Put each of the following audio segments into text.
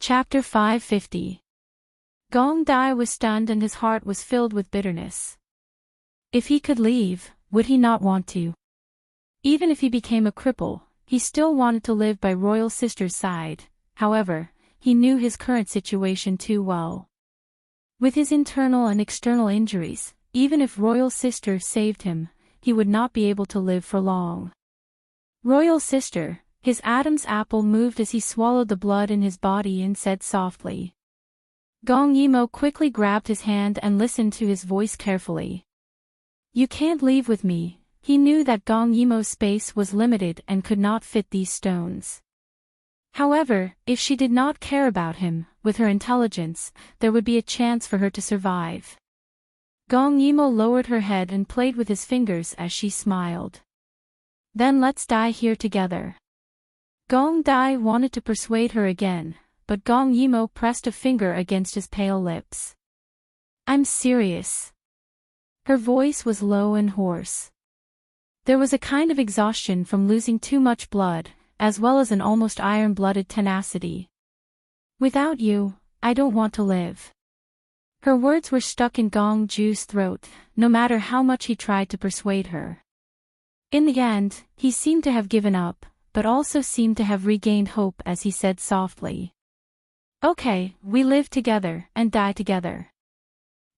Chapter 550. Gong Dai was stunned and his heart was filled with bitterness. If he could leave, would he not want to? Even if he became a cripple, he still wanted to live by Royal Sister's side. However, he knew his current situation too well. With his internal and external injuries, even if Royal Sister saved him, he would not be able to live for long. Royal Sister, his Adam's apple moved as he swallowed the blood in his body and said softly. Gong Yimo quickly grabbed his hand and listened to his voice carefully. You can't leave with me. He knew that Gong Yimo's space was limited and could not fit these stones. However, if she did not care about him, with her intelligence, there would be a chance for her to survive. Gong Yimo lowered her head and played with his fingers as she smiled. Then let's die here together. Gong Dai wanted to persuade her again, but Gong Yimo pressed a finger against his pale lips. I'm serious. Her voice was low and hoarse. There was a kind of exhaustion from losing too much blood, as well as an almost iron-blooded tenacity. Without you, I don't want to live. Her words were stuck in Gong Ju's throat, no matter how much he tried to persuade her. In the end, he seemed to have given up, but also seemed to have regained hope as he said softly. Okay, we live together and die together.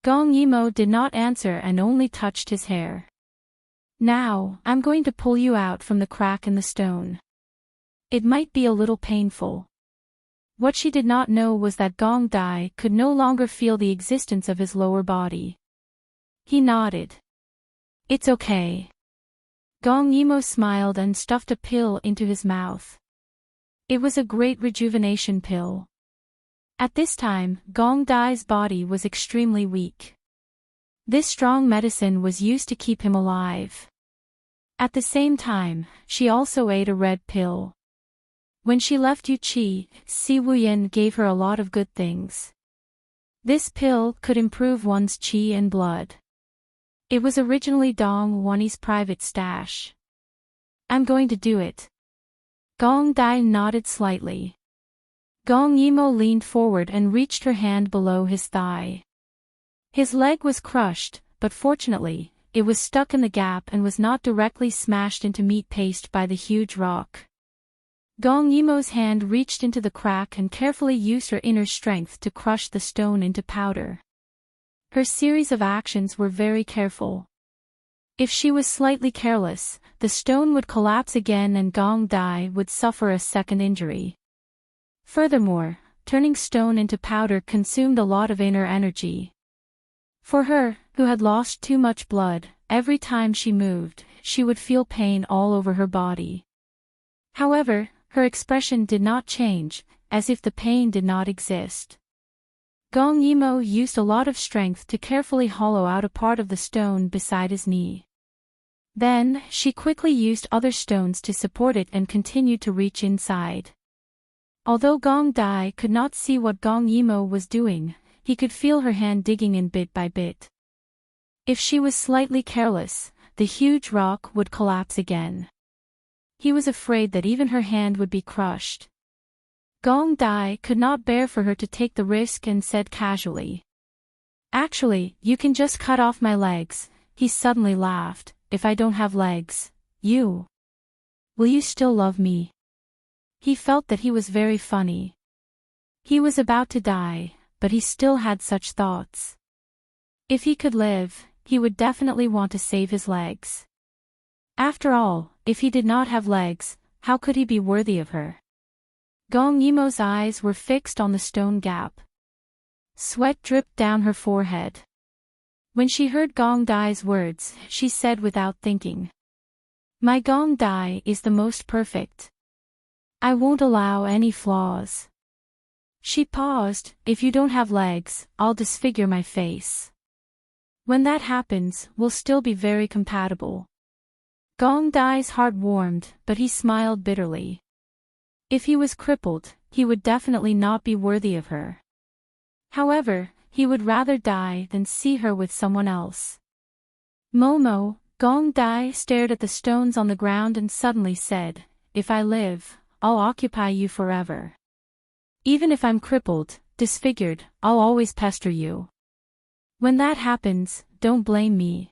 Gong Yimo did not answer and only touched his hair. Now, I'm going to pull you out from the crack in the stone. It might be a little painful. What she did not know was that Gong Dai could no longer feel the existence of his lower body. He nodded. It's okay. Gong Yimo smiled and stuffed a pill into his mouth. It was a great rejuvenation pill. At this time, Gong Dai's body was extremely weak. This strong medicine was used to keep him alive. At the same time, she also ate a red pill. When she left Yuqi, Si Wuyan gave her a lot of good things. This pill could improve one's qi and blood. It was originally Dong Wani's private stash. I'm going to do it. Gong Dai nodded slightly. Gong Yimo leaned forward and reached her hand below his thigh. His leg was crushed, but fortunately, it was stuck in the gap and was not directly smashed into meat paste by the huge rock. Gong Yimo's hand reached into the crack and carefully used her inner strength to crush the stone into powder. Her series of actions were very careful. If she was slightly careless, the stone would collapse again and Gong Dai would suffer a second injury. Furthermore, turning stone into powder consumed a lot of inner energy. For her, who had lost too much blood, every time she moved, she would feel pain all over her body. However, her expression did not change, as if the pain did not exist. Gong Yimo used a lot of strength to carefully hollow out a part of the stone beside his knee. Then, she quickly used other stones to support it and continued to reach inside. Although Gong Dai could not see what Gong Yimo was doing, he could feel her hand digging in bit by bit. If she was slightly careless, the huge rock would collapse again. He was afraid that even her hand would be crushed. Gong Dai could not bear for her to take the risk and said casually. Actually, you can just cut off my legs. He suddenly laughed. If I don't have legs, will you still love me? He felt that he was very funny. He was about to die, but he still had such thoughts. If he could live, he would definitely want to save his legs. After all, if he did not have legs, how could he be worthy of her? Gong Yimo's eyes were fixed on the stone gap. Sweat dripped down her forehead. When she heard Gong Dai's words, she said without thinking. My Gong Dai is the most perfect. I won't allow any flaws. She paused. If you don't have legs, I'll disfigure my face. When that happens, we'll still be very compatible. Gong Dai's heart warmed, but he smiled bitterly. If he was crippled, he would definitely not be worthy of her. However, he would rather die than see her with someone else. Momo, Gong Dai stared at the stones on the ground and suddenly said, If I live, I'll occupy you forever. Even if I'm crippled, disfigured, I'll always pester you. When that happens, don't blame me.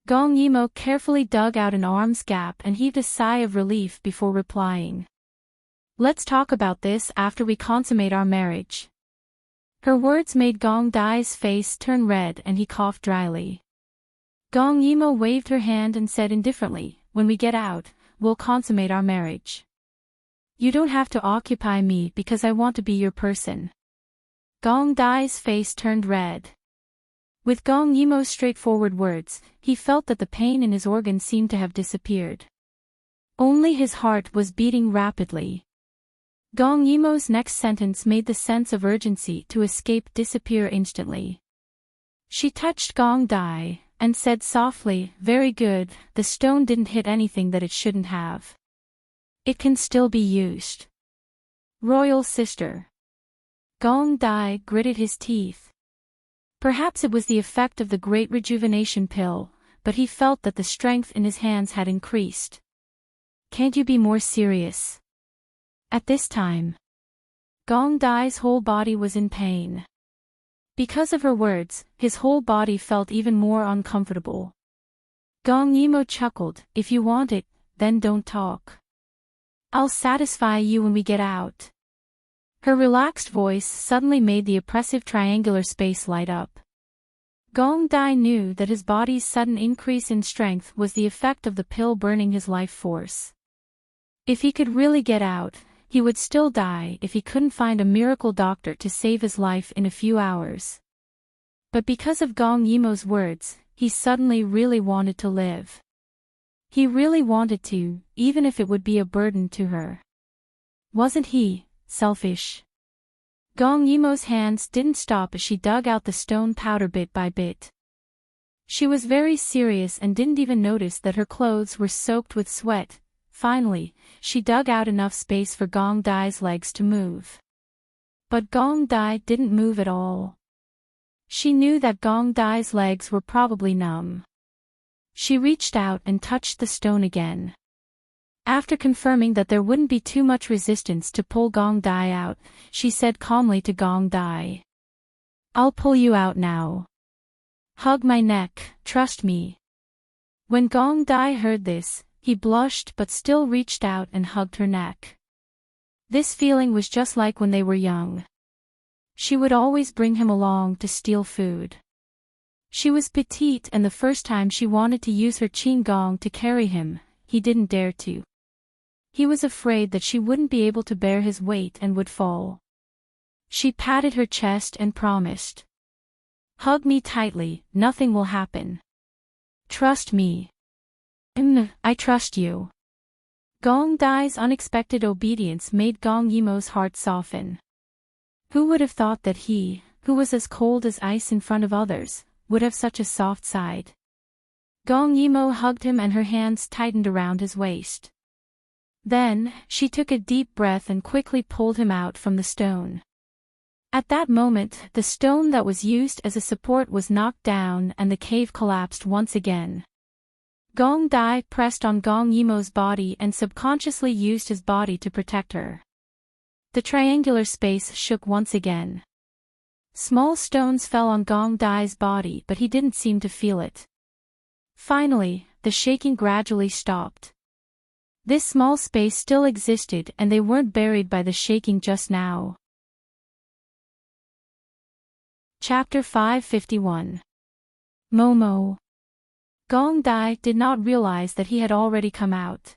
Gong Yimo carefully dug out an arm's gap and heaved a sigh of relief before replying. Let's talk about this after we consummate our marriage. Her words made Gong Dai's face turn red and he coughed dryly. Gong Yimo waved her hand and said indifferently, when we get out, we'll consummate our marriage. You don't have to occupy me because I want to be your person. Gong Dai's face turned red. With Gong Yimo's straightforward words, he felt that the pain in his organs seemed to have disappeared. Only his heart was beating rapidly. Gong Yimo's next sentence made the sense of urgency to escape disappear instantly. She touched Gong Dai, and said softly, very good, the stone didn't hit anything that it shouldn't have. It can still be used. Royal sister. Gong Dai gritted his teeth. Perhaps it was the effect of the great rejuvenation pill, but he felt that the strength in his hands had increased. Can't you be more serious? At this time, Gong Dai's whole body was in pain. Because of her words, his whole body felt even more uncomfortable. Gong Yimo chuckled, if you want it, then don't talk. I'll satisfy you when we get out. Her relaxed voice suddenly made the oppressive triangular space light up. Gong Dai knew that his body's sudden increase in strength was the effect of the pill burning his life force. If he could really get out, he would still die if he couldn't find a miracle doctor to save his life in a few hours. But because of Gong Yimo's words, he suddenly really wanted to live. He really wanted to, even if it would be a burden to her. Wasn't he selfish? Gong Yimo's hands didn't stop as she dug out the stone powder bit by bit. She was very serious and didn't even notice that her clothes were soaked with sweat. Finally, she dug out enough space for Gong Dai's legs to move. But Gong Dai didn't move at all. She knew that Gong Dai's legs were probably numb. She reached out and touched the stone again. After confirming that there wouldn't be too much resistance to pull Gong Dai out, she said calmly to Gong Dai, I'll pull you out now. Hug my neck, trust me. When Gong Dai heard this, he blushed but still reached out and hugged her neck. This feeling was just like when they were young. She would always bring him along to steal food. She was petite and the first time she wanted to use her qigong to carry him, he didn't dare to. He was afraid that she wouldn't be able to bear his weight and would fall. She patted her chest and promised. Hug me tightly, nothing will happen. Trust me. I trust you. Gong Dai's unexpected obedience made Gong Yimo's heart soften. Who would have thought that he, who was as cold as ice in front of others, would have such a soft side? Gong Yimo hugged him and her hands tightened around his waist. Then, she took a deep breath and quickly pulled him out from the stone. At that moment, the stone that was used as a support was knocked down and the cave collapsed once again. Gong Dai pressed on Gong Yimo's body and subconsciously used his body to protect her. The triangular space shook once again. Small stones fell on Gong Dai's body but he didn't seem to feel it. Finally, the shaking gradually stopped. This small space still existed and they weren't buried by the shaking just now. Chapter 551. Momo. Gong Dai did not realize that he had already come out.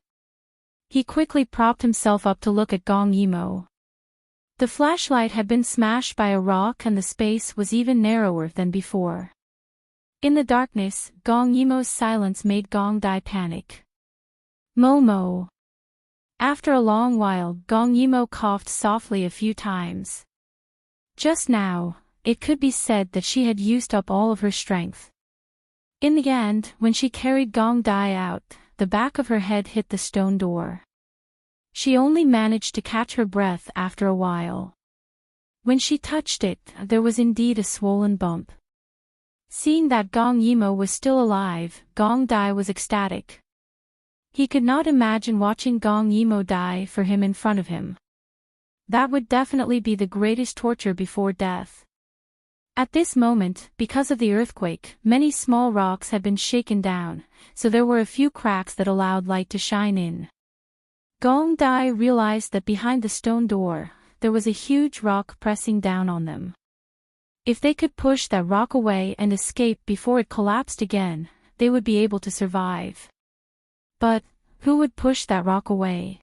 He quickly propped himself up to look at Gong Yimo. The flashlight had been smashed by a rock and the space was even narrower than before. In the darkness, Gong Yimo's silence made Gong Dai panic. Momo. After a long while, Gong Yimo coughed softly a few times. Just now, it could be said that she had used up all of her strength. In the end, when she carried Gong Dai out, the back of her head hit the stone door. She only managed to catch her breath after a while. When she touched it, there was indeed a swollen bump. Seeing that Gong Yimo was still alive, Gong Dai was ecstatic. He could not imagine watching Gong Yimo die for him in front of him. That would definitely be the greatest torture before death. At this moment, because of the earthquake, many small rocks had been shaken down, so there were a few cracks that allowed light to shine in. Gong Dai realized that behind the stone door, there was a huge rock pressing down on them. If they could push that rock away and escape before it collapsed again, they would be able to survive. But, who would push that rock away?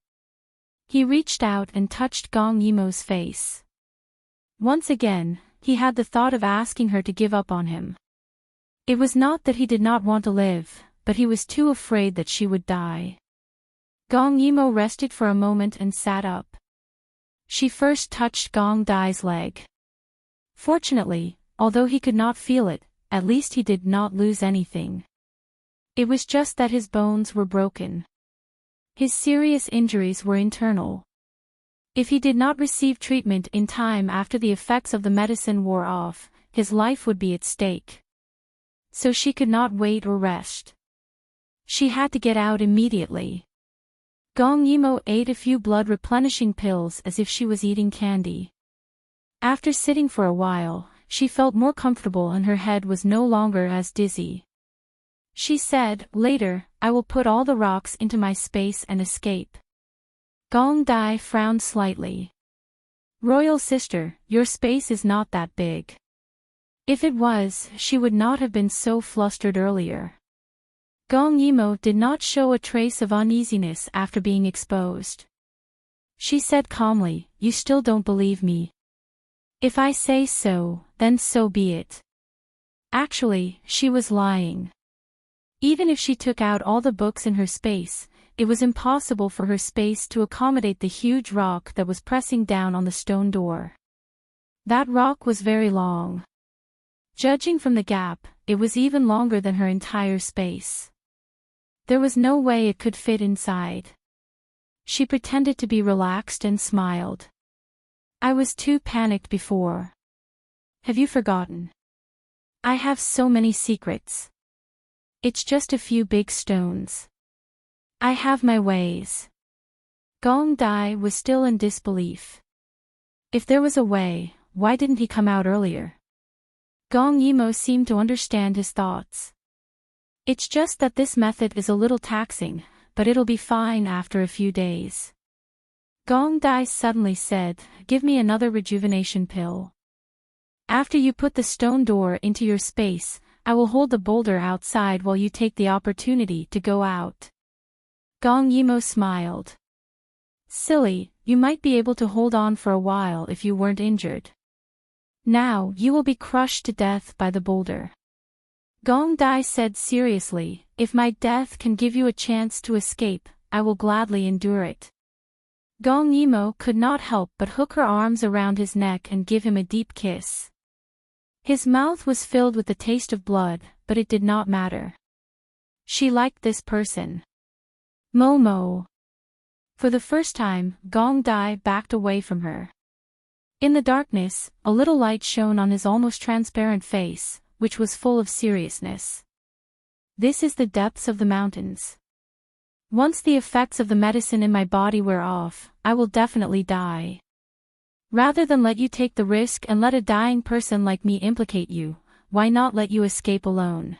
He reached out and touched Gong Yimou's face. Once again, he had the thought of asking her to give up on him. It was not that he did not want to live, but he was too afraid that she would die. Gong Yimou rested for a moment and sat up. She first touched Gong Dai's leg. Fortunately, although he could not feel it, at least he did not lose anything. It was just that his bones were broken. His serious injuries were internal. If he did not receive treatment in time after the effects of the medicine wore off, his life would be at stake. So she could not wait or rest. She had to get out immediately. Gong Yimou ate a few blood-replenishing pills as if she was eating candy. After sitting for a while, she felt more comfortable and her head was no longer as dizzy. She said, "Later, I will put all the rocks into my space and escape." Gong Dai frowned slightly. "Royal sister, your space is not that big." If it was, she would not have been so flustered earlier. Gong Yimou did not show a trace of uneasiness after being exposed. She said calmly, "You still don't believe me. If I say so, then so be it." Actually, she was lying. Even if she took out all the books in her space, it was impossible for her space to accommodate the huge rock that was pressing down on the stone door. That rock was very long. Judging from the gap, it was even longer than her entire space. There was no way it could fit inside. She pretended to be relaxed and smiled. "I was too panicked before. Have you forgotten? I have so many secrets. It's just a few big stones. I have my ways." Gong Dai was still in disbelief. If there was a way, why didn't he come out earlier? Gong Yimou seemed to understand his thoughts. "It's just that this method is a little taxing, but it'll be fine after a few days." Gong Dai suddenly said, "Give me another rejuvenation pill. After you put the stone door into your space, I will hold the boulder outside while you take the opportunity to go out." Gong Yimou smiled. "Silly, you might be able to hold on for a while if you weren't injured. Now you will be crushed to death by the boulder." Gong Dai said seriously, "If my death can give you a chance to escape, I will gladly endure it." Gong Yimou could not help but hook her arms around his neck and give him a deep kiss. His mouth was filled with the taste of blood, but it did not matter. She liked this person. Momo. For the first time, Gong Dai backed away from her. In the darkness, a little light shone on his almost transparent face, which was full of seriousness. "This is the depths of the mountains. Once the effects of the medicine in my body wear off, I will definitely die. Rather than let you take the risk and let a dying person like me implicate you, why not let you escape alone?"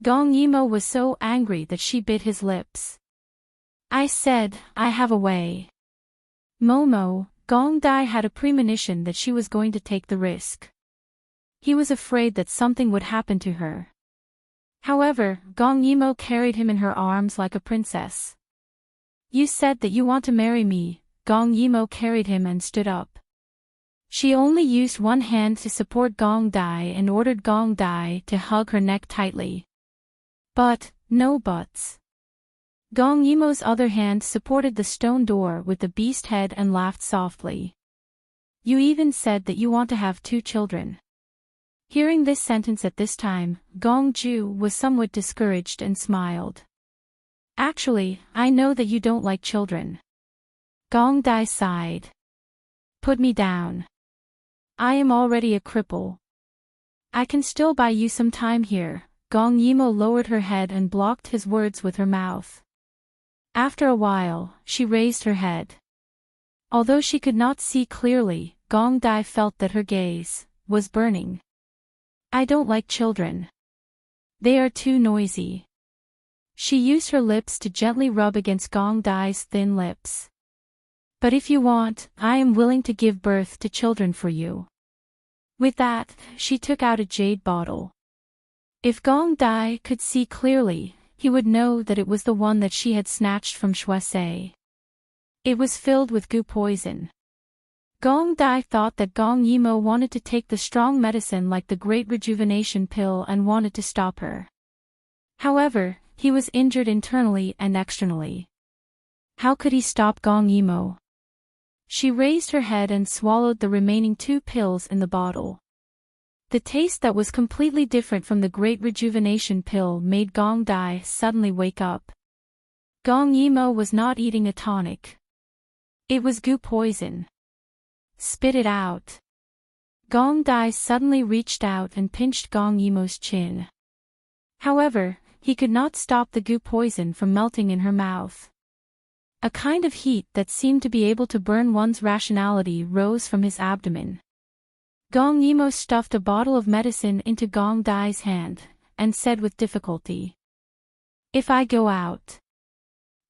Gong Yimou was so angry that she bit his lips. "I said, I have a way." Momo, Gong Dai had a premonition that she was going to take the risk. He was afraid that something would happen to her. However, Gong Yimou carried him in her arms like a princess. "You said that you want to marry me." Gong Yimou carried him and stood up. She only used one hand to support Gong Dai and ordered Gong Dai to hug her neck tightly. But, no buts. Gong Yimou's other hand supported the stone door with the beast head and laughed softly. "You even said that you want to have 2 children." Hearing this sentence at this time, Gong Ju was somewhat discouraged and smiled. "Actually, I know that you don't like children." Gong Dai sighed. "Put me down. I am already a cripple. I can still buy you some time here." Gong Yimou lowered her head and blocked his words with her mouth. After a while, she raised her head. Although she could not see clearly, Gong Dai felt that her gaze was burning. I don't like children. They are too noisy. She used her lips to gently rub against Gong Dai's thin lips. But if you want, I am willing to give birth to children for you. With that, she took out a jade bottle. If Gong Dai could see clearly, he would know that it was the one that she had snatched from Shuasei. It was filled with goo poison. Gong Dai thought that Gong Yimo wanted to take the strong medicine like the great rejuvenation pill and wanted to stop her. However, he was injured internally and externally. How could he stop Gong Yimo? She raised her head and swallowed the remaining 2 pills in the bottle. The taste that was completely different from the great rejuvenation pill made Gong Dai suddenly wake up. Gong Yimo was not eating a tonic. It was goo poison. Spit it out. Gong Dai suddenly reached out and pinched Gong Yimo's chin. However, he could not stop the goo poison from melting in her mouth. A kind of heat that seemed to be able to burn one's rationality rose from his abdomen. Gong Yimo stuffed a bottle of medicine into Gong Dai's hand, and said with difficulty, "If I go out,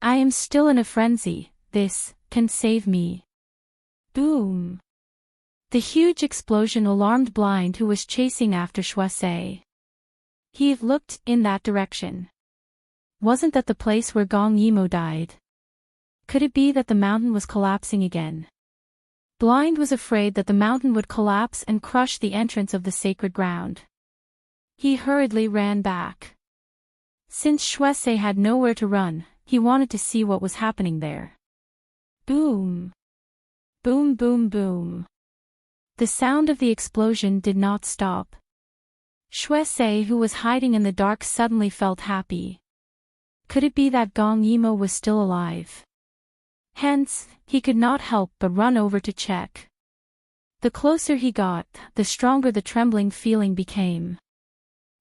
I am still in a frenzy, this can save me." Boom! The huge explosion alarmed Blind, who was chasing after Shuasei. He looked in that direction. Wasn't that the place where Gong Yimo died? Could it be that the mountain was collapsing again? Blind was afraid that the mountain would collapse and crush the entrance of the sacred ground. He hurriedly ran back. Since Shuasei had nowhere to run, he wanted to see what was happening there. Boom! Boom boom boom. The sound of the explosion did not stop. Shuasei, who was hiding in the dark, suddenly felt happy. Could it be that Gong Yimo was still alive? Hence, he could not help but run over to check. The closer he got, the stronger the trembling feeling became.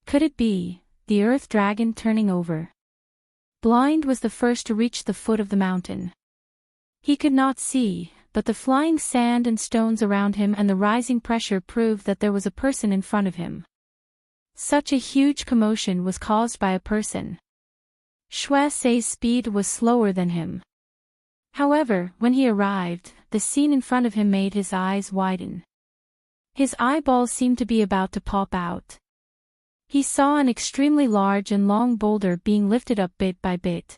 Could it be the earth dragon turning over? Blind was the first to reach the foot of the mountain. He could not see, but the flying sand and stones around him and the rising pressure proved that there was a person in front of him. Such a huge commotion was caused by a person. Shuasei's speed was slower than him. However, when he arrived, the scene in front of him made his eyes widen. His eyeballs seemed to be about to pop out. He saw an extremely large and long boulder being lifted up bit by bit.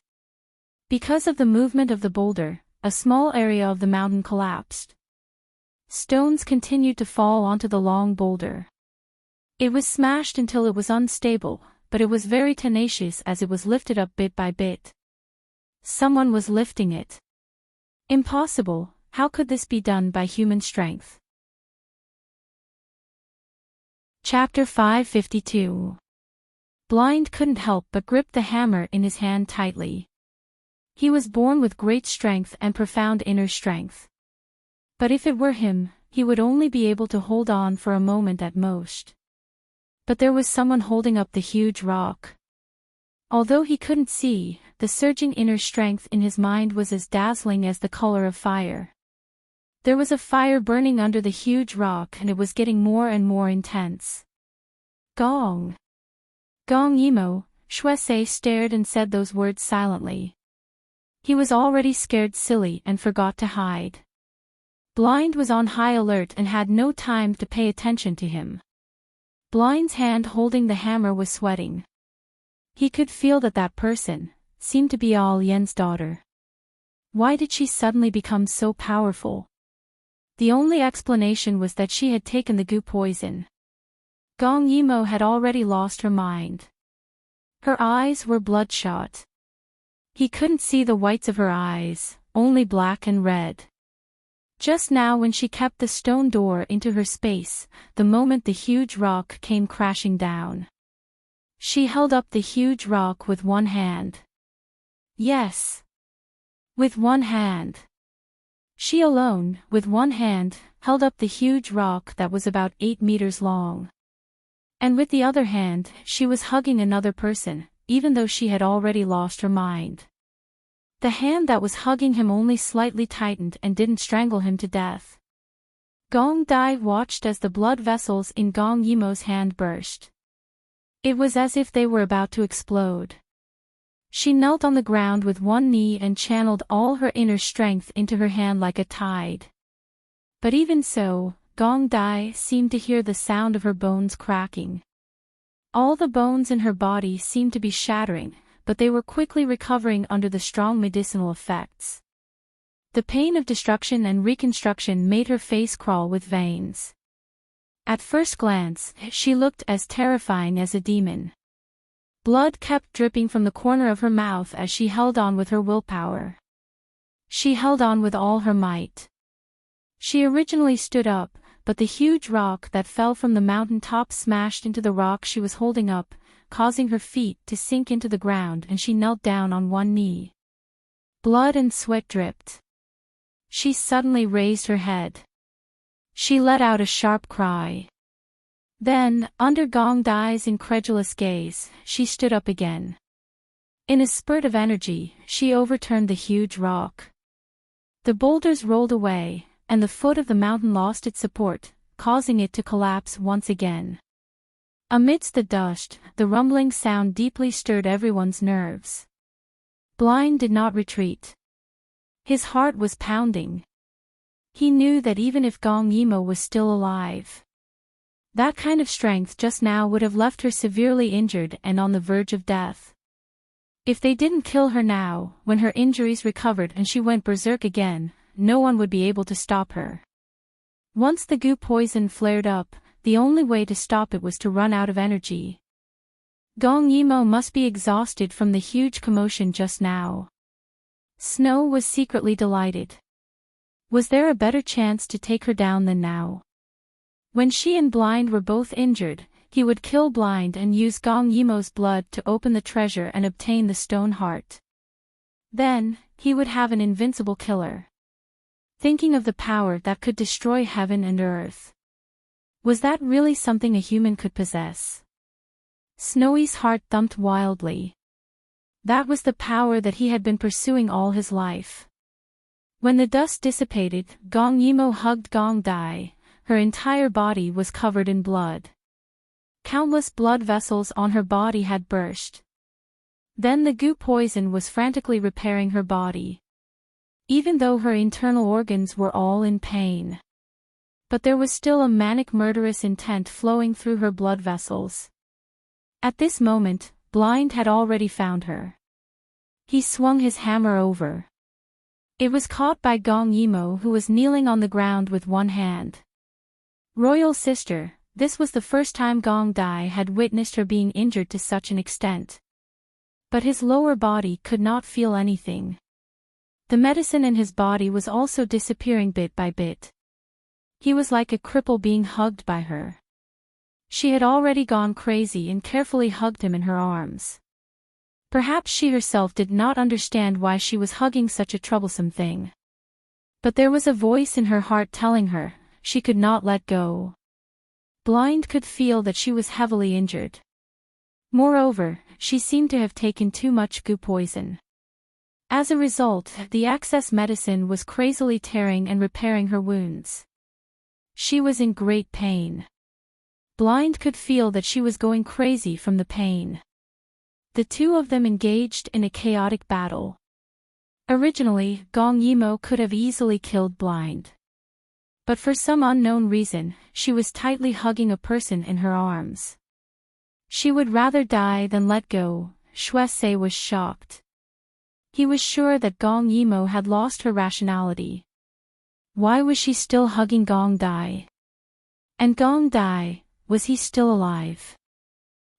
Because of the movement of the boulder, a small area of the mountain collapsed. Stones continued to fall onto the long boulder. It was smashed until it was unstable, but it was very tenacious as it was lifted up bit by bit. Someone was lifting it. Impossible, how could this be done by human strength? Chapter 552. Blind couldn't help but grip the hammer in his hand tightly. He was born with great strength and profound inner strength. But if it were him, he would only be able to hold on for a moment at most. But there was someone holding up the huge rock. Although he couldn't see, the surging inner strength in his mind was as dazzling as the color of fire. There was a fire burning under the huge rock, and it was getting more and more intense. Gong! Gong Yimo, Shuasei stared and said those words silently. He was already scared silly and forgot to hide. Blind was on high alert and had no time to pay attention to him. Blind's hand holding the hammer was sweating. He could feel that that person seemed to be All Yen's daughter. Why did she suddenly become so powerful? The only explanation was that she had taken the goo poison. Gong Yimo had already lost her mind. Her eyes were bloodshot. He couldn't see the whites of her eyes, only black and red. Just now, when she kept the stone door into her space, the moment the huge rock came crashing down. She held up the huge rock with one hand. Yes. With one hand. She alone, with one hand, held up the huge rock that was about 8 meters long. And with the other hand, she was hugging another person, even though she had already lost her mind. The hand that was hugging him only slightly tightened and didn't strangle him to death. Gong Dai watched as the blood vessels in Gong Yimo's hand burst. It was as if they were about to explode. She knelt on the ground with one knee and channeled all her inner strength into her hand like a tide. But even so, Gong Dai seemed to hear the sound of her bones cracking. All the bones in her body seemed to be shattering, but they were quickly recovering under the strong medicinal effects. The pain of destruction and reconstruction made her face crawl with veins. At first glance, she looked as terrifying as a demon. Blood kept dripping from the corner of her mouth as she held on with her willpower. She held on with all her might. She originally stood up, but the huge rock that fell from the mountain top smashed into the rock she was holding up, causing her feet to sink into the ground, and she knelt down on one knee. Blood and sweat dripped. She suddenly raised her head. She let out a sharp cry. Then, under Gong Dai's incredulous gaze, she stood up again. In a spurt of energy, she overturned the huge rock. The boulders rolled away, and the foot of the mountain lost its support, causing it to collapse once again. Amidst the dust, the rumbling sound deeply stirred everyone's nerves. Blind did not retreat. His heart was pounding. He knew that even if Gong Yimo was still alive, that kind of strength just now would have left her severely injured and on the verge of death. If they didn't kill her now, when her injuries recovered and she went berserk again, no one would be able to stop her. Once the goo poison flared up, the only way to stop it was to run out of energy. Gong Yimo must be exhausted from the huge commotion just now. Snow was secretly delighted. Was there a better chance to take her down than now? When she and Blind were both injured, he would kill Blind and use Gong Yimo's blood to open the treasure and obtain the stone heart. Then, he would have an invincible killer. Thinking of the power that could destroy heaven and earth. Was that really something a human could possess? Snowy's heart thumped wildly. That was the power that he had been pursuing all his life. When the dust dissipated, Gong Yimo hugged Gong Dai. Her entire body was covered in blood. Countless blood vessels on her body had burst. Then the goo poison was frantically repairing her body. Even though her internal organs were all in pain. But there was still a manic murderous intent flowing through her blood vessels. At this moment, Blind had already found her. He swung his hammer over. It was caught by Gong Yimo, who was kneeling on the ground with one hand. Royal sister, this was the first time Gong Dai had witnessed her being injured to such an extent. But his lower body could not feel anything. The medicine in his body was also disappearing bit by bit. He was like a cripple being hugged by her. She had already gone crazy and carefully hugged him in her arms. Perhaps she herself did not understand why she was hugging such a troublesome thing. But there was a voice in her heart telling her, she could not let go. Blind could feel that she was heavily injured. Moreover, she seemed to have taken too much goo poison. As a result, the excess medicine was crazily tearing and repairing her wounds. She was in great pain. Blind could feel that she was going crazy from the pain. The two of them engaged in a chaotic battle. Originally, Gong Yimo could have easily killed Blind. But for some unknown reason, she was tightly hugging a person in her arms. She would rather die than let go. Shuese was shocked. He was sure that Gong Yimo had lost her rationality. Why was she still hugging Gong Dai? And Gong Dai, was he still alive?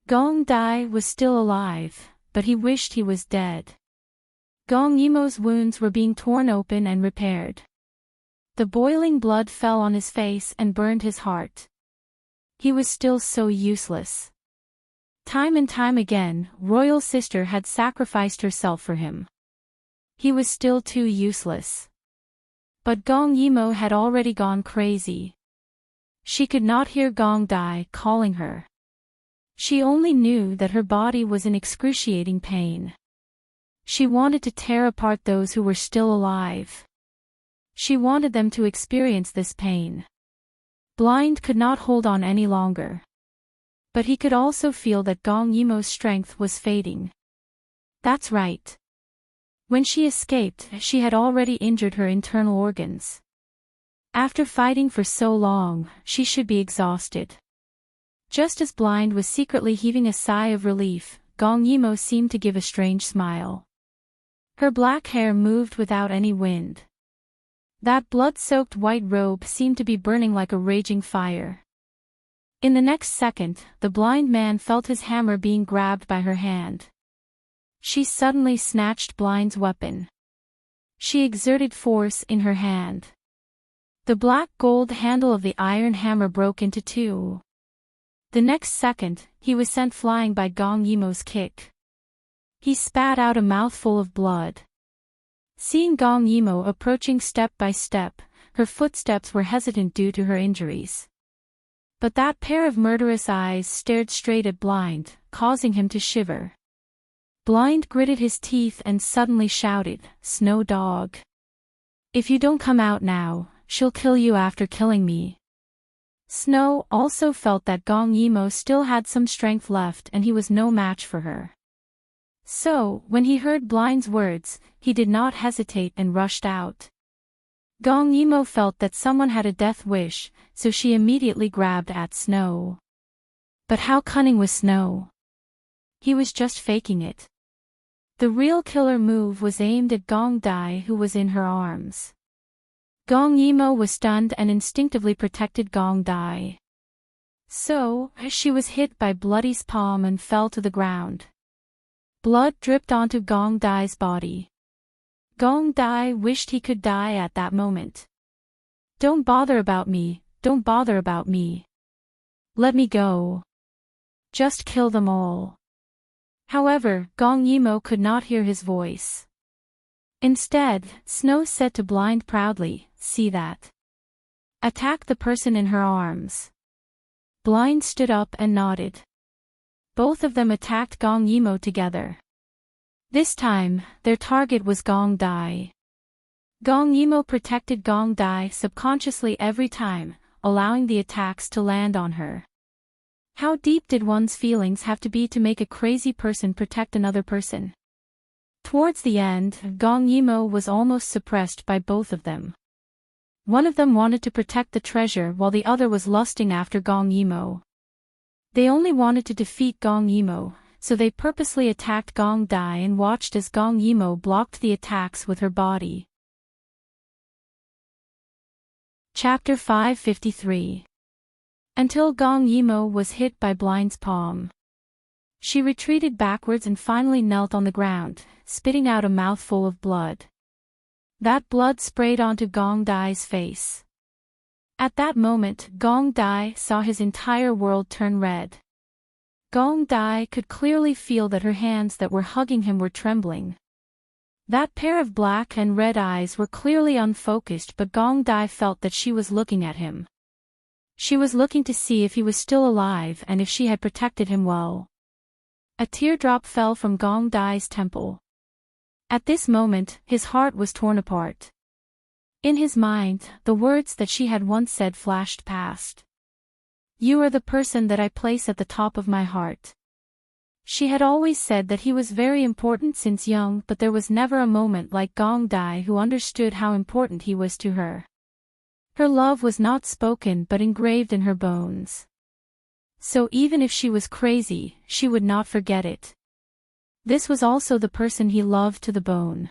Gong Dai was still alive, but he wished he was dead. Gong Yimo's wounds were being torn open and repaired. The boiling blood fell on his face and burned his heart. He was still so useless. Time and time again, Royal Sister had sacrificed herself for him. He was still too useless. But Gong Yimo had already gone crazy. She could not hear Gong Dai calling her. She only knew that her body was in excruciating pain. She wanted to tear apart those who were still alive. She wanted them to experience this pain. Blind could not hold on any longer. But he could also feel that Gong Yimo's strength was fading. That's right. When she escaped, she had already injured her internal organs. After fighting for so long, she should be exhausted. Just as Blind was secretly heaving a sigh of relief, Gong Yimo seemed to give a strange smile. Her black hair moved without any wind. That blood-soaked white robe seemed to be burning like a raging fire. In the next second, the blind man felt his hammer being grabbed by her hand. She suddenly snatched Blind's weapon. She exerted force in her hand. The black gold handle of the iron hammer broke into two. The next second, he was sent flying by Gong Yimo's kick. He spat out a mouthful of blood. Seeing Gong Yimo approaching step by step, her footsteps were hesitant due to her injuries. But that pair of murderous eyes stared straight at Blind, causing him to shiver. Blind gritted his teeth and suddenly shouted, "Snow Dog. If you don't come out now, she'll kill you after killing me." Snow also felt that Gong Yimo still had some strength left and he was no match for her. So, when he heard Blind's words, he did not hesitate and rushed out. Gong Yimo felt that someone had a death wish, so she immediately grabbed at Snow. But how cunning was Snow? He was just faking it. The real killer move was aimed at Gong Dai, who was in her arms. Gong Yimo was stunned and instinctively protected Gong Dai. So, she was hit by Bloody's palm and fell to the ground. Blood dripped onto Gong Dai's body. Gong Dai wished he could die at that moment. "Don't bother about me, don't bother about me. Let me go. Just kill them all." However, Gong Yimo could not hear his voice. Instead, Snow said to Blind proudly, "See that? Attack the person in her arms." Blind stood up and nodded. Both of them attacked Gong Yimo together. This time, their target was Gong Dai. Gong Yimo protected Gong Dai subconsciously every time, allowing the attacks to land on her. How deep did one's feelings have to be to make a crazy person protect another person? Towards the end, Gong Yimo was almost suppressed by both of them. One of them wanted to protect the treasure while the other was lusting after Gong Yimo. They only wanted to defeat Gong Yimo, so they purposely attacked Gong Dai and watched as Gong Yimo blocked the attacks with her body. Chapter 553. Until Gong Yimo was hit by Blind's palm. She retreated backwards and finally knelt on the ground, spitting out a mouthful of blood. That blood sprayed onto Gong Dai's face. At that moment, Gong Dai saw his entire world turn red. Gong Dai could clearly feel that her hands that were hugging him were trembling. That pair of black and red eyes were clearly unfocused, but Gong Dai felt that she was looking at him. She was looking to see if he was still alive and if she had protected him well. A teardrop fell from Gong Dai's temple. At this moment, his heart was torn apart. In his mind, the words that she had once said flashed past. "You are the person that I place at the top of my heart." She had always said that he was very important since young, but there was never a moment like Gong Dai who understood how important he was to her. Her love was not spoken but engraved in her bones. So even if she was crazy, she would not forget it. This was also the person he loved to the bone.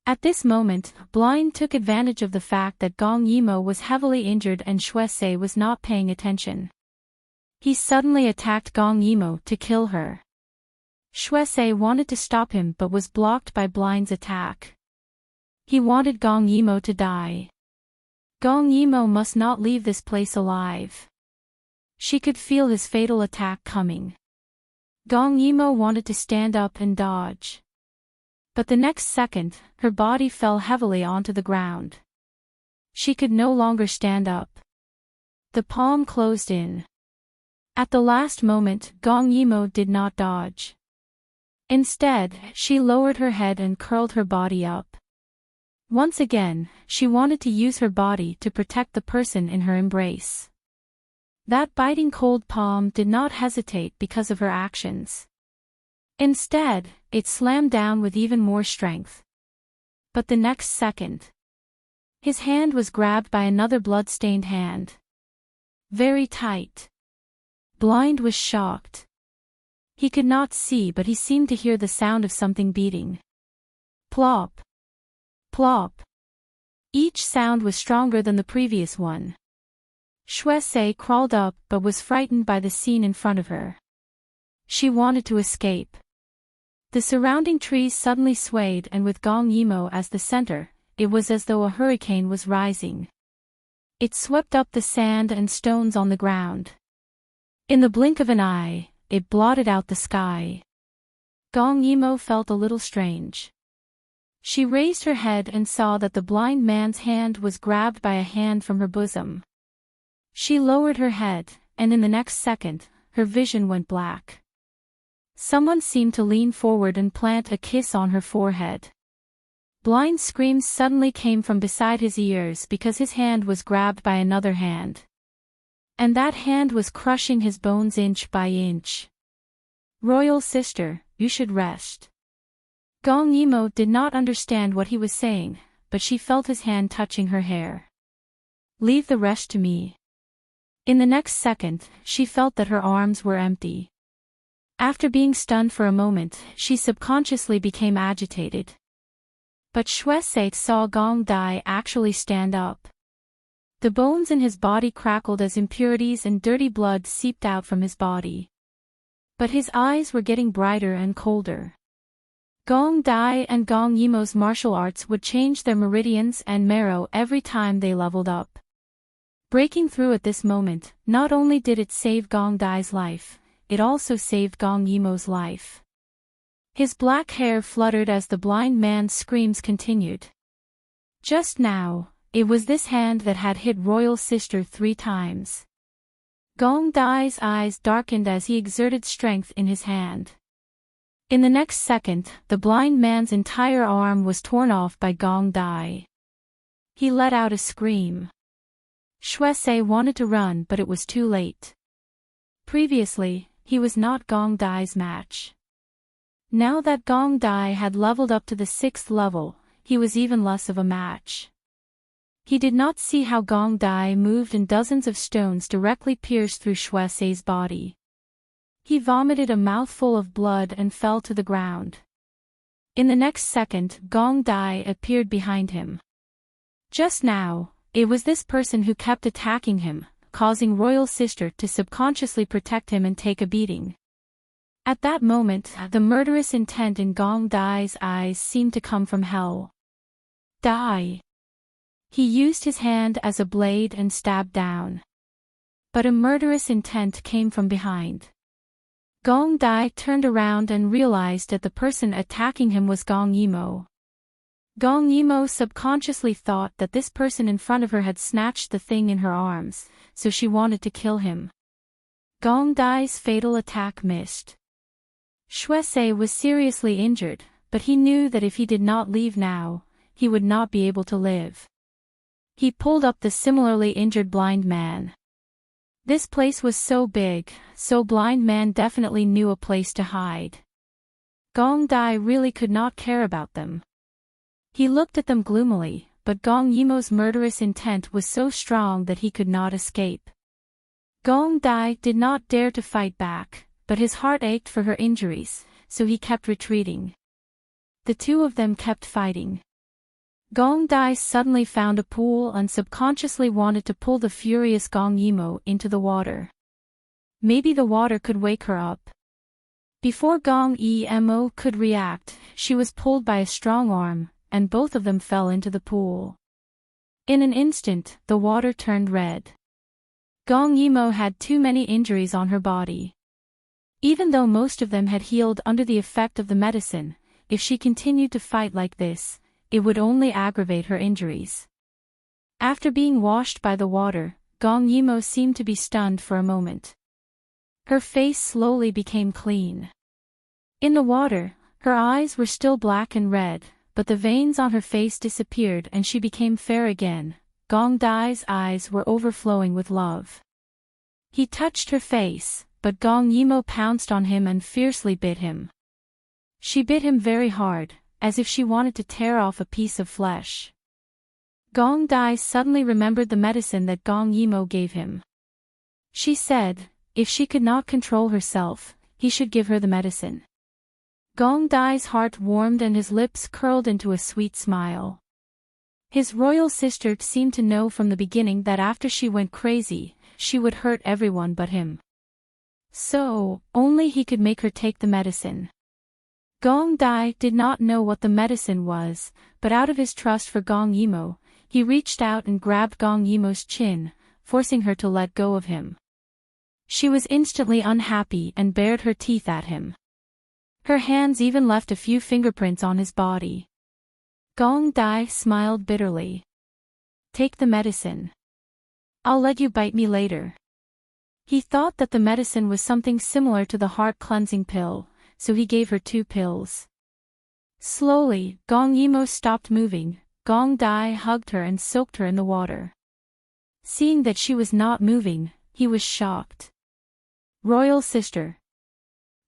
At this moment, Blind took advantage of the fact that Gong Yimo was heavily injured and Shuesei was not paying attention. He suddenly attacked Gong Yimo to kill her. Shuesei wanted to stop him but was blocked by Blind's attack. He wanted Gong Yimo to die. Gong Yimo must not leave this place alive. She could feel his fatal attack coming. Gong Yimo wanted to stand up and dodge. But the next second, her body fell heavily onto the ground. She could no longer stand up. The palm closed in. At the last moment, Gong Yimo did not dodge. Instead, she lowered her head and curled her body up. Once again, she wanted to use her body to protect the person in her embrace. That biting cold palm did not hesitate because of her actions. Instead, it slammed down with even more strength. But the next second, his hand was grabbed by another blood-stained hand. Very tight. Blind was shocked. He could not see, but he seemed to hear the sound of something beating. Plop. Plop. Each sound was stronger than the previous one. Shuesei crawled up but was frightened by the scene in front of her. She wanted to escape. The surrounding trees suddenly swayed, and with Gong Yimo as the center, it was as though a hurricane was rising. It swept up the sand and stones on the ground. In the blink of an eye, it blotted out the sky. Gong Yimo felt a little strange. She raised her head and saw that the blind man's hand was grabbed by a hand from her bosom. She lowered her head, and in the next second, her vision went black. Someone seemed to lean forward and plant a kiss on her forehead. Blind screams suddenly came from beside his ears because his hand was grabbed by another hand. And that hand was crushing his bones inch by inch. Royal sister, you should rest. Gong Yimo did not understand what he was saying, but she felt his hand touching her hair. Leave the rest to me. In the next second, she felt that her arms were empty. After being stunned for a moment, she subconsciously became agitated. But Shuesei saw Gong Dai actually stand up. The bones in his body crackled as impurities and dirty blood seeped out from his body. But his eyes were getting brighter and colder. Gong Dai and Gong Yimo's martial arts would change their meridians and marrow every time they leveled up. Breaking through at this moment, not only did it save Gong Dai's life, it also saved Gong Yimo's life. His black hair fluttered as the blind man's screams continued. Just now, it was this hand that had hit Royal Sister 3 times. Gong Dai's eyes darkened as he exerted strength in his hand. In the next second, the blind man's entire arm was torn off by Gong Dai. He let out a scream. Shuesei wanted to run, but it was too late. Previously, he was not Gong Dai's match. Now that Gong Dai had leveled up to the 6th level, he was even less of a match. He did not see how Gong Dai moved and dozens of stones directly pierced through Shuesei's body. He vomited a mouthful of blood and fell to the ground. In the next second, Gong Dai appeared behind him. Just now, it was this person who kept attacking him, causing Royal Sister to subconsciously protect him and take a beating. At that moment, the murderous intent in Gong Dai's eyes seemed to come from hell. Die! He used his hand as a blade and stabbed down. But a murderous intent came from behind. Gong Dai turned around and realized that the person attacking him was Gong Yimo. Gong Yimo subconsciously thought that this person in front of her had snatched the thing in her arms, so she wanted to kill him. Gong Dai's fatal attack missed. Shuesei was seriously injured, but he knew that if he did not leave now, he would not be able to live. He pulled up the similarly injured blind man. This place was so big, so blind man definitely knew a place to hide. Gong Dai really could not care about them. He looked at them gloomily, but Gong Yimo's murderous intent was so strong that he could not escape. Gong Dai did not dare to fight back, but his heart ached for her injuries, so he kept retreating. The two of them kept fighting. Gong Dai suddenly found a pool and subconsciously wanted to pull the furious Gong Yimo into the water. Maybe the water could wake her up. Before Gong Yimo could react, she was pulled by a strong arm, and both of them fell into the pool. In an instant, the water turned red. Gong Yimo had too many injuries on her body. Even though most of them had healed under the effect of the medicine, if she continued to fight like this, it would only aggravate her injuries. After being washed by the water, Gong Yimo seemed to be stunned for a moment. Her face slowly became clean. In the water, Her eyes were still black and red, but the veins on her face disappeared and she became fair again. Gong Dai's eyes were overflowing with love. He touched her face, but Gong Yimo pounced on him and fiercely bit him. She bit him very hard, as if she wanted to tear off a piece of flesh. Gong Dai suddenly remembered the medicine that Gong Yimo gave him. She said, if she could not control herself, he should give her the medicine. Gong Dai's heart warmed and his lips curled into a sweet smile. His royal sister seemed to know from the beginning that after she went crazy, she would hurt everyone but him. So, only he could make her take the medicine. Gong Dai did not know what the medicine was, but out of his trust for Gong Yimo, he reached out and grabbed Gong Yimo's chin, forcing her to let go of him. She was instantly unhappy and bared her teeth at him. Her hands even left a few fingerprints on his body. Gong Dai smiled bitterly. Take the medicine. I'll let you bite me later. He thought that the medicine was something similar to the heart cleansing pill, so he gave her 2 pills. Slowly, Gong Yimo stopped moving. Gong Dai hugged her and soaked her in the water. Seeing that she was not moving, he was shocked. Royal sister.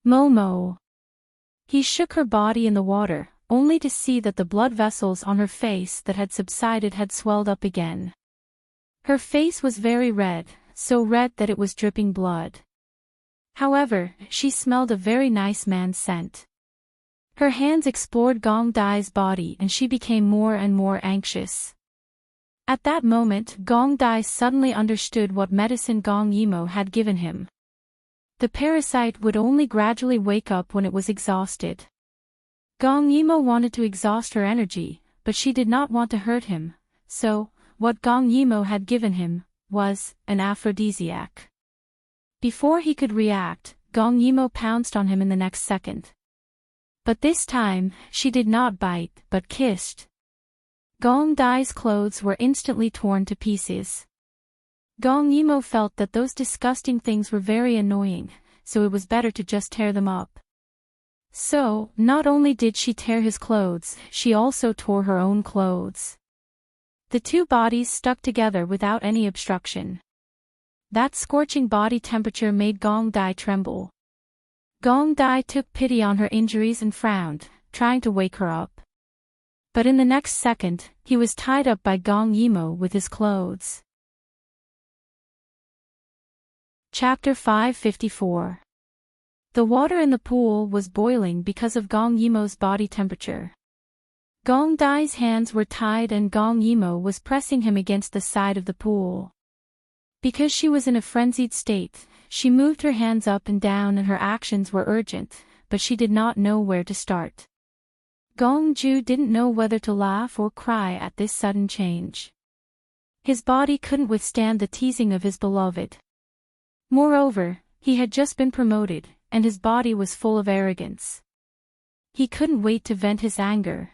Momo. He shook her body in the water, only to see that the blood vessels on her face that had subsided had swelled up again. Her face was very red, so red that it was dripping blood. However, she smelled a very nice man's scent. Her hands explored Gong Dai's body and she became more and more anxious. At that moment, Gong Dai suddenly understood what medicine Gong Yimo had given him. The parasite would only gradually wake up when it was exhausted. Gong Yimo wanted to exhaust her energy, but she did not want to hurt him, so, what Gong Yimo had given him was an aphrodisiac. Before he could react, Gong Yimo pounced on him in the next second. But this time, she did not bite, but kissed. Gong Dai's clothes were instantly torn to pieces. Gong Yimo felt that those disgusting things were very annoying, so it was better to just tear them up. So, not only did she tear his clothes, she also tore her own clothes. The 2 bodies stuck together without any obstruction. That scorching body temperature made Gong Dai tremble. Gong Dai took pity on her injuries and frowned, trying to wake her up. But in the next second, he was tied up by Gong Yimo with his clothes. Chapter 554. The water in the pool was boiling because of Gong Yimo's body temperature. Gong Dai's hands were tied and Gong Yimo was pressing him against the side of the pool. Because she was in a frenzied state, she moved her hands up and down and her actions were urgent, but she did not know where to start. Gong Ju didn't know whether to laugh or cry at this sudden change. His body couldn't withstand the teasing of his beloved. Moreover, he had just been promoted, and his body was full of arrogance. He couldn't wait to vent his anger.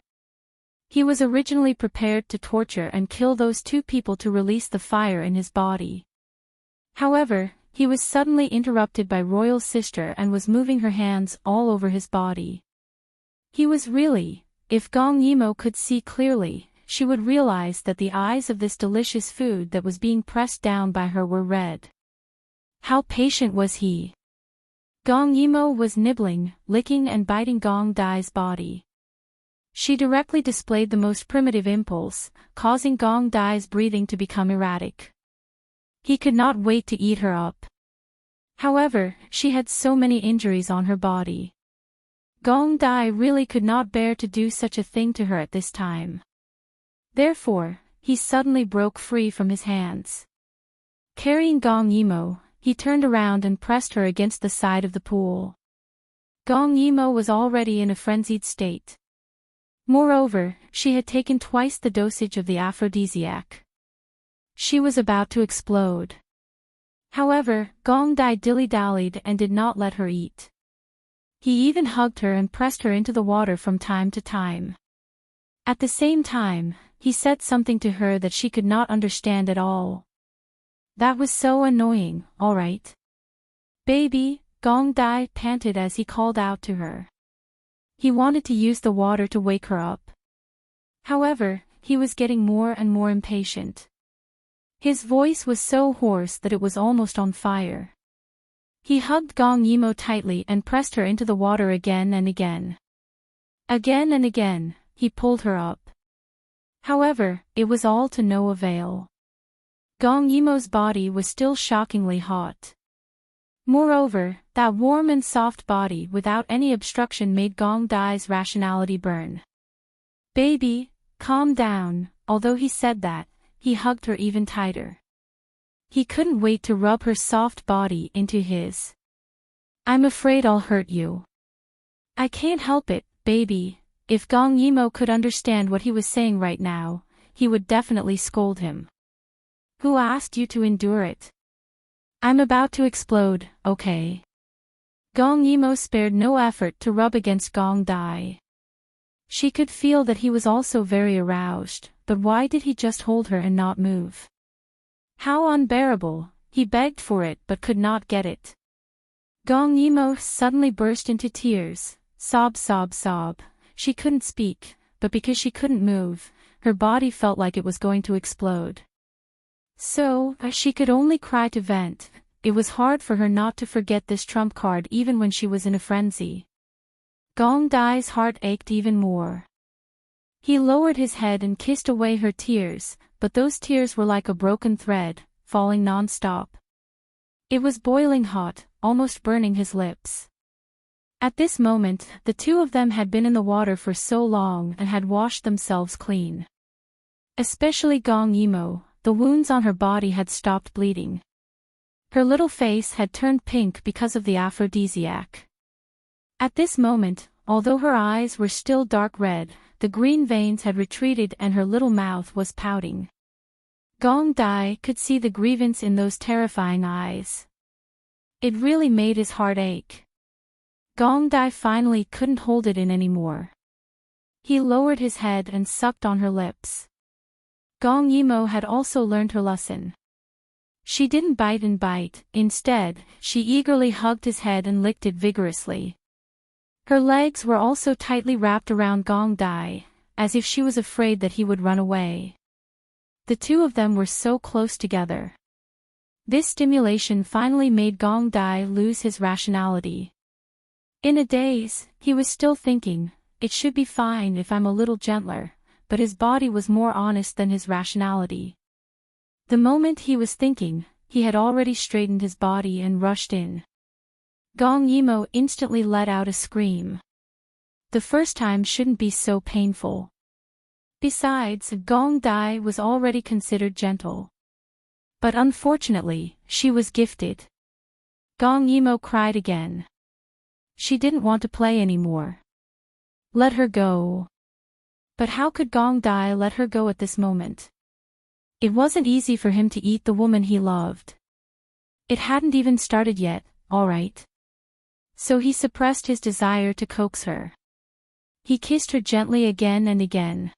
He was originally prepared to torture and kill those 2 people to release the fire in his body. However, he was suddenly interrupted by Royal Sister and was moving her hands all over his body. He was really, if Gong Yimo could see clearly, she would realize that the eyes of this delicious food that was being pressed down by her were red. How patient was he? Gong Yimo was nibbling, licking and biting Gong Dai's body. She directly displayed the most primitive impulse, causing Gong Dai's breathing to become erratic. He could not wait to eat her up. However, she had so many injuries on her body. Gong Dai really could not bear to do such a thing to her at this time. Therefore, he suddenly broke free from his hands. Carrying Gong Yimo, he turned around and pressed her against the side of the pool. Gong Yimo was already in a frenzied state. Moreover, she had taken twice the dosage of the aphrodisiac. She was about to explode. However, Gong Dai dilly-dallied and did not let her eat. He even hugged her and pressed her into the water from time to time. At the same time, he said something to her that she could not understand at all. That was so annoying, all right. Baby, Gong Dai panted as he called out to her. He wanted to use the water to wake her up. However, he was getting more and more impatient. His voice was so hoarse that it was almost on fire. He hugged Gong Yimo tightly and pressed her into the water again and again. Again and again, he pulled her up. However, it was all to no avail. Gong Yimo's body was still shockingly hot. Moreover, that warm and soft body without any obstruction made Gong Dai's rationality burn. "Baby, calm down." Although he said that, he hugged her even tighter. He couldn't wait to rub her soft body into his. "I'm afraid I'll hurt you." "I can't help it, baby." If Gong Yimo could understand what he was saying right now, he would definitely scold him. "Who asked you to endure it?" "I'm about to explode, okay?" Gong Yimo spared no effort to rub against Gong Dai. She could feel that he was also very aroused, but why did he just hold her and not move? How unbearable! He begged for it but could not get it. Gong Yimo suddenly burst into tears, sob sob sob. She couldn't speak, but because she couldn't move, her body felt like it was going to explode. So, she could only cry to vent. It was hard for her not to forget this trump card even when she was in a frenzy. Gong Dai's heart ached even more. He lowered his head and kissed away her tears, but those tears were like a broken thread, falling non-stop. It was boiling hot, almost burning his lips. At this moment, the two of them had been in the water for so long and had washed themselves clean. Especially Gong Yimo, the wounds on her body had stopped bleeding. Her little face had turned pink because of the aphrodisiac. At this moment, although her eyes were still dark red, the green veins had retreated and her little mouth was pouting. Gong Dai could see the grievance in those terrifying eyes. It really made his heart ache. Gong Dai finally couldn't hold it in anymore. He lowered his head and sucked on her lips. Gong Yimo had also learned her lesson. She didn't bite and bite, instead, she eagerly hugged his head and licked it vigorously. Her legs were also tightly wrapped around Gong Dai, as if she was afraid that he would run away. The two of them were so close together. This stimulation finally made Gong Dai lose his rationality. In a daze, he was still thinking, "It should be fine if I'm a little gentler," but his body was more honest than his rationality. The moment he was thinking, he had already straightened his body and rushed in. Gong Yimo instantly let out a scream. The first time shouldn't be so painful. Besides, Gong Dai was already considered gentle. But unfortunately, she was gifted. Gong Yimo cried again. She didn't want to play anymore. Let her go. But how could Gong Dai let her go at this moment? It wasn't easy for him to eat the woman he loved. It hadn't even started yet, alright. So he suppressed his desire to coax her. He kissed her gently again and again.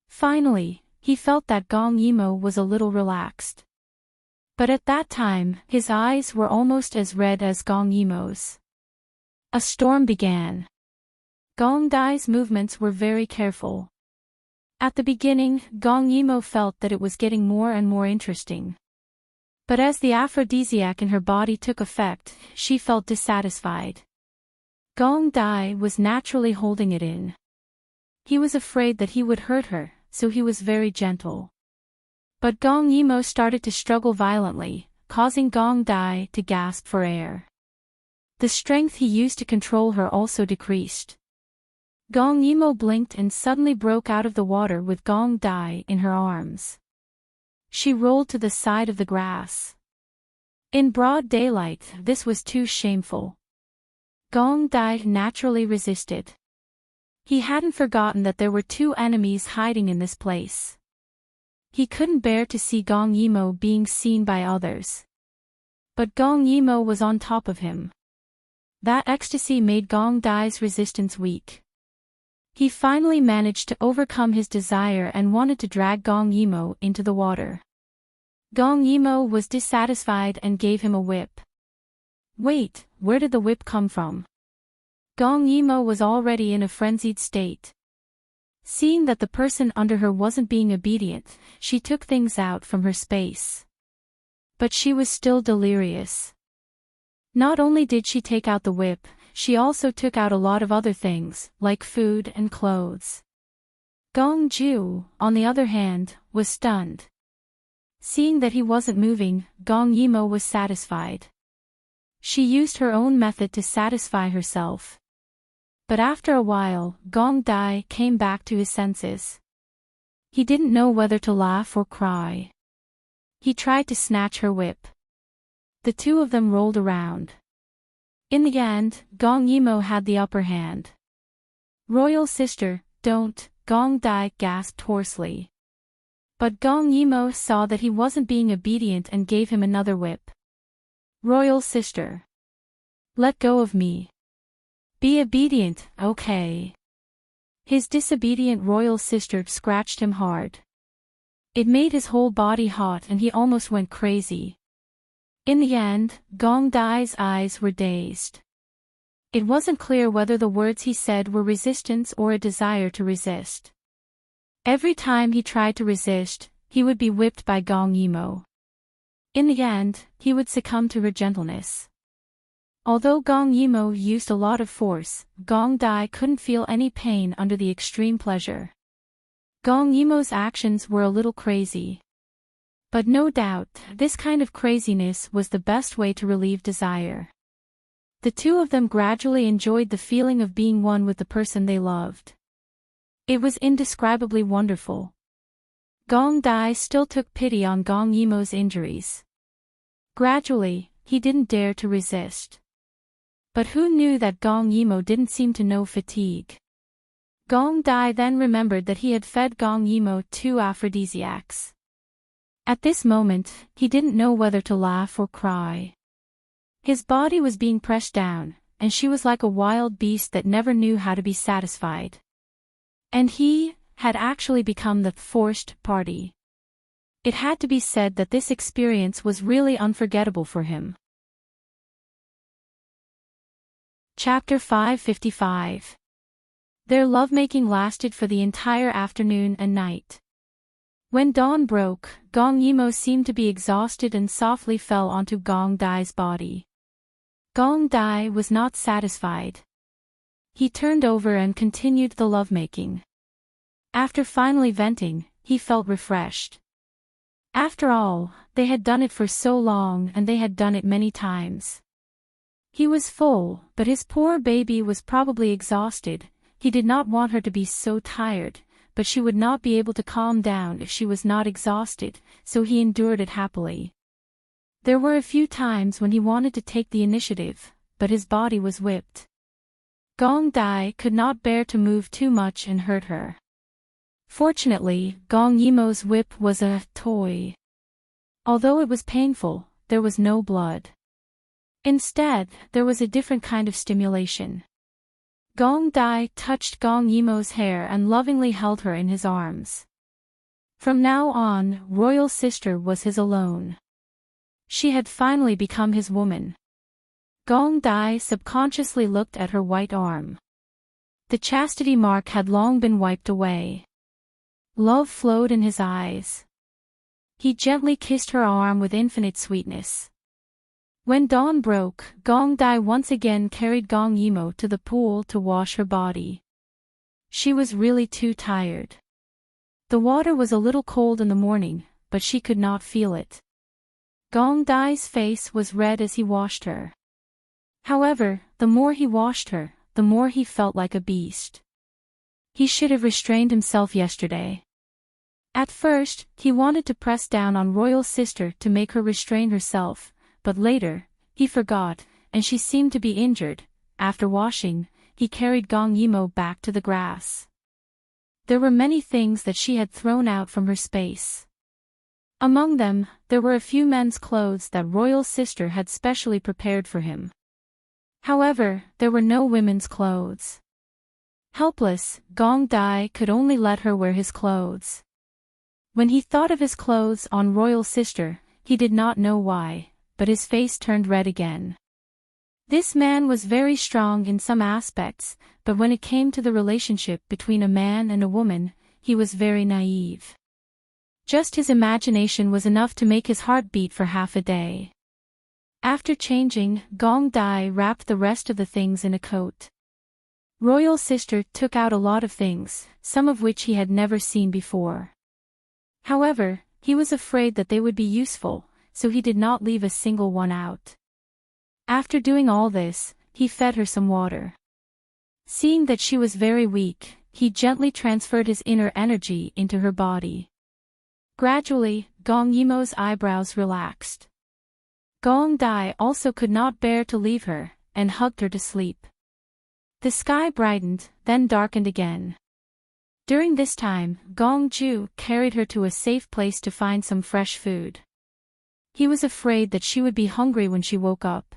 Finally, he felt that Gong Yimo was a little relaxed. But at that time, his eyes were almost as red as Gong Yimo's. A storm began. Gong Dai's movements were very careful. At the beginning, Gong Yimo felt that it was getting more and more interesting. But as the aphrodisiac in her body took effect, she felt dissatisfied. Gong Dai was naturally holding it in. He was afraid that he would hurt her, so he was very gentle. But Gong Yimo started to struggle violently, causing Gong Dai to gasp for air. The strength he used to control her also decreased. Gong Yimo blinked and suddenly broke out of the water with Gong Dai in her arms. She rolled to the side of the grass. In broad daylight, this was too shameful. Gong Dai naturally resisted. He hadn't forgotten that there were two enemies hiding in this place. He couldn't bear to see Gong Yimo being seen by others. But Gong Yimo was on top of him. That ecstasy made Gong Dai's resistance weak. He finally managed to overcome his desire and wanted to drag Gong Yimo into the water. Gong Yimo was dissatisfied and gave him a whip. Wait, where did the whip come from? Gong Yimo was already in a frenzied state. Seeing that the person under her wasn't being obedient, she took things out from her space. But she was still delirious. Not only did she take out the whip, she also took out a lot of other things, like food and clothes. Gong Ju, on the other hand, was stunned. Seeing that he wasn't moving, Gong Yimo was satisfied. She used her own method to satisfy herself. But after a while, Gong Dai came back to his senses. He didn't know whether to laugh or cry. He tried to snatch her whip. The two of them rolled around. In the end, Gong Yimo had the upper hand. "Royal sister, don't," Gong Dai gasped hoarsely. But Gong Yimo saw that he wasn't being obedient and gave him another whip. "Royal sister. Let go of me. Be obedient, okay?" His disobedient royal sister scratched him hard. It made his whole body hot and he almost went crazy. In the end, Gong Dai's eyes were dazed. It wasn't clear whether the words he said were resistance or a desire to resist. Every time he tried to resist, he would be whipped by Gong Yimo. In the end, he would succumb to her gentleness. Although Gong Yimo used a lot of force, Gong Dai couldn't feel any pain under the extreme pleasure. Gong Yimo's actions were a little crazy. But no doubt, this kind of craziness was the best way to relieve desire. The two of them gradually enjoyed the feeling of being one with the person they loved. It was indescribably wonderful. Gong Dai still took pity on Gong Yimo's injuries. Gradually, he didn't dare to resist. But who knew that Gong Yimo didn't seem to know fatigue? Gong Dai then remembered that he had fed Gong Yimo 2 aphrodisiacs. At this moment, he didn't know whether to laugh or cry. His body was being pressed down, and she was like a wild beast that never knew how to be satisfied. And he had actually become the forced party. It had to be said that this experience was really unforgettable for him. Chapter 555. Their lovemaking lasted for the entire afternoon and night. When dawn broke, Gong Yimo seemed to be exhausted and softly fell onto Gong Dai's body. Gong Dai was not satisfied. He turned over and continued the lovemaking. After finally venting, he felt refreshed. After all, they had done it for so long and they had done it many times. He was full, but his poor baby was probably exhausted. He did not want her to be so tired, but she would not be able to calm down if she was not exhausted, so he endured it happily. There were a few times when he wanted to take the initiative, but his body was whipped. Gong Dai could not bear to move too much and hurt her. Fortunately, Gong Yimo's whip was a toy. Although it was painful, there was no blood. Instead, there was a different kind of stimulation. Gong Dai touched Gong Yimo's hair and lovingly held her in his arms. From now on, Royal Sister was his alone. She had finally become his woman. Gong Dai subconsciously looked at her white arm. The chastity mark had long been wiped away. Love flowed in his eyes. He gently kissed her arm with infinite sweetness. When dawn broke, Gong Dai once again carried Gong Yimo to the pool to wash her body. She was really too tired. The water was a little cold in the morning, but she could not feel it. Gong Dai's face was red as he washed her. However, the more he washed her, the more he felt like a beast. He should have restrained himself yesterday. At first, he wanted to press down on Royal Sister to make her restrain herself, but later, he forgot, and she seemed to be injured. After washing, he carried Gong Yimo back to the grass. There were many things that she had thrown out from her space. Among them, there were a few men's clothes that Royal Sister had specially prepared for him. However, there were no women's clothes. Helpless, Gong Dai could only let her wear his clothes. When he thought of his clothes on Royal Sister, he did not know why, but his face turned red again. This man was very strong in some aspects, but when it came to the relationship between a man and a woman, he was very naive. Just his imagination was enough to make his heart beat for half a day. After changing, Gong Dai wrapped the rest of the things in a coat. Royal Sister took out a lot of things, some of which he had never seen before. However, he was afraid that they would be useful, so he did not leave a single one out. After doing all this, he fed her some water. Seeing that she was very weak, he gently transferred his inner energy into her body. Gradually, Gong Yimo's eyebrows relaxed. Gong Dai also could not bear to leave her, and hugged her to sleep. The sky brightened, then darkened again. During this time, Gong Ju carried her to a safe place to find some fresh food. He was afraid that she would be hungry when she woke up.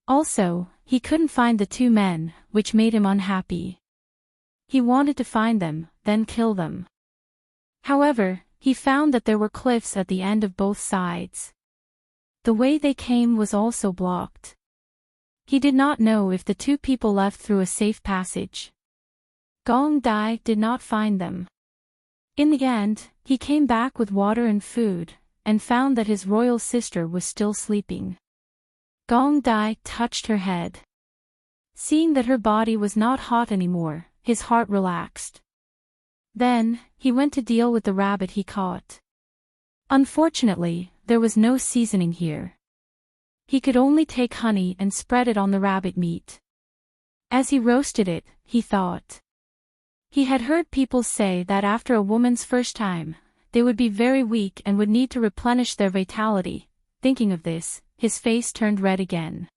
Also, he couldn't find the two men, which made him unhappy. He wanted to find them, then kill them. However, he found that there were cliffs at the end of both sides. The way they came was also blocked. He did not know if the two people left through a safe passage. Gong Dai did not find them. In the end, he came back with water and food, and found that his royal sister was still sleeping. Gong Dai touched her head. Seeing that her body was not hot anymore, his heart relaxed. Then, he went to deal with the rabbit he caught. Unfortunately, there was no seasoning here. He could only take honey and spread it on the rabbit meat. As he roasted it, he thought. He had heard people say that after a woman's first time, they would be very weak and would need to replenish their vitality. Thinking of this, his face turned red again.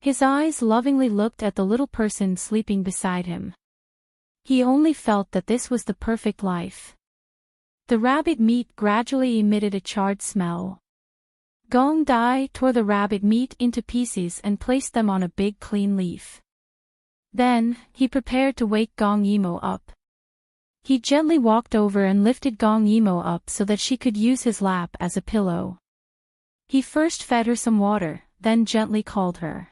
His eyes lovingly looked at the little person sleeping beside him. He only felt that this was the perfect life. The rabbit meat gradually emitted a charred smell. Gong Dai tore the rabbit meat into pieces and placed them on a big clean leaf. Then, he prepared to wake Gong Yimo up. He gently walked over and lifted Gong Yimo up so that she could use his lap as a pillow. He first fed her some water, then gently called her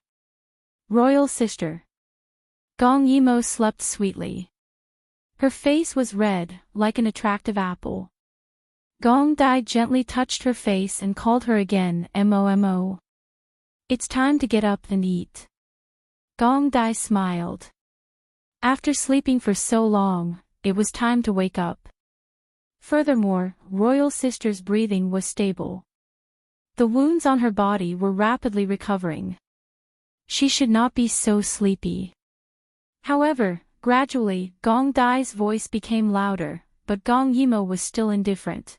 Royal Sister. Gong Yimo slept sweetly. Her face was red, like an attractive apple. Gong Dai gently touched her face and called her again, Mo. It's time to get up and eat. Gong Dai smiled. After sleeping for so long, it was time to wake up. Furthermore, Royal Sister's breathing was stable. The wounds on her body were rapidly recovering. She should not be so sleepy. However, gradually, Gong Dai's voice became louder, but Gong Yimo was still indifferent.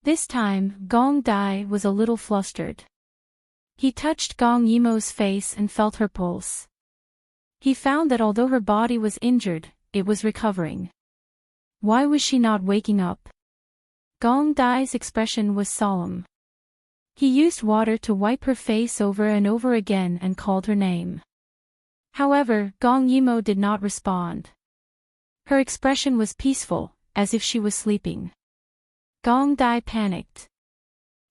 This time, Gong Dai was a little flustered. He touched Gong Yimo's face and felt her pulse. He found that although her body was injured, it was recovering. Why was she not waking up? Gong Dai's expression was solemn. He used water to wipe her face over and over again and called her name. However, Gong Yimo did not respond. Her expression was peaceful, as if she was sleeping. Gong Dai panicked.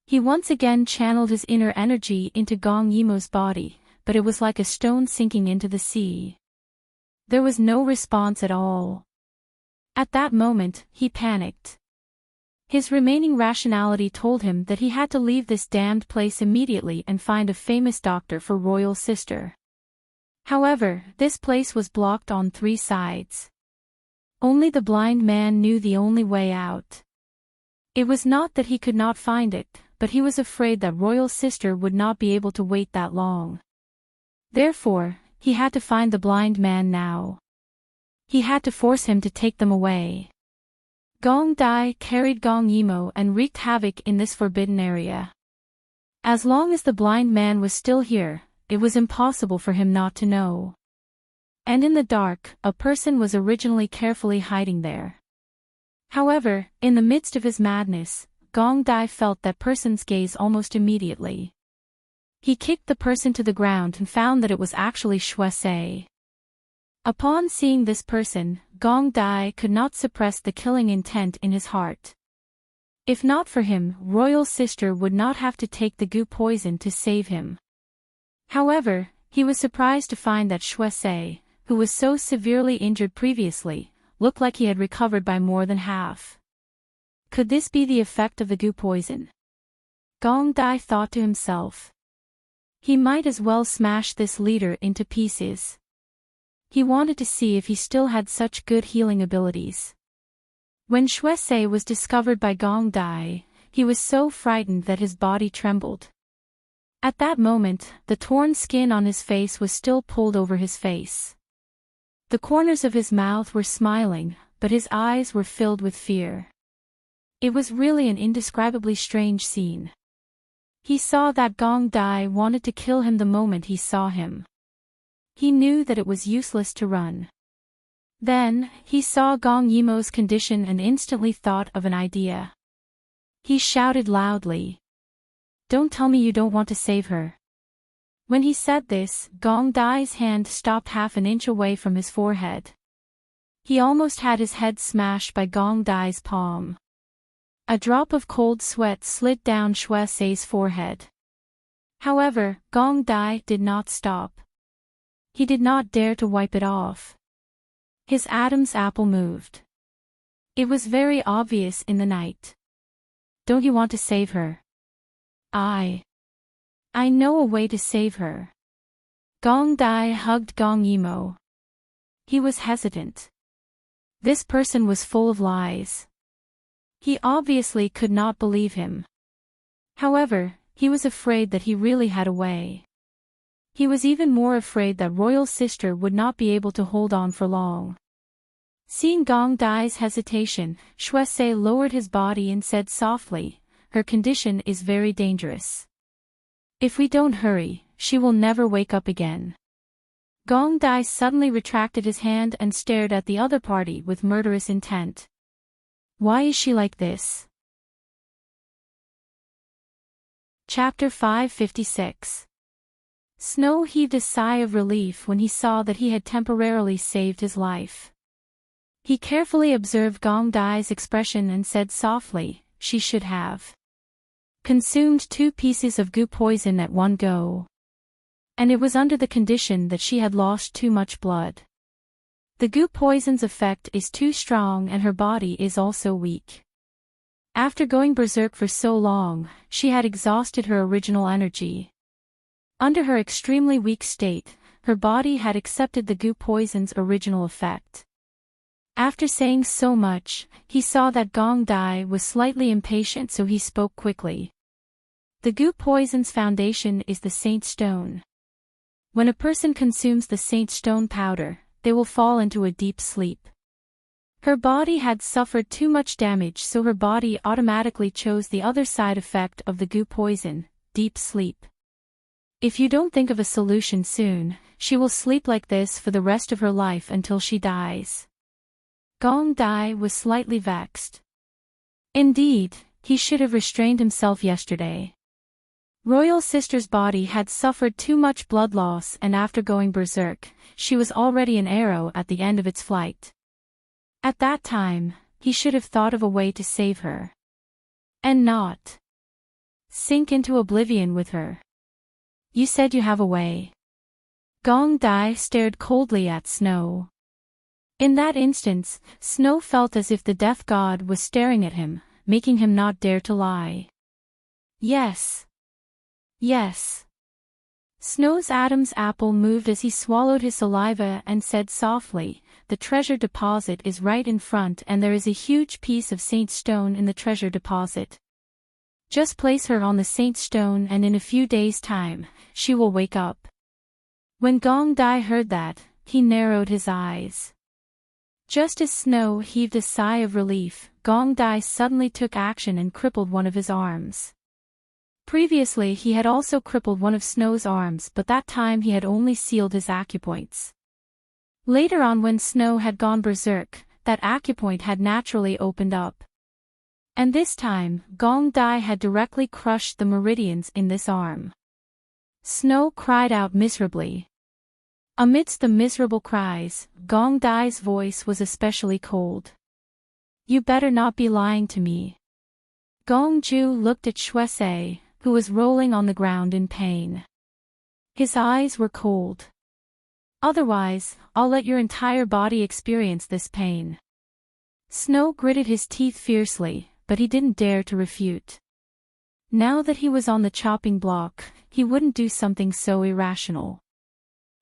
He once again channeled his inner energy into Gong Yimo's body, but it was like a stone sinking into the sea. There was no response at all. At that moment, he panicked. His remaining rationality told him that he had to leave this damned place immediately and find a famous doctor for Royal Sister. However, this place was blocked on 3 sides. Only the blind man knew the only way out. It was not that he could not find it, but he was afraid that Royal Sister would not be able to wait that long. Therefore, he had to find the blind man now. He had to force him to take them away. Gong Dai carried Gong Yimo and wreaked havoc in this forbidden area. As long as the blind man was still here, it was impossible for him not to know. And in the dark, a person was originally carefully hiding there. However, in the midst of his madness, Gong Dai felt that person's gaze almost immediately. He kicked the person to the ground and found that it was actually Shuai. Upon seeing this person, Gong Dai could not suppress the killing intent in his heart. If not for him, Royal Sister would not have to take the goo poison to save him. However, he was surprised to find that Shuesei, who was so severely injured previously, looked like he had recovered by more than half. Could this be the effect of the goo poison? Gong Dai thought to himself. He might as well smash this leader into pieces. He wanted to see if he still had such good healing abilities. When Shuesei was discovered by Gong Dai, he was so frightened that his body trembled. At that moment, the torn skin on his face was still pulled over his face. The corners of his mouth were smiling, but his eyes were filled with fear. It was really an indescribably strange scene. He saw that Gong Dai wanted to kill him the moment he saw him. He knew that it was useless to run. Then, he saw Gong Yimo's condition and instantly thought of an idea. He shouted loudly. "Don't tell me you don't want to save her." When he said this, Gong Dai's hand stopped half an inch away from his forehead. He almost had his head smashed by Gong Dai's palm. A drop of cold sweat slid down Shuesei's forehead. However, Gong Dai did not stop. He did not dare to wipe it off. His Adam's apple moved. It was very obvious in the night. "Don't you want to save her?" I know a way to save her." Gong Dai hugged Gong Yimo. He was hesitant. This person was full of lies. He obviously could not believe him. However, he was afraid that he really had a way. He was even more afraid that Royal Sister would not be able to hold on for long. Seeing Gong Dai's hesitation, Shuesei lowered his body and said softly, "Her condition is very dangerous. If we don't hurry, she will never wake up again." Gong Dai suddenly retracted his hand and stared at the other party with murderous intent. Why is she like this? Chapter 556. Snow heaved a sigh of relief when he saw that he had temporarily saved his life. He carefully observed Gong Dai's expression and said softly, "She should have consumed 2 pieces of goo poison at one go. And it was under the condition that she had lost too much blood. The goo poison's effect is too strong and her body is also weak. After going berserk for so long, she had exhausted her original energy. Under her extremely weak state, her body had accepted the goo poison's original effect." After saying so much, he saw that Gong Dai was slightly impatient, so he spoke quickly. "The goo poison's foundation is the Saint Stone. When a person consumes the Saint Stone powder, they will fall into a deep sleep. Her body had suffered too much damage, so her body automatically chose the other side effect of the goo poison, deep sleep. If you don't think of a solution soon, she will sleep like this for the rest of her life until she dies." Gong Dai was slightly vexed. Indeed, he should have restrained himself yesterday. Royal Sister's body had suffered too much blood loss, and after going berserk, she was already an arrow at the end of its flight. At that time, he should have thought of a way to save her. And not sink into oblivion with her. "You said you have a way." Gong Dai stared coldly at Snow. In that instance, Snow felt as if the death god was staring at him, making him not dare to lie. Yes. Yes. Snow's Adam's apple moved as he swallowed his saliva and said softly, "The treasure deposit is right in front and there is a huge piece of Saint Stone in the treasure deposit. Just place her on the Saint Stone and in a few days' time, she will wake up." When Gong Dai heard that, he narrowed his eyes. Just as Snow heaved a sigh of relief, Gong Dai suddenly took action and crippled one of his arms. Previously he had also crippled one of Snow's arms, but that time he had only sealed his acupoints. Later on, when Snow had gone berserk, that acupoint had naturally opened up. And this time, Gong Dai had directly crushed the meridians in this arm. Snow cried out miserably. Amidst the miserable cries, Gong Dai's voice was especially cold. "You better not be lying to me." Gong Ju looked at Shuesei, who was rolling on the ground in pain. His eyes were cold. Otherwise, I'll let your entire body experience this pain. Snow gritted his teeth fiercely, but he didn't dare to refute. Now that he was on the chopping block, he wouldn't do something so irrational.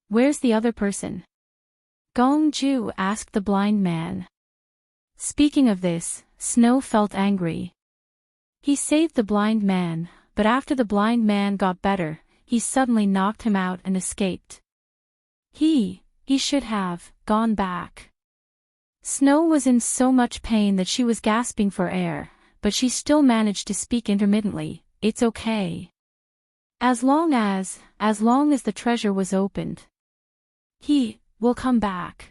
Where's the other person? Gongju asked the blind man. Speaking of this, Snow felt angry. He saved the blind man, but after the blind man got better, he suddenly knocked him out and escaped. He should have gone back. Snow was in so much pain that she was gasping for air, but she still managed to speak intermittently. It's okay. As long as the treasure was opened. He will come back.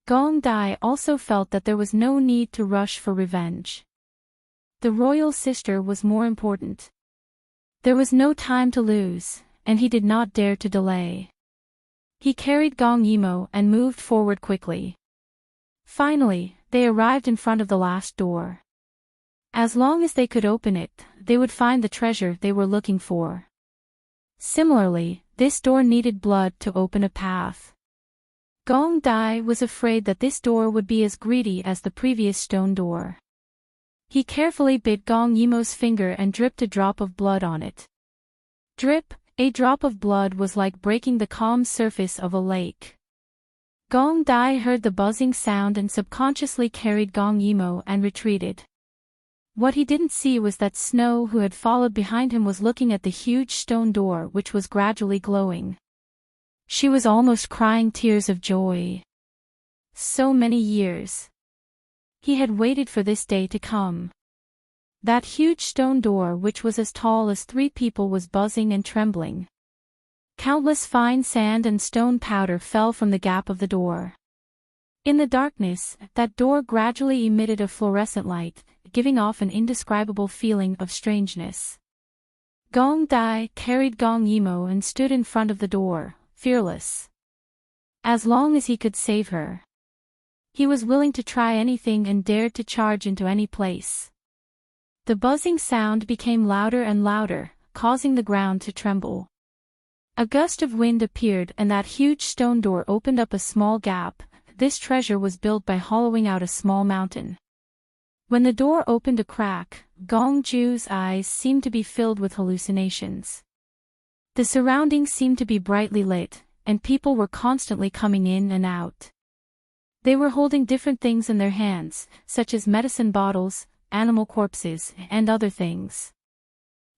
Gong Dai also felt that there was no need to rush for revenge. The royal sister was more important. There was no time to lose, and he did not dare to delay. He carried Gong Yimo and moved forward quickly. Finally, they arrived in front of the last door. As long as they could open it, they would find the treasure they were looking for. Similarly, this door needed blood to open a path. Gong Dai was afraid that this door would be as greedy as the previous stone door. He carefully bit Gong Yimo's finger and dripped a drop of blood on it. Drip, a drop of blood was like breaking the calm surface of a lake. Gong Dai heard the buzzing sound and subconsciously carried Gong Yimo and retreated. What he didn't see was that Snow, who had followed behind him, was looking at the huge stone door which was gradually glowing. She was almost crying tears of joy. So many years. He had waited for this day to come. That huge stone door, which was as tall as 3 people, was buzzing and trembling. Countless fine sand and stone powder fell from the gap of the door. In the darkness, that door gradually emitted a fluorescent light, giving off an indescribable feeling of strangeness. Gong Dai carried Gong Yimo and stood in front of the door, fearless. As long as he could save her. He was willing to try anything and dared to charge into any place. The buzzing sound became louder and louder, causing the ground to tremble. A gust of wind appeared and that huge stone door opened up a small gap. This treasure was built by hollowing out a small mountain. When the door opened a crack, Gongju's eyes seemed to be filled with hallucinations. The surroundings seemed to be brightly lit, and people were constantly coming in and out. They were holding different things in their hands, such as medicine bottles, animal corpses, and other things.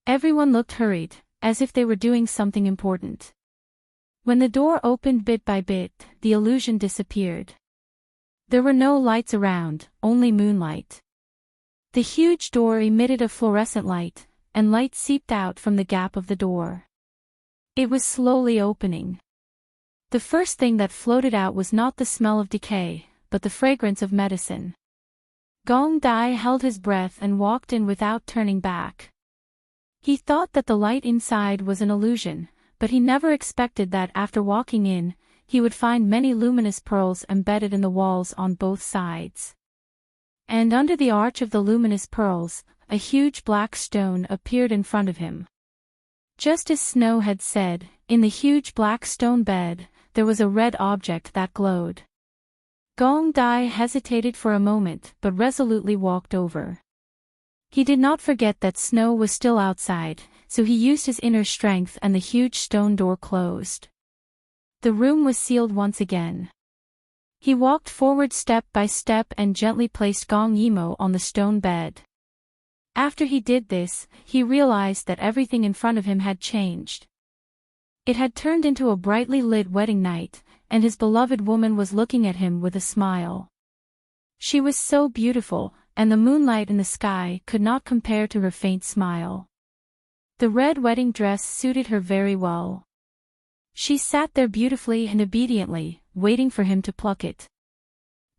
Everyone looked hurried, as if they were doing something important. When the door opened bit by bit, the illusion disappeared. There were no lights around, only moonlight. The huge door emitted a fluorescent light, and light seeped out from the gap of the door. It was slowly opening. The first thing that floated out was not the smell of decay, but the fragrance of medicine. Gong Dai held his breath and walked in without turning back. He thought that the light inside was an illusion, but he never expected that after walking in, he would find many luminous pearls embedded in the walls on both sides. And under the arch of the luminous pearls, a huge black stone appeared in front of him. Just as Snow had said, in the huge black stone bed, there was a red object that glowed. Gong Dai hesitated for a moment but resolutely walked over. He did not forget that Snow was still outside, so he used his inner strength and the huge stone door closed. The room was sealed once again. He walked forward step by step and gently placed Gong Yimo on the stone bed. After he did this, he realized that everything in front of him had changed. It had turned into a brightly lit wedding night, and his beloved woman was looking at him with a smile. She was so beautiful, and the moonlight in the sky could not compare to her faint smile. The red wedding dress suited her very well. She sat there beautifully and obediently, waiting for him to pluck it.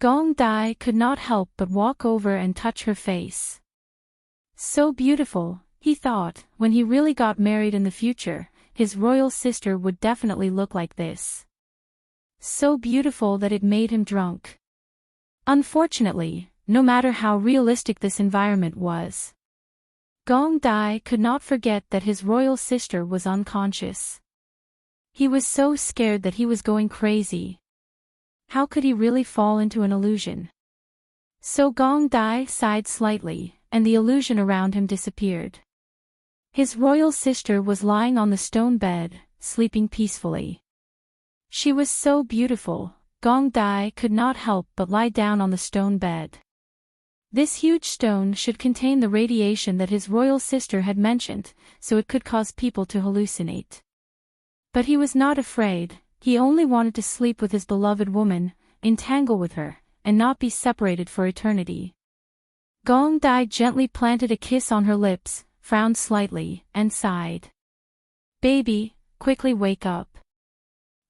Gong Dai could not help but walk over and touch her face. So beautiful, he thought, when he really got married in the future, his royal sister would definitely look like this. So beautiful that it made him drunk. Unfortunately, no matter how realistic this environment was, Gong Dai could not forget that his royal sister was unconscious. He was so scared that he was going crazy. How could he really fall into an illusion? So Gong Dai sighed slightly, and the illusion around him disappeared. His royal sister was lying on the stone bed, sleeping peacefully. She was so beautiful, Gong Dai could not help but lie down on the stone bed. This huge stone should contain the radiation that his royal sister had mentioned, so it could cause people to hallucinate. But he was not afraid, he only wanted to sleep with his beloved woman, entangle with her, and not be separated for eternity. Gong Dai gently planted a kiss on her lips, frowned slightly, and sighed. "Baby, quickly wake up.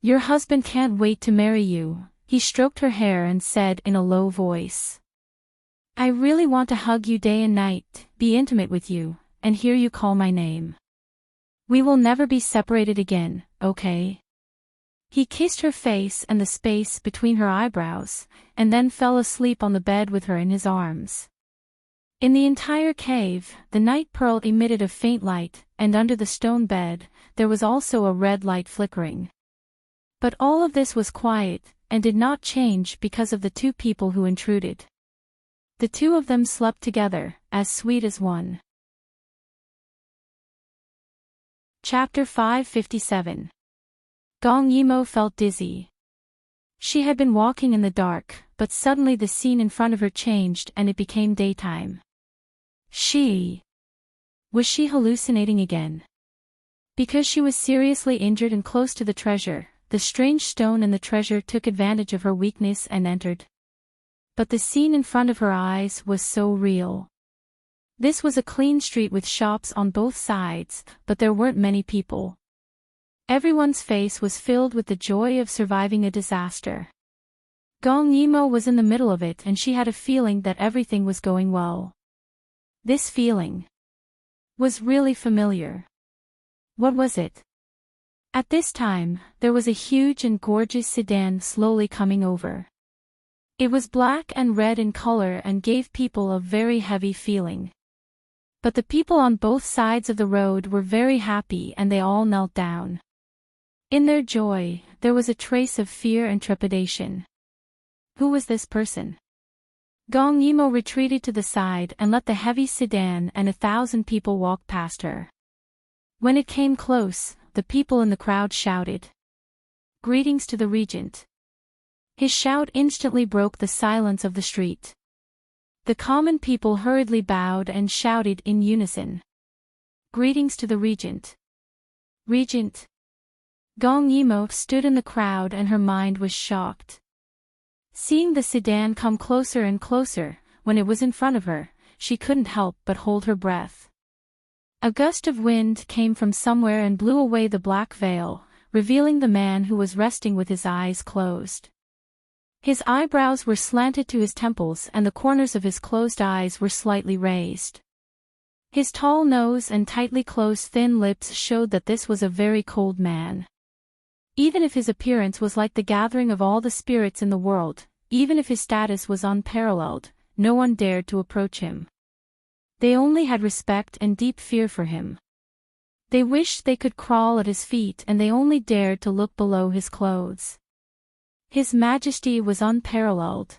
Your husband can't wait to marry you," he stroked her hair and said in a low voice. "I really want to hug you day and night, be intimate with you, and hear you call my name. We will never be separated again, okay?" He kissed her face and the space between her eyebrows, and then fell asleep on the bed with her in his arms. In the entire cave, the night pearl emitted a faint light, and under the stone bed, there was also a red light flickering. But all of this was quiet, and did not change because of the two people who intruded. The two of them slept together, as sweet as one. Chapter 557. Gong Yimo felt dizzy. She had been walking in the dark, but suddenly the scene in front of her changed and it became daytime. Was she hallucinating again? Because she was seriously injured and close to the treasure, the strange stone and the treasure took advantage of her weakness and entered. But the scene in front of her eyes was so real. This was a clean street with shops on both sides, but there weren't many people. Everyone's face was filled with the joy of surviving a disaster. Gong Yimo was in the middle of it and she had a feeling that everything was going well. This feeling was really familiar. What was it? At this time, there was a huge and gorgeous sedan slowly coming over. It was black and red in color and gave people a very heavy feeling. But the people on both sides of the road were very happy and they all knelt down. In their joy, there was a trace of fear and trepidation. Who was this person? Gong Yimo retreated to the side and let the heavy sedan and 1,000 people walk past her. When it came close, the people in the crowd shouted, "Greetings to the regent." His shout instantly broke the silence of the street. The common people hurriedly bowed and shouted in unison, "Greetings to the regent." Regent. Gong Yimo stood in the crowd and her mind was shocked. Seeing the sedan come closer and closer, when it was in front of her, she couldn't help but hold her breath. A gust of wind came from somewhere and blew away the black veil, revealing the man who was resting with his eyes closed. His eyebrows were slanted to his temples and the corners of his closed eyes were slightly raised. His tall nose and tightly closed thin lips showed that this was a very cold man. Even if his appearance was like the gathering of all the spirits in the world, even if his status was unparalleled, no one dared to approach him. They only had respect and deep fear for him. They wished they could crawl at his feet and they only dared to look below his clothes. His majesty was unparalleled.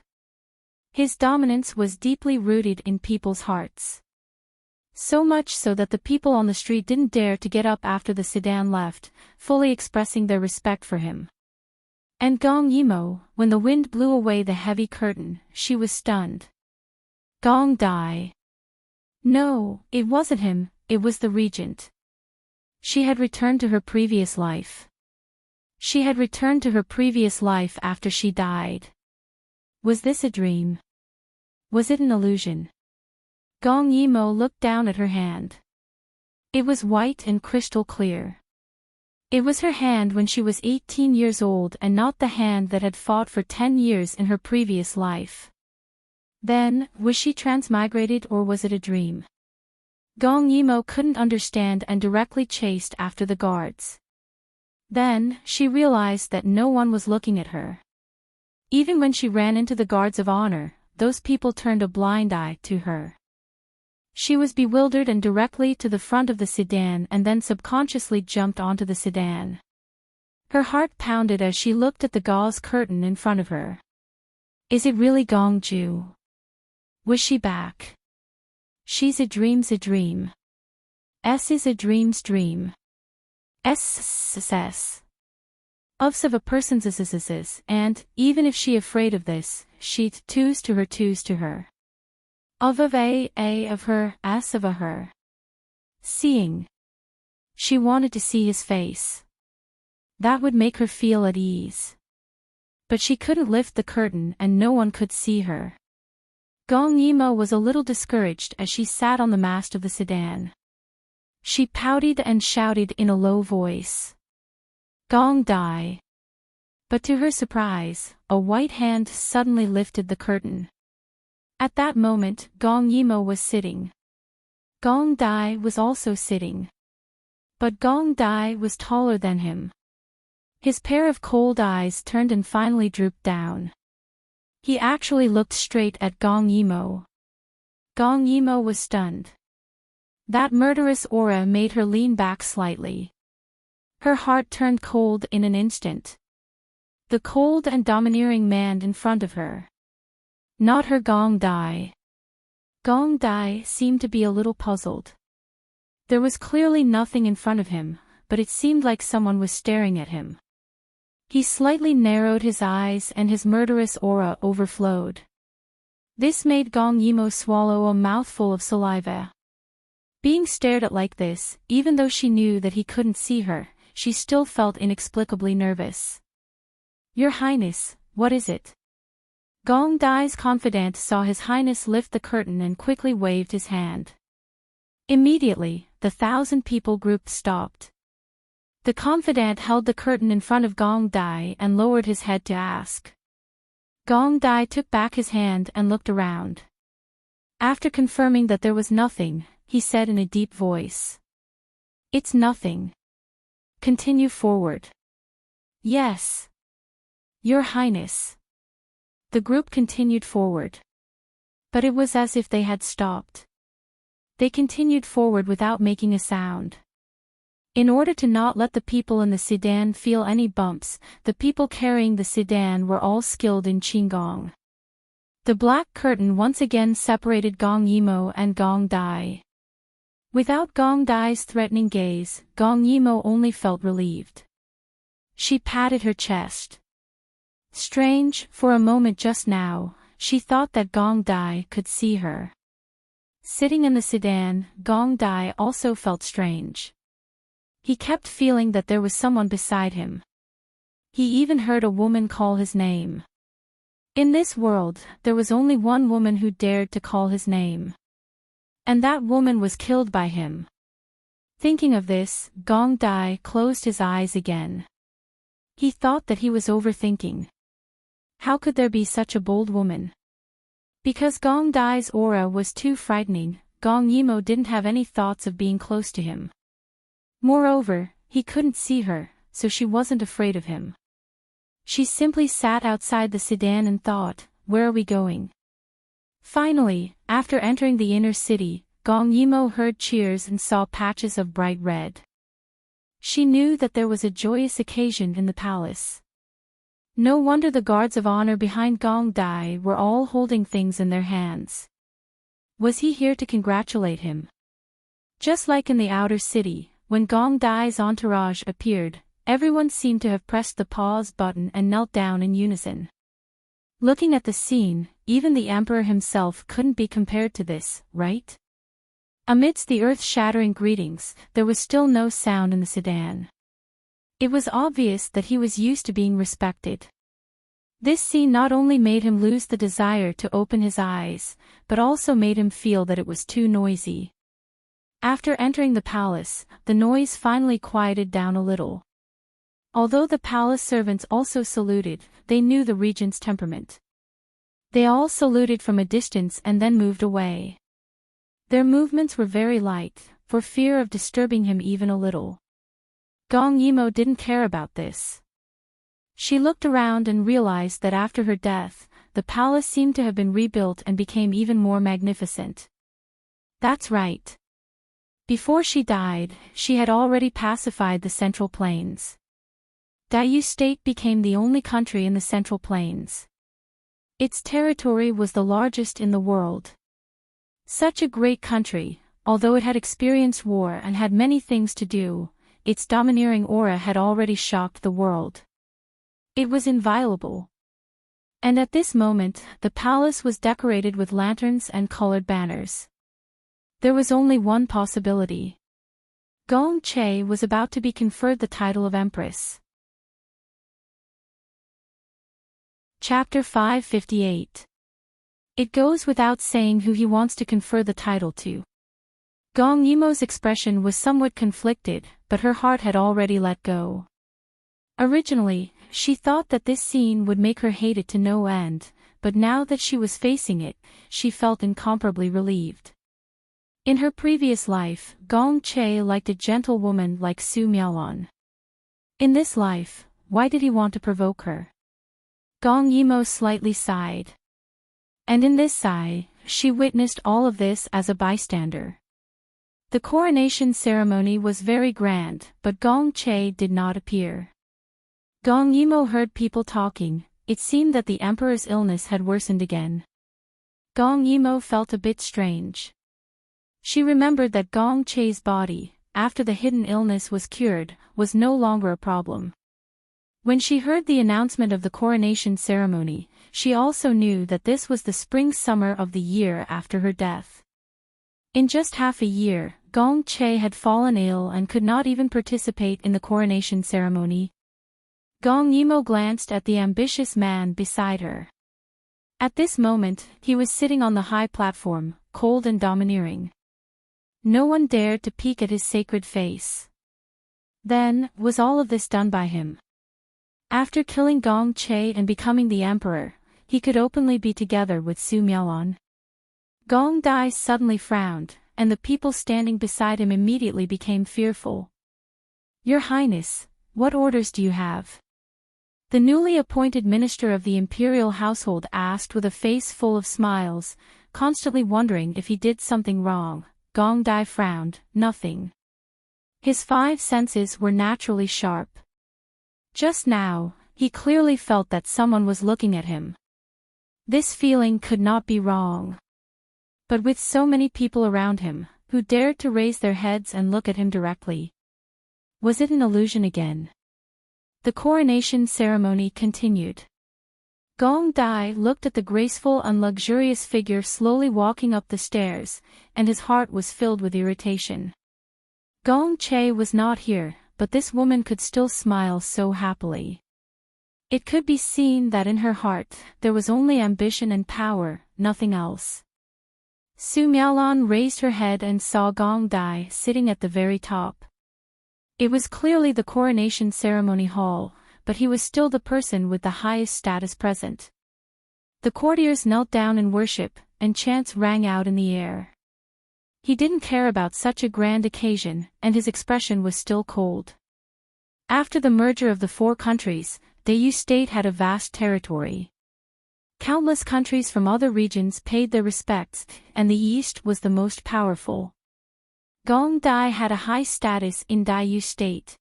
His dominance was deeply rooted in people's hearts. So much so that the people on the street didn't dare to get up after the sedan left, fully expressing their respect for him. And Gong Yimo, when the wind blew away the heavy curtain, she was stunned. Gong Dai. No, it wasn't him, it was the regent. She had returned to her previous life. She had returned to her previous life after she died. Was this a dream? Was it an illusion? Gong Yimo looked down at her hand. It was white and crystal clear. It was her hand when she was 18 years old and not the hand that had fought for 10 years in her previous life. Then, was she transmigrated or was it a dream? Gong Yimo couldn't understand and directly chased after the guards. Then, she realized that no one was looking at her. Even when she ran into the guards of honor, those people turned a blind eye to her. She was bewildered and directly to the front of the sedan and then subconsciously jumped onto the sedan. Her heart pounded as she looked at the gauze curtain in front of her. Is it really Gongju? Was she back? She's a dream's a dream. S is a dream's dream. S. Ofs of a person's s, and, even if she afraid of this, she'd twos to her. Of a of her, as of a her. Seeing. She wanted to see his face. That would make her feel at ease. But she couldn't lift the curtain and no one could see her. Gong Yimo was a little discouraged as she sat on the mast of the sedan. She pouted and shouted in a low voice. Gong Dai. But to her surprise, a white hand suddenly lifted the curtain. At that moment, Gong Yimo was sitting. Gong Dai was also sitting. But Gong Dai was taller than him. His pair of cold eyes turned and finally drooped down. He actually looked straight at Gong Yimo. Gong Yimo was stunned. That murderous aura made her lean back slightly. Her heart turned cold in an instant. The cold and domineering man in front of her. Not her Gong Dai. Gong Dai seemed to be a little puzzled. There was clearly nothing in front of him, but it seemed like someone was staring at him. He slightly narrowed his eyes and his murderous aura overflowed. This made Gong Yimo swallow a mouthful of saliva. Being stared at like this, even though she knew that he couldn't see her, she still felt inexplicably nervous. Your Highness, what is it? Gong Dai's confidant saw His Highness lift the curtain and quickly waved his hand. Immediately, the 1,000-people group stopped. The confidant held the curtain in front of Gong Dai and lowered his head to ask. Gong Dai took back his hand and looked around. After confirming that there was nothing, he said in a deep voice. It's nothing. Continue forward. Yes. Your Highness. The group continued forward. But it was as if they had stopped. They continued forward without making a sound. In order to not let the people in the sedan feel any bumps, the people carrying the sedan were all skilled in Qigong. The black curtain once again separated Gong Yimo and Gong Dai. Without Gong Dai's threatening gaze, Gong Yimo only felt relieved. She patted her chest. Strange, for a moment just now, she thought that Gong Dai could see her. Sitting in the sedan, Gong Dai also felt strange. He kept feeling that there was someone beside him. He even heard a woman call his name. In this world, there was only one woman who dared to call his name. And that woman was killed by him. Thinking of this, Gong Dai closed his eyes again. He thought that he was overthinking. How could there be such a bold woman? Because Gong Dai's aura was too frightening, Gong Yimo didn't have any thoughts of being close to him. Moreover, he couldn't see her, so she wasn't afraid of him. She simply sat outside the sedan and thought, where are we going? Finally, after entering the inner city, Gong Yimo heard cheers and saw patches of bright red. She knew that there was a joyous occasion in the palace. No wonder the guards of honor behind Gong Dai were all holding things in their hands. Was he here to congratulate him? Just like in the outer city, when Gong Dai's entourage appeared, everyone seemed to have pressed the pause button and knelt down in unison. Looking at the scene, even the emperor himself couldn't be compared to this, right? Amidst the earth-shattering greetings, there was still no sound in the sedan. It was obvious that he was used to being respected. This scene not only made him lose the desire to open his eyes, but also made him feel that it was too noisy. After entering the palace, the noise finally quieted down a little. Although the palace servants also saluted, they knew the regent's temperament. They all saluted from a distance and then moved away. Their movements were very light, for fear of disturbing him even a little. Gong Yimo didn't care about this. She looked around and realized that after her death, the palace seemed to have been rebuilt and became even more magnificent. That's right. Before she died, she had already pacified the Central Plains. Dayu State became the only country in the Central Plains. Its territory was the largest in the world. Such a great country, although it had experienced war and had many things to do, its domineering aura had already shocked the world. It was inviolable. And at this moment, the palace was decorated with lanterns and colored banners. There was only one possibility. Gong Che was about to be conferred the title of Empress. Chapter 558. It goes without saying who he wants to confer the title to. Gong Yimo's expression was somewhat conflicted, but her heart had already let go. Originally, she thought that this scene would make her hate it to no end, but now that she was facing it, she felt incomparably relieved. In her previous life, Gong Che liked a gentle woman like Su Miaolan. In this life, why did he want to provoke her? Gong Yimo slightly sighed. And in this sigh, she witnessed all of this as a bystander. The coronation ceremony was very grand, but Gong Che did not appear. Gong Yimo heard people talking. It seemed that the emperor's illness had worsened again. Gong Yimo felt a bit strange. She remembered that Gong Che's body, after the hidden illness was cured, was no longer a problem. When she heard the announcement of the coronation ceremony, she also knew that this was the spring-summer of the year after her death. In just half a year, Gong Che had fallen ill and could not even participate in the coronation ceremony. Gong Yimo glanced at the ambitious man beside her. At this moment, he was sitting on the high platform, cold and domineering. No one dared to peek at his sacred face. Then, was all of this done by him? After killing Gong Che and becoming the emperor, he could openly be together with Su Miaolan. Gong Dai suddenly frowned, and the people standing beside him immediately became fearful. "Your Highness, what orders do you have?" The newly appointed minister of the imperial household asked with a face full of smiles, constantly wondering if he did something wrong. Gong Dai frowned, nothing. His 5 senses were naturally sharp. Just now, he clearly felt that someone was looking at him. This feeling could not be wrong. But with so many people around him, who dared to raise their heads and look at him directly. Was it an illusion again? The coronation ceremony continued. Gong Dai looked at the graceful and luxurious figure slowly walking up the stairs, and his heart was filled with irritation. Gong Che was not here, but this woman could still smile so happily. It could be seen that in her heart, there was only ambition and power, nothing else. Su Miaolan raised her head and saw Gong Dai sitting at the very top. It was clearly the coronation ceremony hall, but he was still the person with the highest status present. The courtiers knelt down in worship, and chants rang out in the air. He didn't care about such a grand occasion, and his expression was still cold. After the merger of the 4 countries, Dayu State had a vast territory. Countless countries from other regions paid their respects, and the East was the most powerful. Gong Dai had a high status in Dayu State.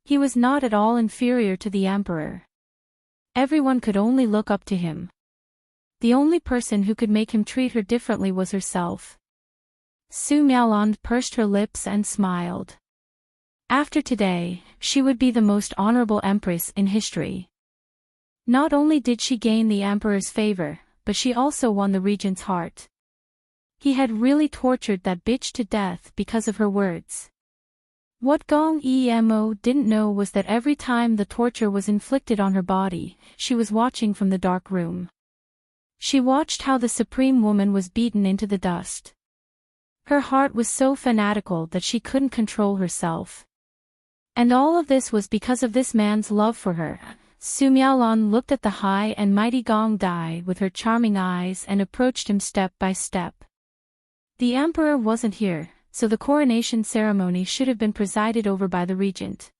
He was not at all inferior to the emperor. Everyone could only look up to him. The only person who could make him treat her differently was herself. Su Miaolan pursed her lips and smiled. After today, she would be the most honorable empress in history. Not only did she gain the emperor's favor, but she also won the regent's heart. He had really tortured that bitch to death because of her words. What Gong Emo didn't know was that every time the torture was inflicted on her body, she was watching from the dark room. She watched how the supreme woman was beaten into the dust. Her heart was so fanatical that she couldn't control herself. And all of this was because of this man's love for her. Su Miaolan looked at the high and mighty Gong Dai with her charming eyes and approached him step by step. The emperor wasn't here, so the coronation ceremony should have been presided over by the regent.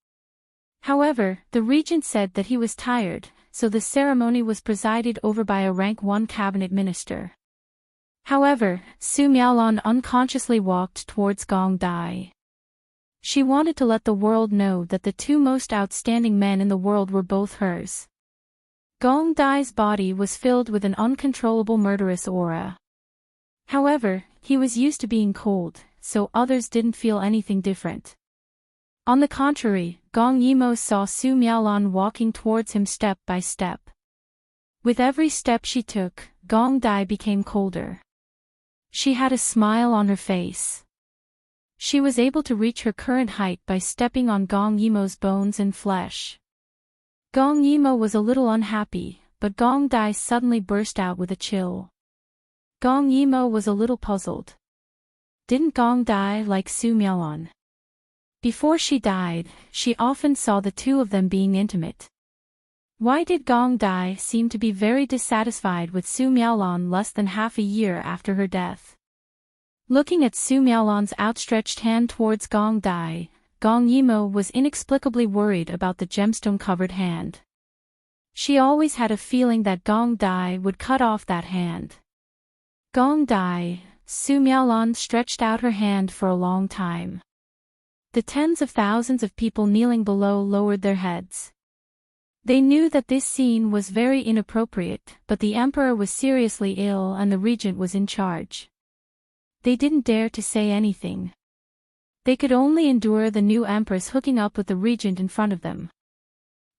However, the regent said that he was tired, so the ceremony was presided over by a rank 1 cabinet minister. However, Su Miaolan unconsciously walked towards Gong Dai. She wanted to let the world know that the two most outstanding men in the world were both hers. Gong Dai's body was filled with an uncontrollable murderous aura. However, he was used to being cold, so others didn't feel anything different. On the contrary, Gong Yimo saw Su Miaolan walking towards him step by step. With every step she took, Gong Dai became colder. She had a smile on her face. She was able to reach her current height by stepping on Gong Yimo's bones and flesh. Gong Yimo was a little unhappy, but Gong Dai suddenly burst out with a chill. Gong Yimo was a little puzzled. Didn't Gong Dai like Su Miaolan? Before she died, she often saw the two of them being intimate. Why did Gong Dai seem to be very dissatisfied with Su Miaolan less than half a year after her death? Looking at Su Miaolan's outstretched hand towards Gong Dai, Gong Yimo was inexplicably worried about the gemstone-covered hand. She always had a feeling that Gong Dai would cut off that hand. Gong Dai, Su Miaolan stretched out her hand for a long time. The tens of thousands of people kneeling below lowered their heads. They knew that this scene was very inappropriate, but the emperor was seriously ill and the regent was in charge. They didn't dare to say anything. They could only endure the new empress hooking up with the regent in front of them.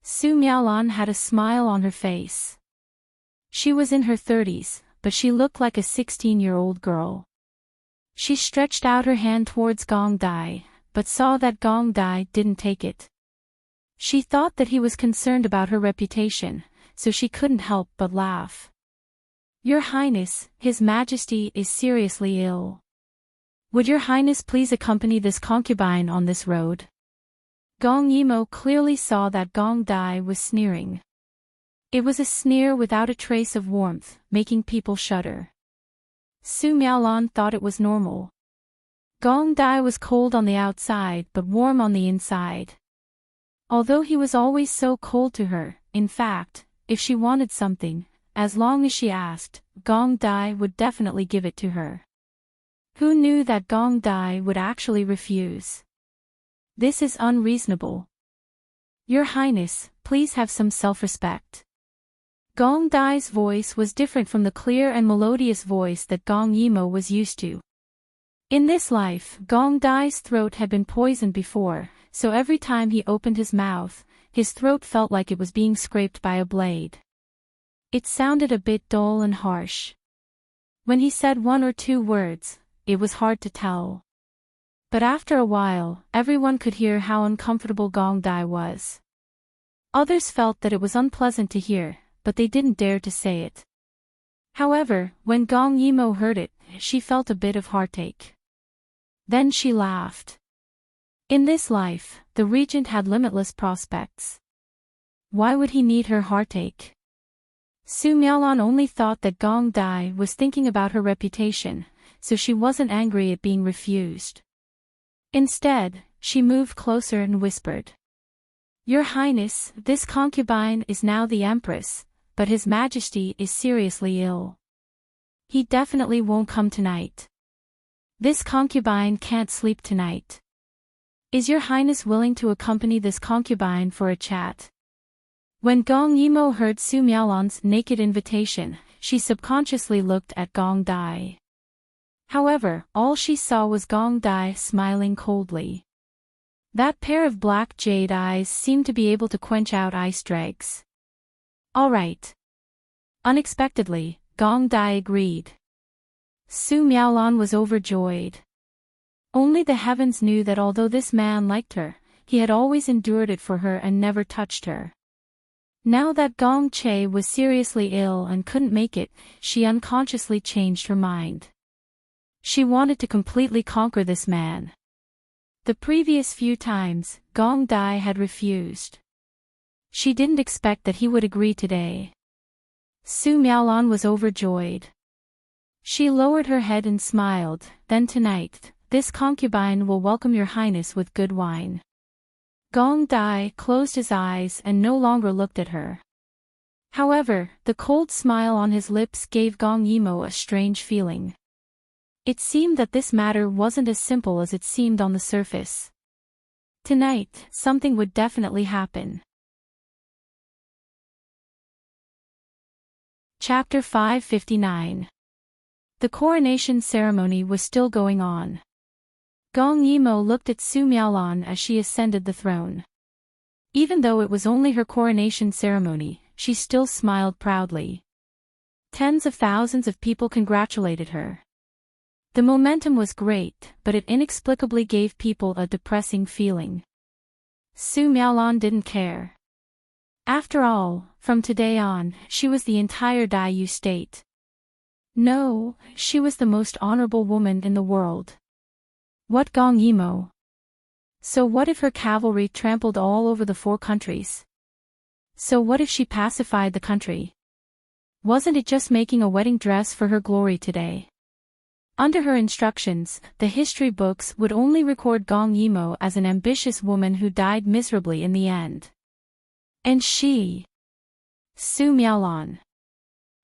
Su Miaolan had a smile on her face. She was in her 30s, but she looked like a 16-year-old girl. She stretched out her hand towards Gong Dai, but saw that Gong Dai didn't take it. She thought that he was concerned about her reputation, so she couldn't help but laugh. Your Highness, His Majesty is seriously ill. Would your Highness please accompany this concubine on this road? Gong Yimo clearly saw that Gong Dai was sneering. It was a sneer without a trace of warmth, making people shudder. Su Miaolan thought it was normal. Gong Dai was cold on the outside but warm on the inside. Although he was always so cold to her, in fact, if she wanted something, as long as she asked, Gong Dai would definitely give it to her. Who knew that Gong Dai would actually refuse? This is unreasonable. Your Highness, please have some self-respect. Gong Dai's voice was different from the clear and melodious voice that Gong Yimo was used to. In this life, Gong Dai's throat had been poisoned before, so every time he opened his mouth, his throat felt like it was being scraped by a blade. It sounded a bit dull and harsh. When he said one or two words, it was hard to tell. But after a while, everyone could hear how uncomfortable Gong Dai was. Others felt that it was unpleasant to hear, but they didn't dare to say it. However, when Gong Yimo heard it, she felt a bit of heartache. Then she laughed. In this life, the regent had limitless prospects. Why would he need her heartache? Su Miaolan only thought that Gong Dai was thinking about her reputation, so she wasn't angry at being refused. Instead, she moved closer and whispered. Your Highness, this concubine is now the Empress, but His Majesty is seriously ill. He definitely won't come tonight. This concubine can't sleep tonight. Is your Highness willing to accompany this concubine for a chat? When Gong Yimo heard Su Miaolan's naked invitation, she subconsciously looked at Gong Dai. However, all she saw was Gong Dai smiling coldly. That pair of black jade eyes seemed to be able to quench out ice dregs. All right. Unexpectedly, Gong Dai agreed. Su Miaolan was overjoyed. Only the heavens knew that although this man liked her, he had always endured it for her and never touched her. Now that Gong Che was seriously ill and couldn't make it, she unconsciously changed her mind. She wanted to completely conquer this man. The previous few times, Gong Dai had refused. She didn't expect that he would agree today. Su Miaolan was overjoyed. She lowered her head and smiled. Then tonight, this concubine will welcome your Highness with good wine. Gong Dai closed his eyes and no longer looked at her. However, the cold smile on his lips gave Gong Yimo a strange feeling. It seemed that this matter wasn't as simple as it seemed on the surface. Tonight, something would definitely happen. Chapter 559. The coronation ceremony was still going on. Gong Yimo looked at Su Miaolon as she ascended the throne. Even though it was only her coronation ceremony, she still smiled proudly. Tens of thousands of people congratulated her. The momentum was great, but it inexplicably gave people a depressing feeling. Su Miaolon didn't care. After all, from today on, she was the entire Daiyu state. No, she was the most honorable woman in the world. What Gong Yimo? So what if her cavalry trampled all over the 4 countries? So what if she pacified the country? Wasn't it just making a wedding dress for her glory today? Under her instructions, the history books would only record Gong Yimo as an ambitious woman who died miserably in the end. And she, Su Miaolon,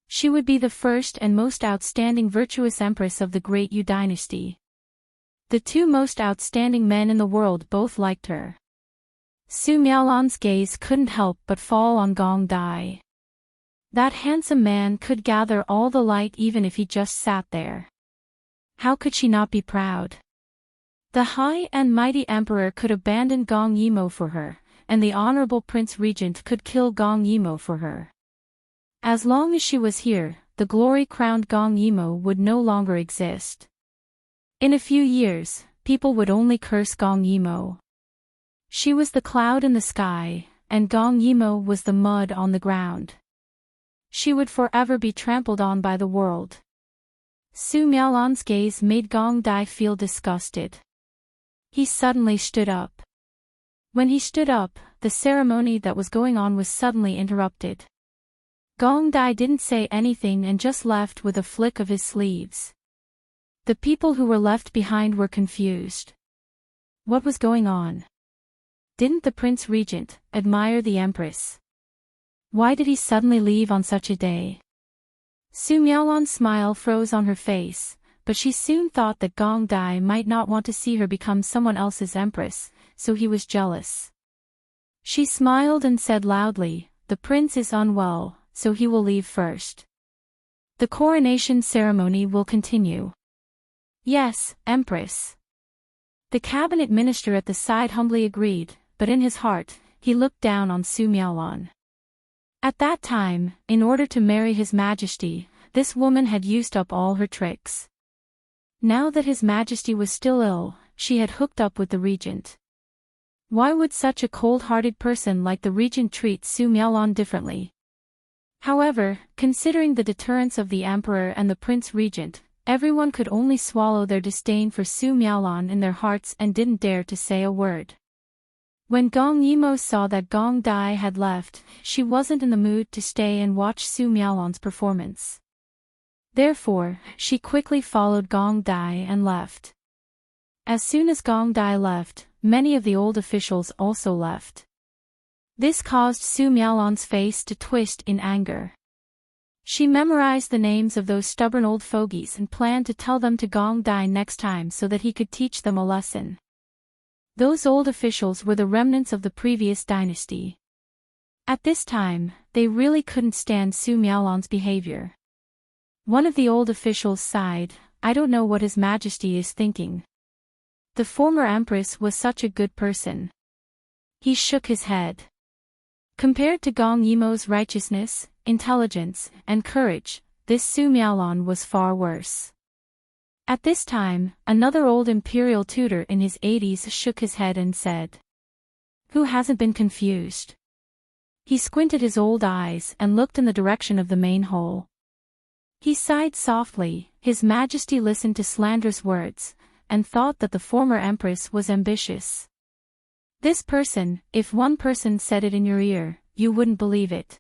she would be the first and most outstanding virtuous empress of the Great Yu dynasty. The 2 most outstanding men in the world both liked her. Su Miaolon's gaze couldn't help but fall on Gong Dai. That handsome man could gather all the light even if he just sat there. How could she not be proud? The high and mighty emperor could abandon Gong Yimo for her, and the honorable prince regent could kill Gong Yimo for her. As long as she was here, the glory-crowned Gong Yimo would no longer exist. In a few years, people would only curse Gong Yimo. She was the cloud in the sky, and Gong Yimo was the mud on the ground. She would forever be trampled on by the world. Su Miaolon's gaze made Gong Dai feel disgusted. He suddenly stood up. When he stood up, the ceremony that was going on was suddenly interrupted. Gong Dai didn't say anything and just left with a flick of his sleeves. The people who were left behind were confused. What was going on? Didn't the Prince Regent admire the Empress? Why did he suddenly leave on such a day? Su Miaolon's smile froze on her face, but she soon thought that Gong Dai might not want to see her become someone else's Empress, so he was jealous. She smiled and said loudly, "The prince is unwell, so he will leave first. The coronation ceremony will continue." "Yes, Empress." The cabinet minister at the side humbly agreed, but in his heart, he looked down on Su Miaolon. At that time, in order to marry His Majesty, this woman had used up all her tricks. Now that His Majesty was still ill, she had hooked up with the regent. Why would such a cold-hearted person like the regent treat Su Miaolon differently? However, considering the deterrence of the emperor and the prince regent, everyone could only swallow their disdain for Su Miaolon in their hearts and didn't dare to say a word. When Gong Yimo saw that Gong Dai had left, she wasn't in the mood to stay and watch Su Miaolon's performance. Therefore, she quickly followed Gong Dai and left. As soon as Gong Dai left, many of the old officials also left. This caused Su Miaolon's face to twist in anger. She memorized the names of those stubborn old fogies and planned to tell them to Gong Dai next time so that he could teach them a lesson. Those old officials were the remnants of the previous dynasty. At this time, they really couldn't stand Su Miaolon's behavior. One of the old officials sighed, "I don't know what His Majesty is thinking. The former empress was such a good person." He shook his head. Compared to Gong Yimo's righteousness, intelligence, and courage, this Su Miaolon was far worse. At this time, another old imperial tutor in his 80s shook his head and said, "Who hasn't been confused?" He squinted his old eyes and looked in the direction of the main hall. He sighed softly. His Majesty listened to slanderous words, and thought that the former empress was ambitious. This person, if one person said it in your ear, you wouldn't believe it.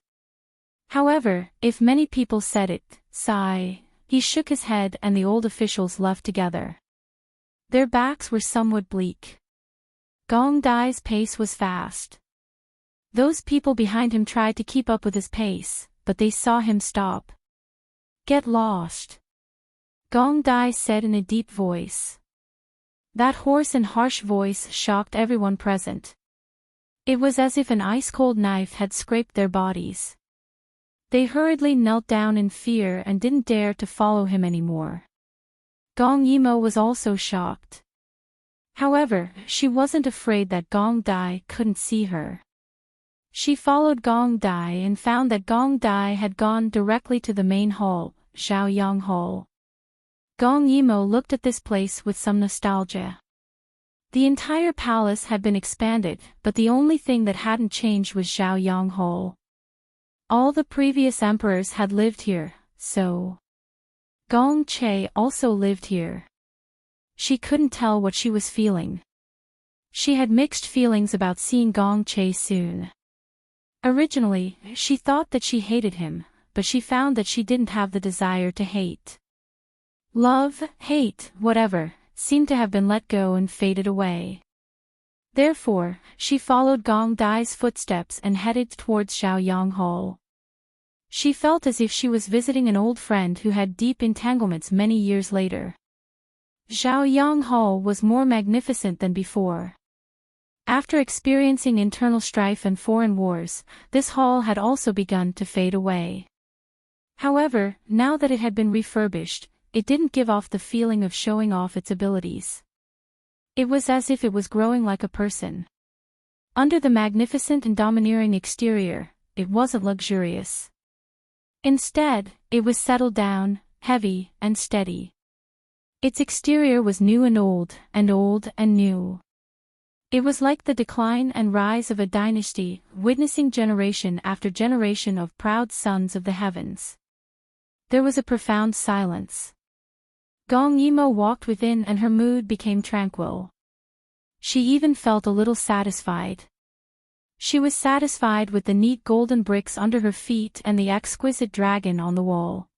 However, if many people said it, sigh. He shook his head and the old officials left together. Their backs were somewhat bleak. Gong Dai's pace was fast. Those people behind him tried to keep up with his pace, but they saw him stop. "Get lost," Gong Dai said in a deep voice. That hoarse and harsh voice shocked everyone present. It was as if an ice-cold knife had scraped their bodies. They hurriedly knelt down in fear and didn't dare to follow him anymore. Gong Yimo was also shocked. However, she wasn't afraid that Gong Dai couldn't see her. She followed Gong Dai and found that Gong Dai had gone directly to the main hall, Xiaoyang Hall. Gong Yimo looked at this place with some nostalgia. The entire palace had been expanded, but the only thing that hadn't changed was Xiaoyang Hall. All the previous emperors had lived here, so Gong Che also lived here. She couldn't tell what she was feeling. She had mixed feelings about seeing Gong Che soon. Originally, she thought that she hated him, but she found that she didn't have the desire to hate. Love, hate, whatever, seemed to have been let go and faded away. Therefore, she followed Gong Dai's footsteps and headed towards Xiaoyang Hall. She felt as if she was visiting an old friend who had deep entanglements many years later. Xiaoyang Hall was more magnificent than before. After experiencing internal strife and foreign wars, this hall had also begun to fade away. However, now that it had been refurbished, it didn't give off the feeling of showing off its abilities. It was as if it was growing like a person. Under the magnificent and domineering exterior, it wasn't luxurious. Instead, it was settled down, heavy, and steady. Its exterior was new and old and new. It was like the decline and rise of a dynasty, witnessing generation after generation of proud sons of the heavens. There was a profound silence. Gong Yimo walked within and her mood became tranquil. She even felt a little satisfied. She was satisfied with the neat golden bricks under her feet and the exquisite dragon on the wall.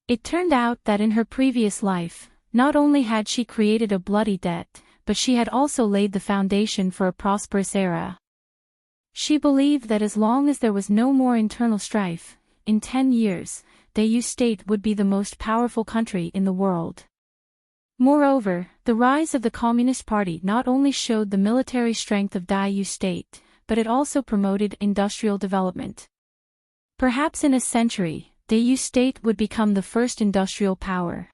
It turned out that in her previous life, not only had she created a bloody debt, but she had also laid the foundation for a prosperous era. She believed that as long as there was no more internal strife, in 10 years, Dayu State would be the most powerful country in the world. Moreover, the rise of the Communist Party not only showed the military strength of Dayu State, but it also promoted industrial development. Perhaps in a century, Dayu State would become the first industrial power.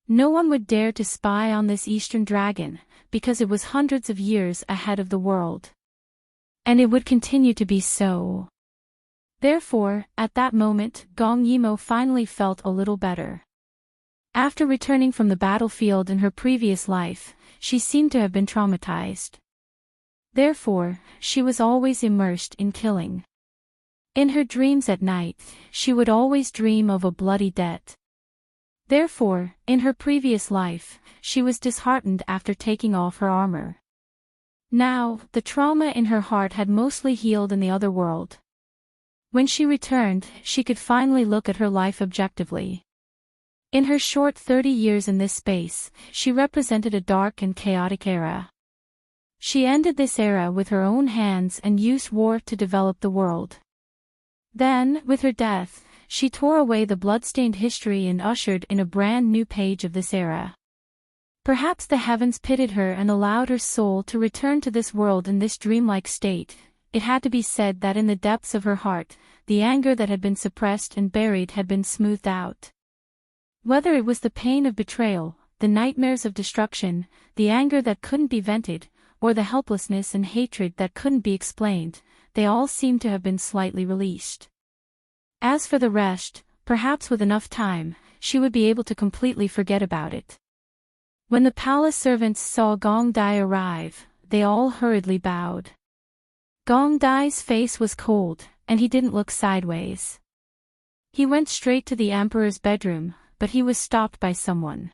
No one would dare to spy on this Eastern Dragon, because it was hundreds of years ahead of the world. And it would continue to be so. Therefore, at that moment, Gong Yimo finally felt a little better. After returning from the battlefield in her previous life, she seemed to have been traumatized. Therefore, she was always immersed in killing. In her dreams at night, she would always dream of a bloody debt. Therefore, in her previous life, she was disheartened after taking off her armor. Now, the trauma in her heart had mostly healed in the other world. When she returned, she could finally look at her life objectively. In her short 30 years in this space, she represented a dark and chaotic era. She ended this era with her own hands and used war to develop the world. Then, with her death, she tore away the blood-stained history and ushered in a brand new page of this era. Perhaps the heavens pitied her and allowed her soul to return to this world in this dreamlike state. It had to be said that in the depths of her heart, the anger that had been suppressed and buried had been smoothed out. Whether it was the pain of betrayal, the nightmares of destruction, the anger that couldn't be vented, or the helplessness and hatred that couldn't be explained, they all seemed to have been slightly released. As for the rest, perhaps with enough time, she would be able to completely forget about it. When the palace servants saw Gong Dai arrive, they all hurriedly bowed. Gong Dai's face was cold, and he didn't look sideways. He went straight to the emperor's bedroom, but he was stopped by someone.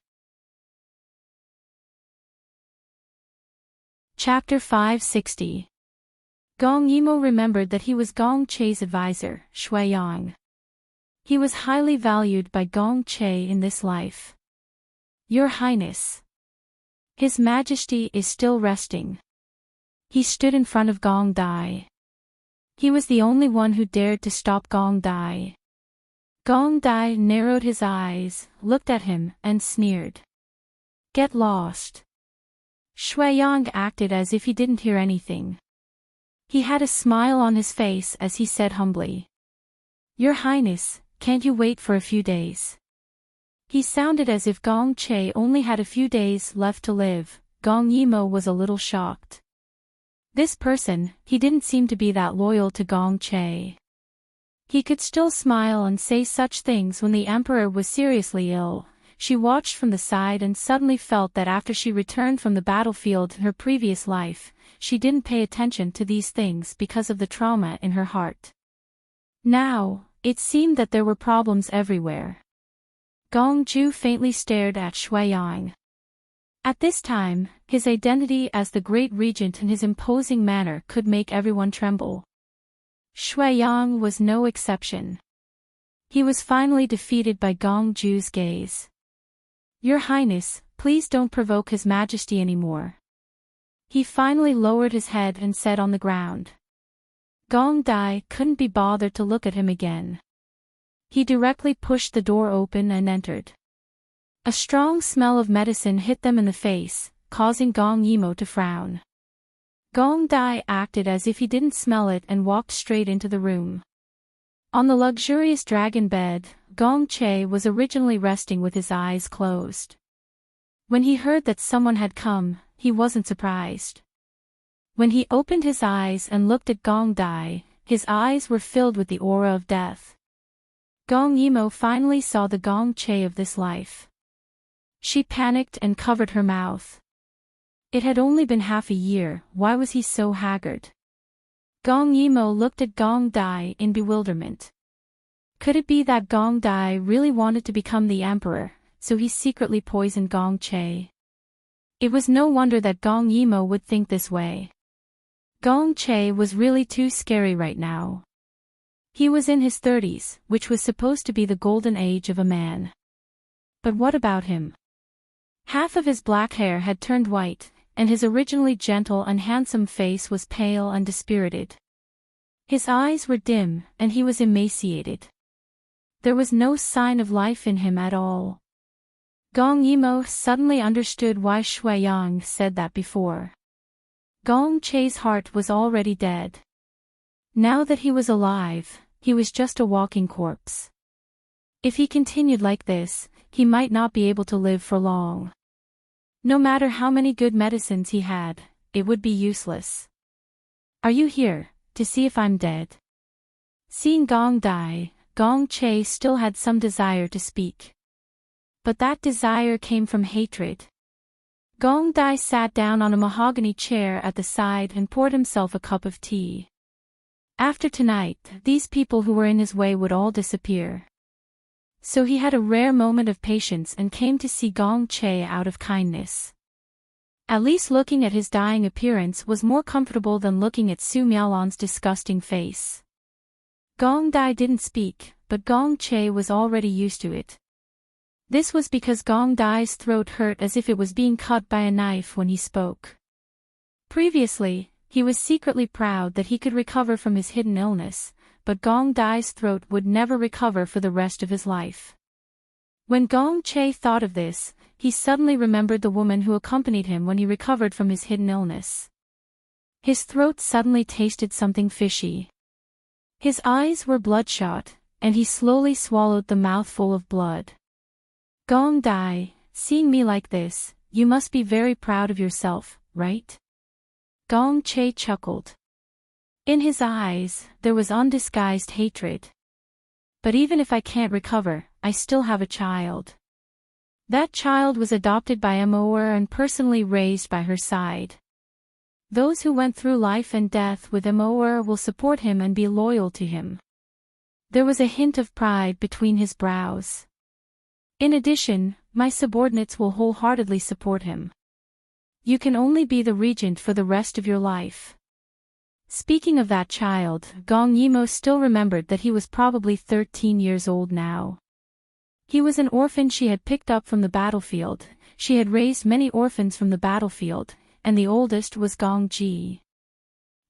Chapter 560. Gong Yimo remembered that he was Gong Che's advisor, Shuiyang. He was highly valued by Gong Che in this life. Your Highness. His Majesty is still resting. He stood in front of Gong Dai. He was the only one who dared to stop Gong Dai. Gong Dai narrowed his eyes, looked at him, and sneered. Get lost. Shuiyang acted as if he didn't hear anything. He had a smile on his face as he said humbly, "Your Highness, can't you wait for a few days?" He sounded as if Gong Che only had a few days left to live. Gong Yimo was a little shocked. This person, he didn't seem to be that loyal to Gong Che. He could still smile and say such things when the emperor was seriously ill. She watched from the side and suddenly felt that after she returned from the battlefield in her previous life, she didn't pay attention to these things because of the trauma in her heart. Now, it seemed that there were problems everywhere. Gong Ju faintly stared at Shuiyang. At this time, his identity as the great regent and his imposing manner could make everyone tremble. Shuiyang was no exception. He was finally defeated by Gong Ju's gaze. "Your Highness, please don't provoke His Majesty anymore." He finally lowered his head and said on the ground. Gong Dai couldn't be bothered to look at him again. He directly pushed the door open and entered. A strong smell of medicine hit them in the face, causing Gong Yimo to frown. Gong Dai acted as if he didn't smell it and walked straight into the room. On the luxurious dragon bed, Gong Che was originally resting with his eyes closed. When he heard that someone had come, he wasn't surprised. When he opened his eyes and looked at Gong Dai, his eyes were filled with the aura of death. Gong Yimo finally saw the Gong Che of this life. She panicked and covered her mouth. It had only been half a year, why was he so haggard? Gong Yimo looked at Gong Dai in bewilderment. Could it be that Gong Dai really wanted to become the emperor, so he secretly poisoned Gong Che? It was no wonder that Gong Yimo would think this way. Gong Che was really too scary right now. He was in his 30s, which was supposed to be the golden age of a man. But what about him? Half of his black hair had turned white, and his originally gentle and handsome face was pale and dispirited. His eyes were dim, and he was emaciated. There was no sign of life in him at all. Gong Yimo suddenly understood why Shuiyang said that before. Gong Che's heart was already dead. Now that he was alive, he was just a walking corpse. If he continued like this, he might not be able to live for long. No matter how many good medicines he had, it would be useless. "Are you here, to see if I'm dead?" Seeing Gong Dai, Gong Che still had some desire to speak. But that desire came from hatred. Gong Dai sat down on a mahogany chair at the side and poured himself a cup of tea. After tonight, these people who were in his way would all disappear. So he had a rare moment of patience and came to see Gong Che out of kindness. At least looking at his dying appearance was more comfortable than looking at Su Miaolan's disgusting face. Gong Dai didn't speak, but Gong Che was already used to it. This was because Gong Dai's throat hurt as if it was being cut by a knife when he spoke. Previously, he was secretly proud that he could recover from his hidden illness, but Gong Dai's throat would never recover for the rest of his life. When Gong Che thought of this, he suddenly remembered the woman who accompanied him when he recovered from his hidden illness. His throat suddenly tasted something fishy. His eyes were bloodshot, and he slowly swallowed the mouthful of blood. "Gong Dai, seeing me like this, you must be very proud of yourself, right?" Gong Che chuckled. In his eyes, there was undisguised hatred. "But even if I can't recover, I still have a child." That child was adopted by Immerse and personally raised by her side. Those who went through life and death with Immerse will support him and be loyal to him. There was a hint of pride between his brows. "In addition, my subordinates will wholeheartedly support him. You can only be the regent for the rest of your life." Speaking of that child, Gong Yimo still remembered that he was probably 13 years old now. He was an orphan she had picked up from the battlefield. She had raised many orphans from the battlefield, and the oldest was Gong Ji.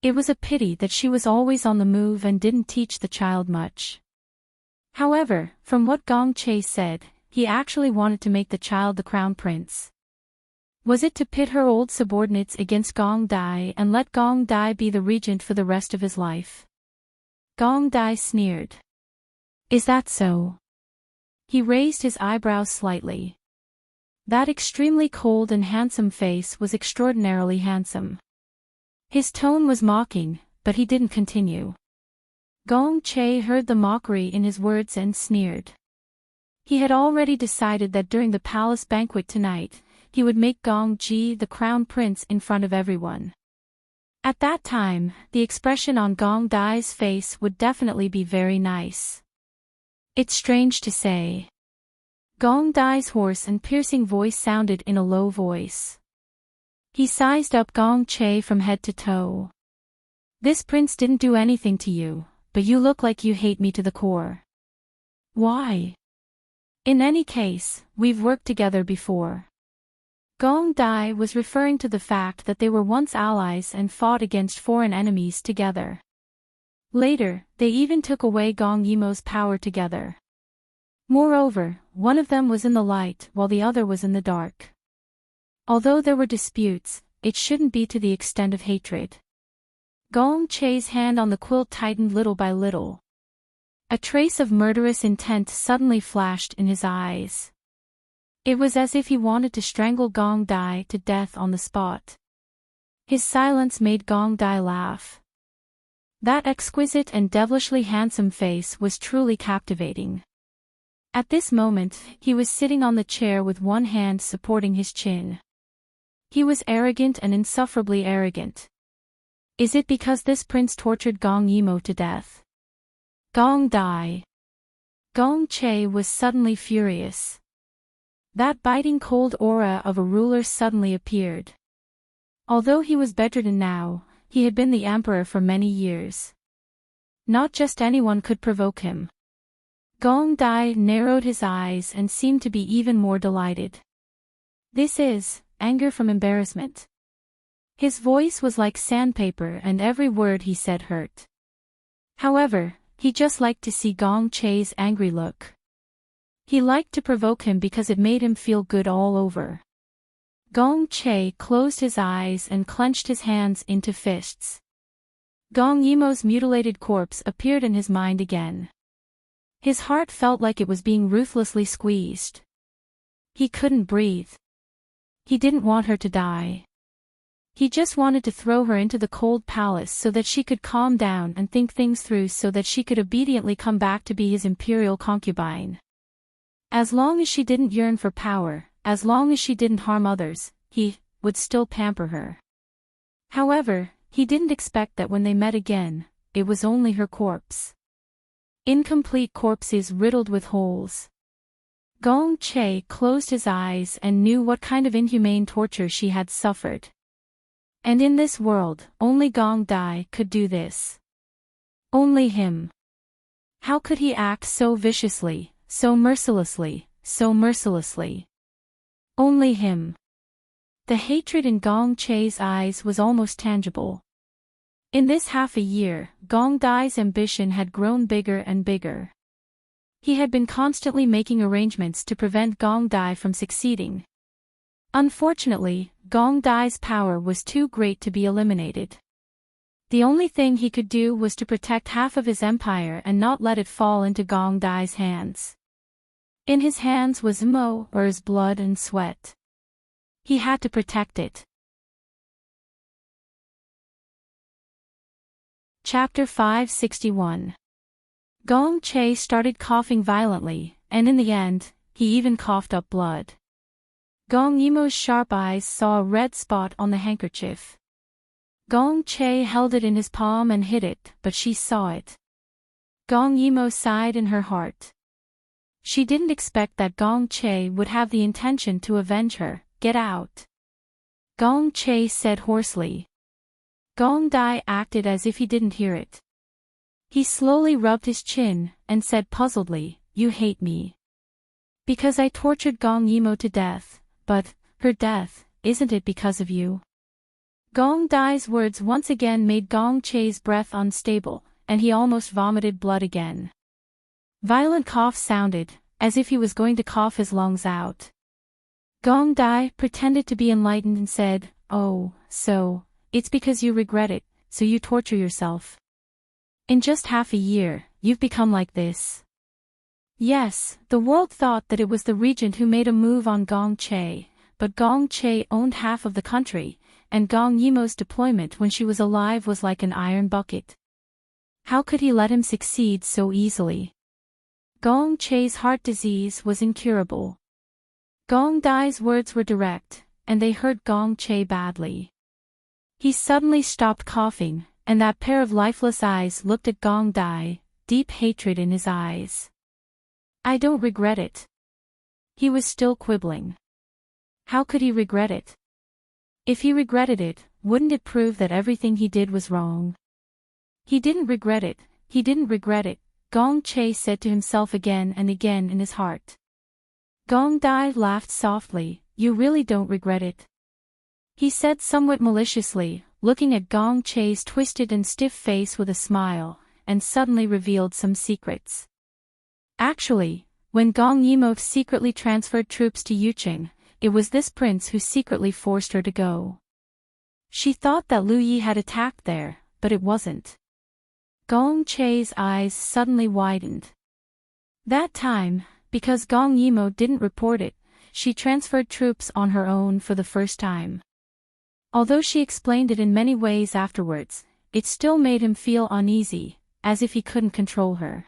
It was a pity that she was always on the move and didn't teach the child much. However, from what Gong Che said, he actually wanted to make the child the crown prince. Was it to pit her old subordinates against Gong Dai and let Gong Dai be the regent for the rest of his life? Gong Dai sneered. Is that so? He raised his eyebrows slightly. That extremely cold and handsome face was extraordinarily handsome. His tone was mocking, but he didn't continue. Gong Che heard the mockery in his words and sneered. He had already decided that during the palace banquet tonight, he would make Gong Ji the crown prince in front of everyone. At that time, the expression on Gong Dai's face would definitely be very nice. It's strange to say. Gong Dai's hoarse and piercing voice sounded in a low voice. He sized up Gong Che from head to toe. This prince didn't do anything to you, but you look like you hate me to the core. Why? In any case, we've worked together before. Gong Dai was referring to the fact that they were once allies and fought against foreign enemies together. Later, they even took away Gong Yimo's power together. Moreover, one of them was in the light while the other was in the dark. Although there were disputes, it shouldn't be to the extent of hatred. Gong Che's hand on the quilt tightened little by little. A trace of murderous intent suddenly flashed in his eyes. It was as if he wanted to strangle Gong Dai to death on the spot. His silence made Gong Dai laugh. That exquisite and devilishly handsome face was truly captivating. At this moment, he was sitting on the chair with one hand supporting his chin. He was arrogant and insufferably arrogant. Is it because this prince tortured Gong Yimo to death? Gong Dai. Gong Che was suddenly furious. That biting cold aura of a ruler suddenly appeared. Although he was bedridden now, he had been the emperor for many years. Not just anyone could provoke him. Gong Dai narrowed his eyes and seemed to be even more delighted. This is anger from embarrassment. His voice was like sandpaper and every word he said hurt. However, he just liked to see Gong Che's angry look. He liked to provoke him because it made him feel good all over. Gong Che closed his eyes and clenched his hands into fists. Gong Yimo's mutilated corpse appeared in his mind again. His heart felt like it was being ruthlessly squeezed. He couldn't breathe. He didn't want her to die. He just wanted to throw her into the cold palace so that she could calm down and think things through so that she could obediently come back to be his imperial concubine. As long as she didn't yearn for power, as long as she didn't harm others, he would still pamper her. However, he didn't expect that when they met again, it was only her corpse. Incomplete corpses riddled with holes. Gong Che closed his eyes and knew what kind of inhumane torture she had suffered. And in this world, only Gong Dai could do this. Only him. How could he act so viciously, so mercilessly, so mercilessly? Only him. The hatred in Gong Che's eyes was almost tangible. In this half a year, Gong Dai's ambition had grown bigger and bigger. He had been constantly making arrangements to prevent Gong Dai from succeeding. Unfortunately, Gong Dai's power was too great to be eliminated. The only thing he could do was to protect half of his empire and not let it fall into Gong Dai's hands. In his hands was Immerse's blood and sweat. He had to protect it. Chapter 561. Gong Che started coughing violently, and in the end, he even coughed up blood. Gong Yimo's sharp eyes saw a red spot on the handkerchief. Gong Che held it in his palm and hid it, but she saw it. Gong Yimo sighed in her heart. She didn't expect that Gong Che would have the intention to avenge her. Get out. Gong Che said hoarsely. Gong Dai acted as if he didn't hear it. He slowly rubbed his chin, and said puzzledly, You hate me. Because I tortured Gong Yimo to death, but, her death, isn't it because of you? Gong Dai's words once again made Gong Che's breath unstable, and he almost vomited blood again. Violent coughs sounded, as if he was going to cough his lungs out. Gong Dai pretended to be enlightened and said, "Oh, so, it's because you regret it, so you torture yourself. In just half a year, you've become like this." Yes, the world thought that it was the regent who made a move on Gong Che, but Gong Che owned half of the country, and Gong Yimo's deployment when she was alive was like an iron bucket. How could he let him succeed so easily? Gong Che's heart disease was incurable. Gong Dai's words were direct, and they hurt Gong Che badly. He suddenly stopped coughing, and that pair of lifeless eyes looked at Gong Dai, deep hatred in his eyes. "I don't regret it." He was still quibbling. How could he regret it? If he regretted it, wouldn't it prove that everything he did was wrong? He didn't regret it, he didn't regret it, Gong Che said to himself again and again in his heart. Gong Dai laughed softly. "You really don't regret it?" he said somewhat maliciously, looking at Gong Che's twisted and stiff face with a smile, and suddenly revealed some secrets. Actually, when Gong Yimo secretly transferred troops to Yuqing, it was this prince who secretly forced her to go. She thought that Lu Yi had attacked there, but it wasn't. Gong Che's eyes suddenly widened. That time, because Gong Yimo didn't report it, she transferred troops on her own for the first time. Although she explained it in many ways afterwards, it still made him feel uneasy, as if he couldn't control her.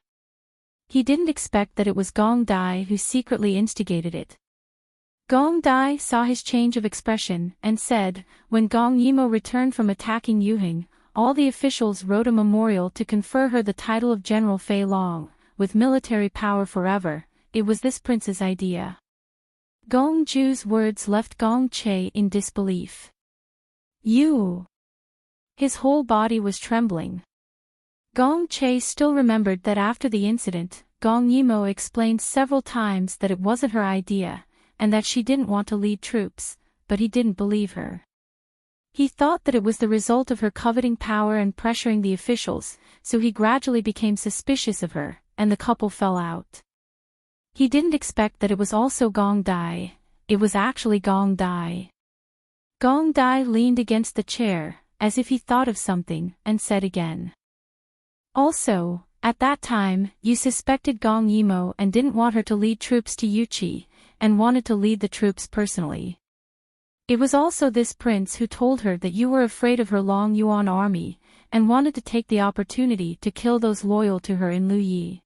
He didn't expect that it was Gong Dai who secretly instigated it. Gong Dai saw his change of expression and said, when Gong Yimo returned from attacking Yuhing, all the officials wrote a memorial to confer her the title of General Fei Long, with military power forever. It was this prince's idea. Gong Ju's words left Gong Che in disbelief. "You?" His whole body was trembling. Gong Che still remembered that after the incident, Gong Yimo explained several times that it wasn't her idea, and that she didn't want to lead troops, but he didn't believe her. He thought that it was the result of her coveting power and pressuring the officials, so he gradually became suspicious of her, and the couple fell out. He didn't expect that it was also Gong Dai. It was actually Gong Dai. Gong Dai leaned against the chair, as if he thought of something, and said again. "Also, at that time, you suspected Gong Yimo and didn't want her to lead troops to Yuqi, and wanted to lead the troops personally. It was also this prince who told her that you were afraid of her Long Yuan army, and wanted to take the opportunity to kill those loyal to her in Lu Yi.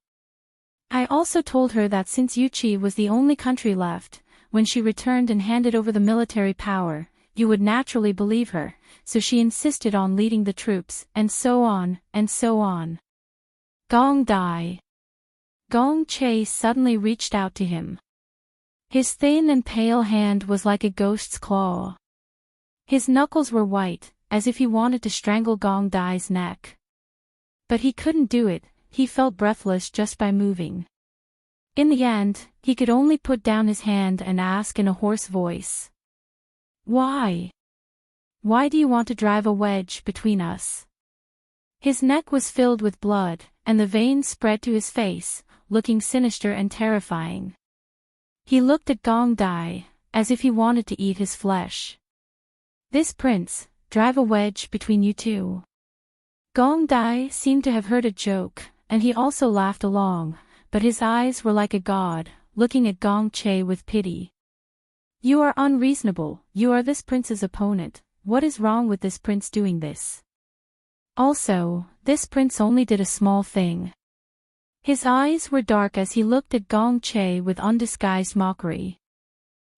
I also told her that since Yuqi was the only country left, when she returned and handed over the military power, you would naturally believe her, so she insisted on leading the troops, and so on, and so on." Gong Dai. Gong Che suddenly reached out to him. His thin and pale hand was like a ghost's claw. His knuckles were white, as if he wanted to strangle Gong Dai's neck. But he couldn't do it, he felt breathless just by moving. In the end, he could only put down his hand and ask in a hoarse voice. "Why? Why do you want to drive a wedge between us?" His neck was filled with blood, and the veins spread to his face, looking sinister and terrifying. He looked at Gong Dai, as if he wanted to eat his flesh. "This prince, drive a wedge between you two." Gong Dai seemed to have heard a joke, and he also laughed along, but his eyes were like a god, looking at Gong Che with pity. "You are unreasonable, you are this prince's opponent, what is wrong with this prince doing this? Also, this prince only did a small thing." His eyes were dark as he looked at Gong Che with undisguised mockery.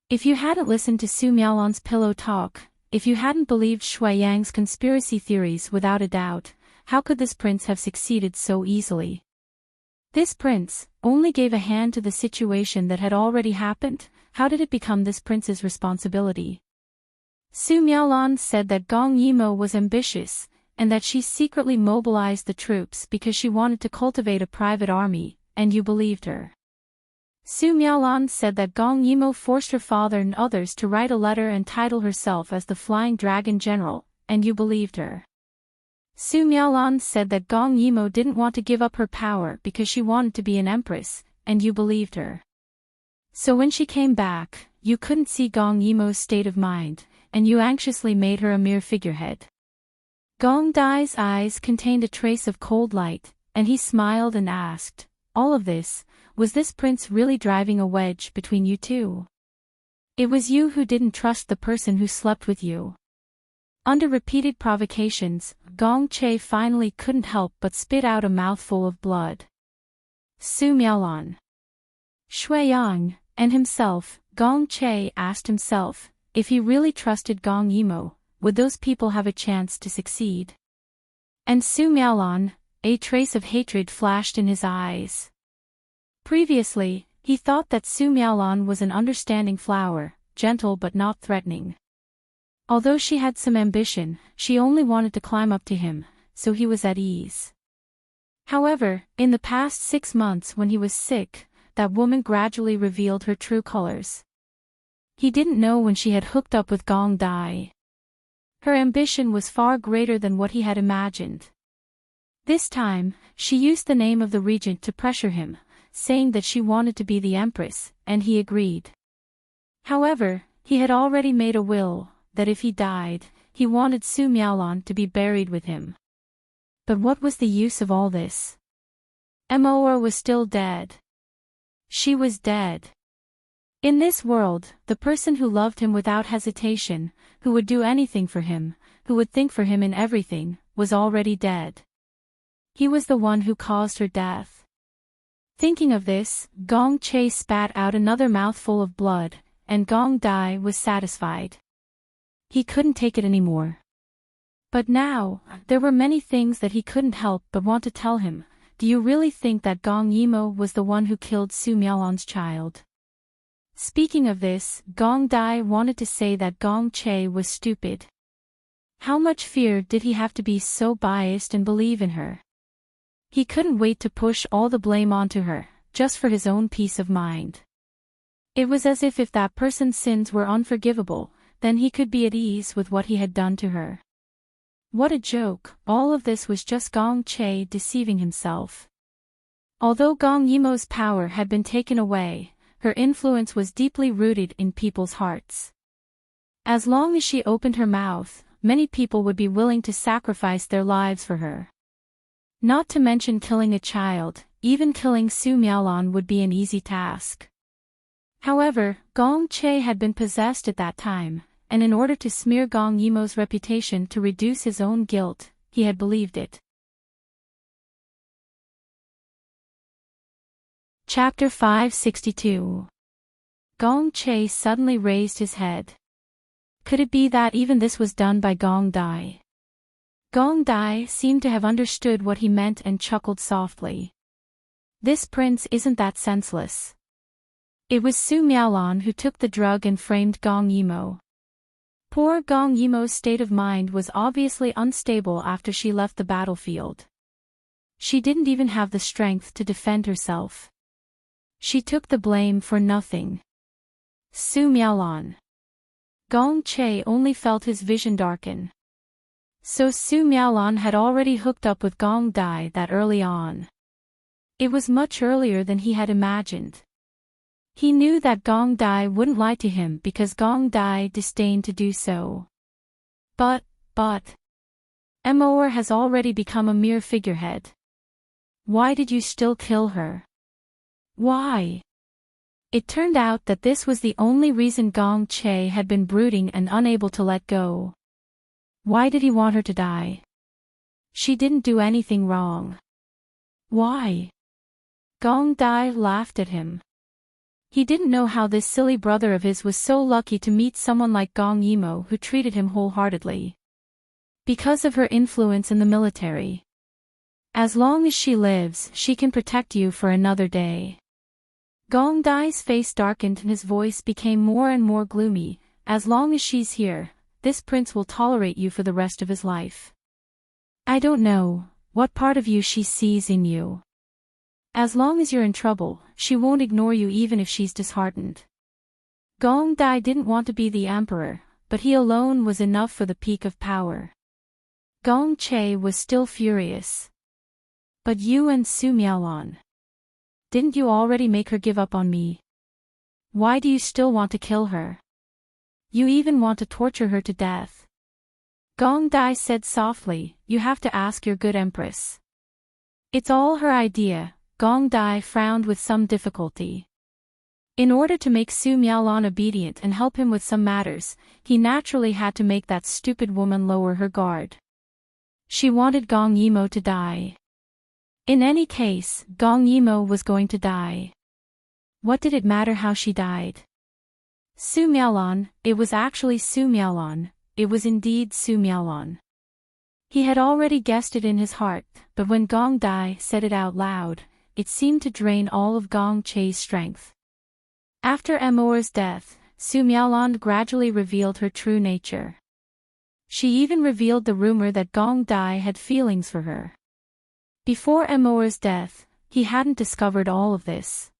"If you hadn't listened to Su Miaolan's pillow talk, if you hadn't believed Shui Yang's conspiracy theories without a doubt, how could this prince have succeeded so easily? This prince only gave a hand to the situation that had already happened. How did it become this prince's responsibility?" Su Miaolan said that Gong Yimo was ambitious, and that she secretly mobilized the troops because she wanted to cultivate a private army, and you believed her. Su Miaolan said that Gong Yimo forced her father and others to write a letter and title herself as the Flying Dragon General, and you believed her. Su Miaolan said that Gong Yimo didn't want to give up her power because she wanted to be an empress, and you believed her. So when she came back, you couldn't see Gong Yimo's state of mind, and you anxiously made her a mere figurehead. Gong Dai's eyes contained a trace of cold light, and he smiled and asked, "All of this, was this prince really driving a wedge between you two? It was you who didn't trust the person who slept with you." Under repeated provocations, Gong Che finally couldn't help but spit out a mouthful of blood. Su Miaolan, Shui Yang, and himself, Gong Che asked himself, if he really trusted Gong Yimo, would those people have a chance to succeed? And Su Miaolan, a trace of hatred flashed in his eyes. Previously, he thought that Su Miaolan was an understanding flower, gentle but not threatening. Although she had some ambition, she only wanted to climb up to him, so he was at ease. However, in the past 6 months when he was sick, that woman gradually revealed her true colors. He didn't know when she had hooked up with Gong Dai. Her ambition was far greater than what he had imagined. This time, she used the name of the regent to pressure him, saying that she wanted to be the empress, and he agreed. However, he had already made a will, that if he died, he wanted Su Miaolan to be buried with him. But what was the use of all this? Emor was still dead. She was dead. In this world, the person who loved him without hesitation, who would do anything for him, who would think for him in everything, was already dead. He was the one who caused her death. Thinking of this, Gong Che spat out another mouthful of blood, and Gong Dai was satisfied. He couldn't take it anymore. But now, there were many things that he couldn't help but want to tell him. Do you really think that Gong Yimo was the one who killed Su Miaolan's child? Speaking of this, Gong Dai wanted to say that Gong Che was stupid. How much fear did he have to be so biased and believe in her? He couldn't wait to push all the blame onto her, just for his own peace of mind. It was as if that person's sins were unforgivable, then he could be at ease with what he had done to her. What a joke, all of this was just Gong Che deceiving himself. Although Gong Yimo's power had been taken away, her influence was deeply rooted in people's hearts. As long as she opened her mouth, many people would be willing to sacrifice their lives for her. Not to mention killing a child, even killing Su Miaolan would be an easy task. However, Gong Che had been possessed at that time, and in order to smear Gong Yimo's reputation to reduce his own guilt, he had believed it. Chapter 562. Gong Che suddenly raised his head. Could it be that even this was done by Gong Dai? Gong Dai seemed to have understood what he meant and chuckled softly. This prince isn't that senseless. It was Su Miaolan who took the drug and framed Gong Yimo. Poor Gong Yimo's state of mind was obviously unstable after she left the battlefield. She didn't even have the strength to defend herself. She took the blame for nothing. Su Miaolan. Gong Che only felt his vision darken. So Su Miaolan had already hooked up with Gong Dai that early on. It was much earlier than he had imagined. He knew that Gong Dai wouldn't lie to him because Gong Dai disdained to do so. But, Emor has already become a mere figurehead. Why did you still kill her? Why? It turned out that this was the only reason Gong Che had been brooding and unable to let go. Why did he want her to die? She didn't do anything wrong. Why? Gong Dai laughed at him. He didn't know how this silly brother of his was so lucky to meet someone like Gong Yimo who treated him wholeheartedly. Because of her influence in the military. As long as she lives, she can protect you for another day. Gong Dai's face darkened and his voice became more and more gloomy. As long as she's here, this prince will tolerate you for the rest of his life. I don't know what part of you she sees in you. As long as you're in trouble, she won't ignore you even if she's disheartened. Gong Dai didn't want to be the emperor, but he alone was enough for the peak of power. Gong Che was still furious. But you and Su Miaolan. Didn't you already make her give up on me? Why do you still want to kill her? You even want to torture her to death. Gong Dai said softly, you have to ask your good empress. It's all her idea. Gong Dai frowned with some difficulty. In order to make Su Miaolon obedient and help him with some matters, he naturally had to make that stupid woman lower her guard. She wanted Gong Yimo to die. In any case, Gong Yimo was going to die. What did it matter how she died? Su Miaolon, it was actually Su Miaolon, it was indeed Su Miaolon. He had already guessed it in his heart, but when Gong Dai said it out loud, it seemed to drain all of Gong Chei's strength. After Immerse's death, Su Miaolon gradually revealed her true nature. She even revealed the rumor that Gong Dai had feelings for her. Before Immerse's death, he hadn't discovered all of this.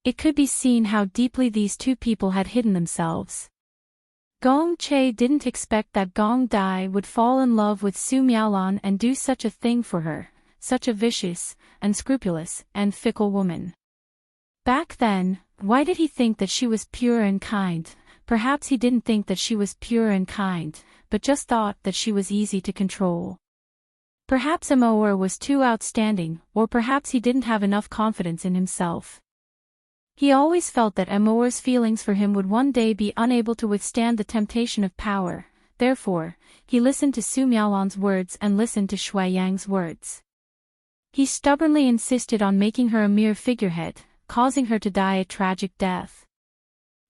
It could be seen how deeply these two people had hidden themselves. Gong Chei didn't expect that Gong Dai would fall in love with Su Miaolon and do such a thing for her, such a vicious, unscrupulous, and fickle woman. Back then, why did he think that she was pure and kind? Perhaps he didn't think that she was pure and kind, but just thought that she was easy to control. Perhaps Immerse was too outstanding, or perhaps he didn't have enough confidence in himself. He always felt that Immerse's feelings for him would one day be unable to withstand the temptation of power, therefore, he listened to Su Miaolon's words and listened to Shui Yang's words. He stubbornly insisted on making her a mere figurehead, causing her to die a tragic death.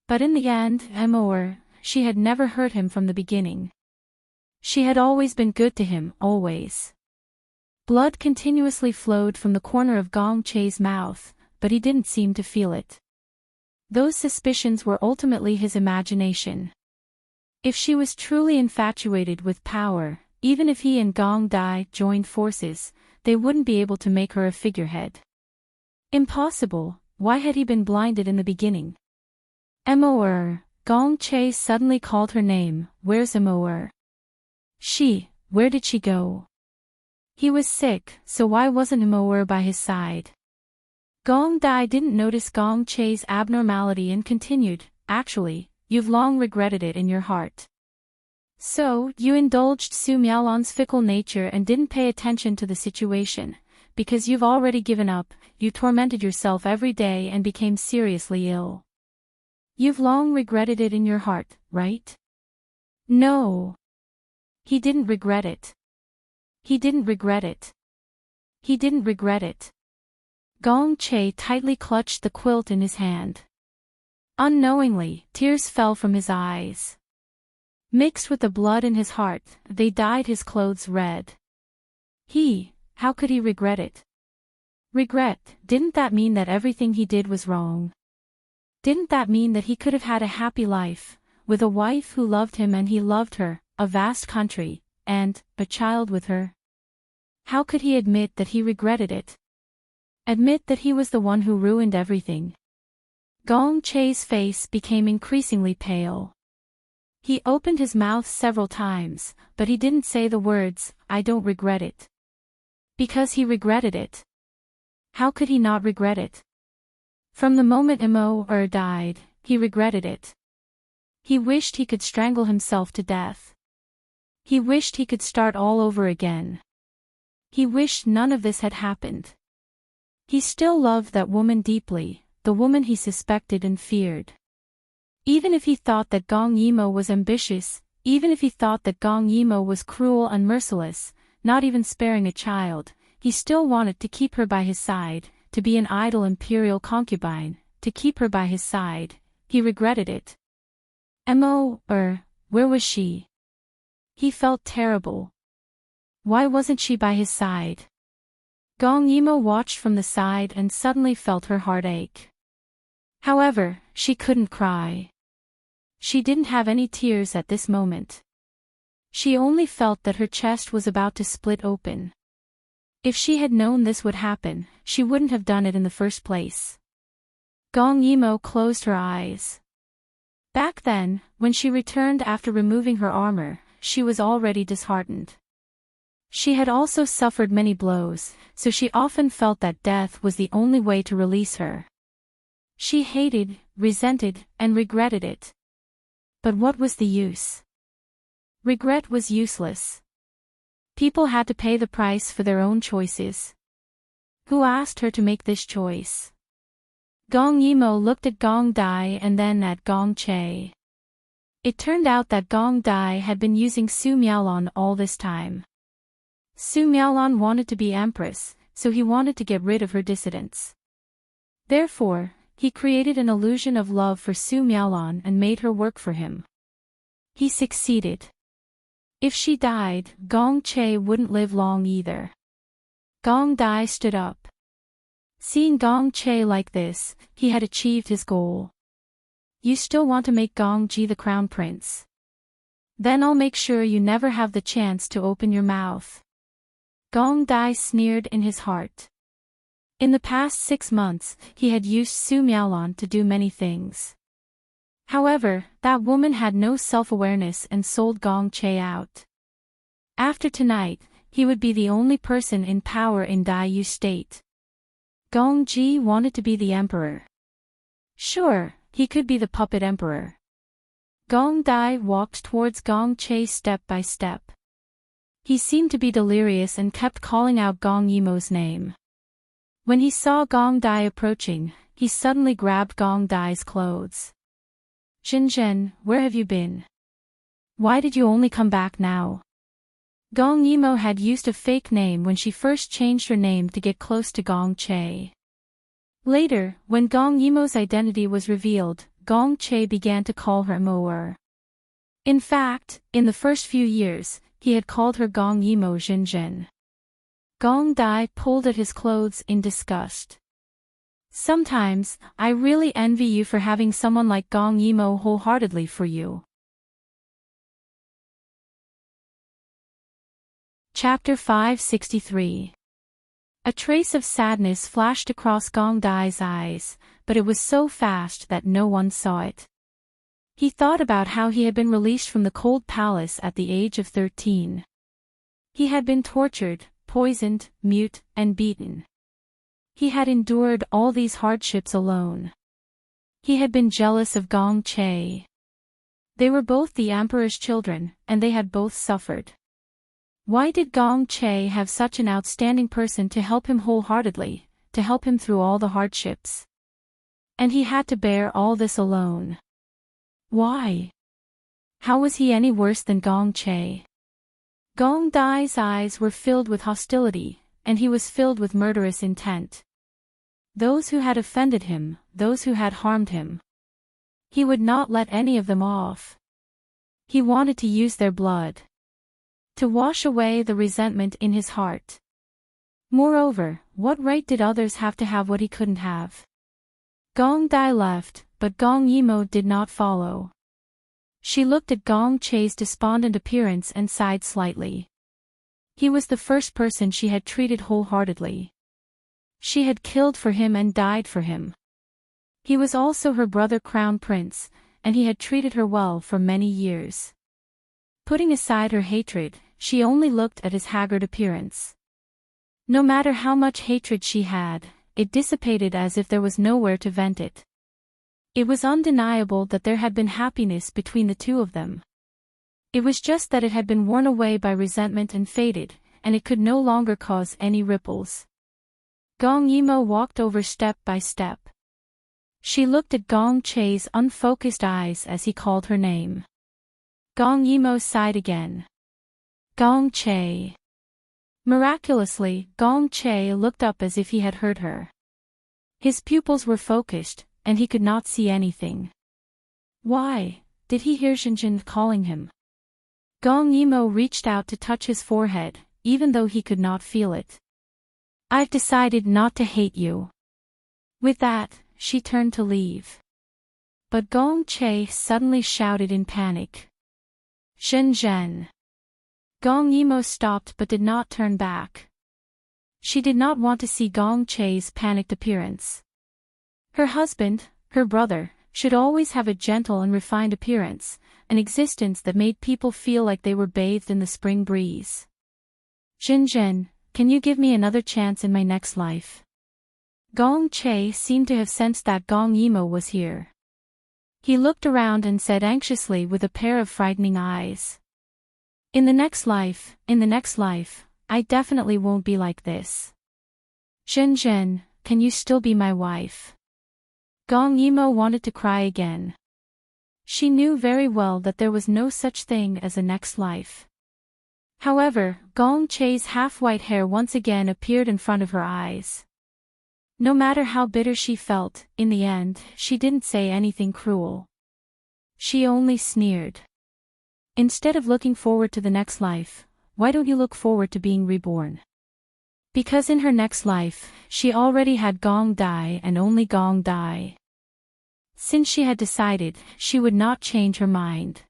But in the end, Immerse, she had never hurt him from the beginning. She had always been good to him, always. Blood continuously flowed from the corner of Gong Chei's mouth, but he didn't seem to feel it. Those suspicions were ultimately his imagination. If she was truly infatuated with power, even if he and Gong Dai joined forces, they wouldn't be able to make her a figurehead. Impossible. Why had he been blinded in the beginning? Immerse. Gong Chei suddenly called her name. Where's Immerse? Where did she go? He was sick, so why wasn't Immerse by his side? Gong Dai didn't notice Gong Chei's abnormality and continued, actually, you've long regretted it in your heart. So, you indulged Su Miaolon's fickle nature and didn't pay attention to the situation. Because you've already given up, you tormented yourself every day and became seriously ill. You've long regretted it in your heart, right? No. He didn't regret it. He didn't regret it. He didn't regret it. Gong Chei tightly clutched the quilt in his hand. Unknowingly, tears fell from his eyes. Mixed with the blood in his heart, they dyed his clothes red. How could he regret it? Regret, didn't that mean that everything he did was wrong? Didn't that mean that he could have had a happy life, with a wife who loved him and he loved her, a vast country, and a child with her? How could he admit that he regretted it? Admit that he was the one who ruined everything? Gong Chei's face became increasingly pale. He opened his mouth several times, but he didn't say the words, I don't regret it. Because he regretted it. How could he not regret it? From the moment Immerse died, he regretted it. He wished he could strangle himself to death. He wished he could start all over again. He wished none of this had happened. He still loved that woman deeply, the woman he suspected and feared. Even if he thought that Gong Yimo was ambitious, even if he thought that Gong Yimo was cruel and merciless, not even sparing a child, he still wanted to keep her by his side, to be an idle imperial concubine, to keep her by his side. He regretted it. Immerse, where was she? He felt terrible. Why wasn't she by his side? Gong Yimo watched from the side and suddenly felt her heart ache. However, she couldn't cry. She didn't have any tears at this moment. She only felt that her chest was about to split open. If she had known this would happen, she wouldn't have done it in the first place. Gong Yimo closed her eyes. Back then, when she returned after removing her armor, she was already disheartened. She had also suffered many blows, so she often felt that death was the only way to release her. She hated, resented, and regretted it. But what was the use? Regret was useless. People had to pay the price for their own choices. Who asked her to make this choice? Gong Yimo looked at Gong Dai and then at Gong Che. It turned out that Gong Dai had been using Su Miaolon all this time. Su Miaolon wanted to be empress, so he wanted to get rid of her dissidents. Therefore, he created an illusion of love for Su Miaolon and made her work for him. He succeeded. If she died, Gong Che wouldn't live long either. Gong Dai stood up. Seeing Gong Che like this, he had achieved his goal. You still want to make Gong Ji the crown prince? Then I'll make sure you never have the chance to open your mouth. Gong Dai sneered in his heart. In the past 6 months, he had used Su Miaolon to do many things. However, that woman had no self-awareness and sold Gong Che out. After tonight, he would be the only person in power in Daiyu State. Gong Ji wanted to be the emperor. Sure, he could be the puppet emperor. Gong Dai walked towards Gong Che step by step. He seemed to be delirious and kept calling out Gong Yimo's name. When he saw Gong Dai approaching, he suddenly grabbed Gong Dai's clothes. Zhen, where have you been? Why did you only come back now? Gong Yimo had used a fake name when she first changed her name to get close to Gong Che. Later, when Gong Yimo's identity was revealed, Gong Che began to call her Moer. In fact, in the first few years, he had called her Gong Yimo Zhen. Gong Dai pulled at his clothes in disgust. Sometimes, I really envy you for having someone like Gong Yimo wholeheartedly for you. Chapter 563. A trace of sadness flashed across Gong Dai's eyes, but it was so fast that no one saw it. He thought about how he had been released from the cold palace at the age of 13. He had been tortured, poisoned, mute, and beaten. He had endured all these hardships alone. He had been jealous of Gong Che. They were both the emperor's children, and they had both suffered. Why did Gong Che have such an outstanding person to help him wholeheartedly, to help him through all the hardships? And he had to bear all this alone. Why? How was he any worse than Gong Che? Gong Dai's eyes were filled with hostility, and he was filled with murderous intent. Those who had offended him, those who had harmed him. He would not let any of them off. He wanted to use their blood to wash away the resentment in his heart. Moreover, what right did others have to have what he couldn't have? Gong Dai left, but Gong Yimo did not follow. She looked at Gong Che's despondent appearance and sighed slightly. He was the first person she had treated wholeheartedly. She had killed for him and died for him. He was also her brother crown prince, and he had treated her well for many years. Putting aside her hatred, she only looked at his haggard appearance. No matter how much hatred she had, it dissipated as if there was nowhere to vent it. It was undeniable that there had been happiness between the two of them. It was just that it had been worn away by resentment and faded, and it could no longer cause any ripples. Gong Yimo walked over step by step. She looked at Gong Che's unfocused eyes as he called her name. Gong Yimo sighed again. Gong Che. Miraculously, Gong Che looked up as if he had heard her. His pupils were focused, and he could not see anything. Why, did he hear Zhen calling him? Gong Yimo reached out to touch his forehead, even though he could not feel it. I've decided not to hate you. With that, she turned to leave. But Gong Che suddenly shouted in panic. Zhen. Gong Yimo stopped but did not turn back. She did not want to see Gong Che's panicked appearance. Her husband, her brother, should always have a gentle and refined appearance, an existence that made people feel like they were bathed in the spring breeze. Zhen, can you give me another chance in my next life? Gong Che seemed to have sensed that Gong Yimo was here. He looked around and said anxiously with a pair of frightening eyes. In the next life, I definitely won't be like this. Zhen, can you still be my wife? Gong Yimo wanted to cry again. She knew very well that there was no such thing as a next life. However, Gong Che's half-white hair once again appeared in front of her eyes. No matter how bitter she felt, in the end, she didn't say anything cruel. She only sneered. Instead of looking forward to the next life, why don't you look forward to being reborn? Because in her next life, she already had Gong Dai and only Gong Dai. Since she had decided, she would not change her mind.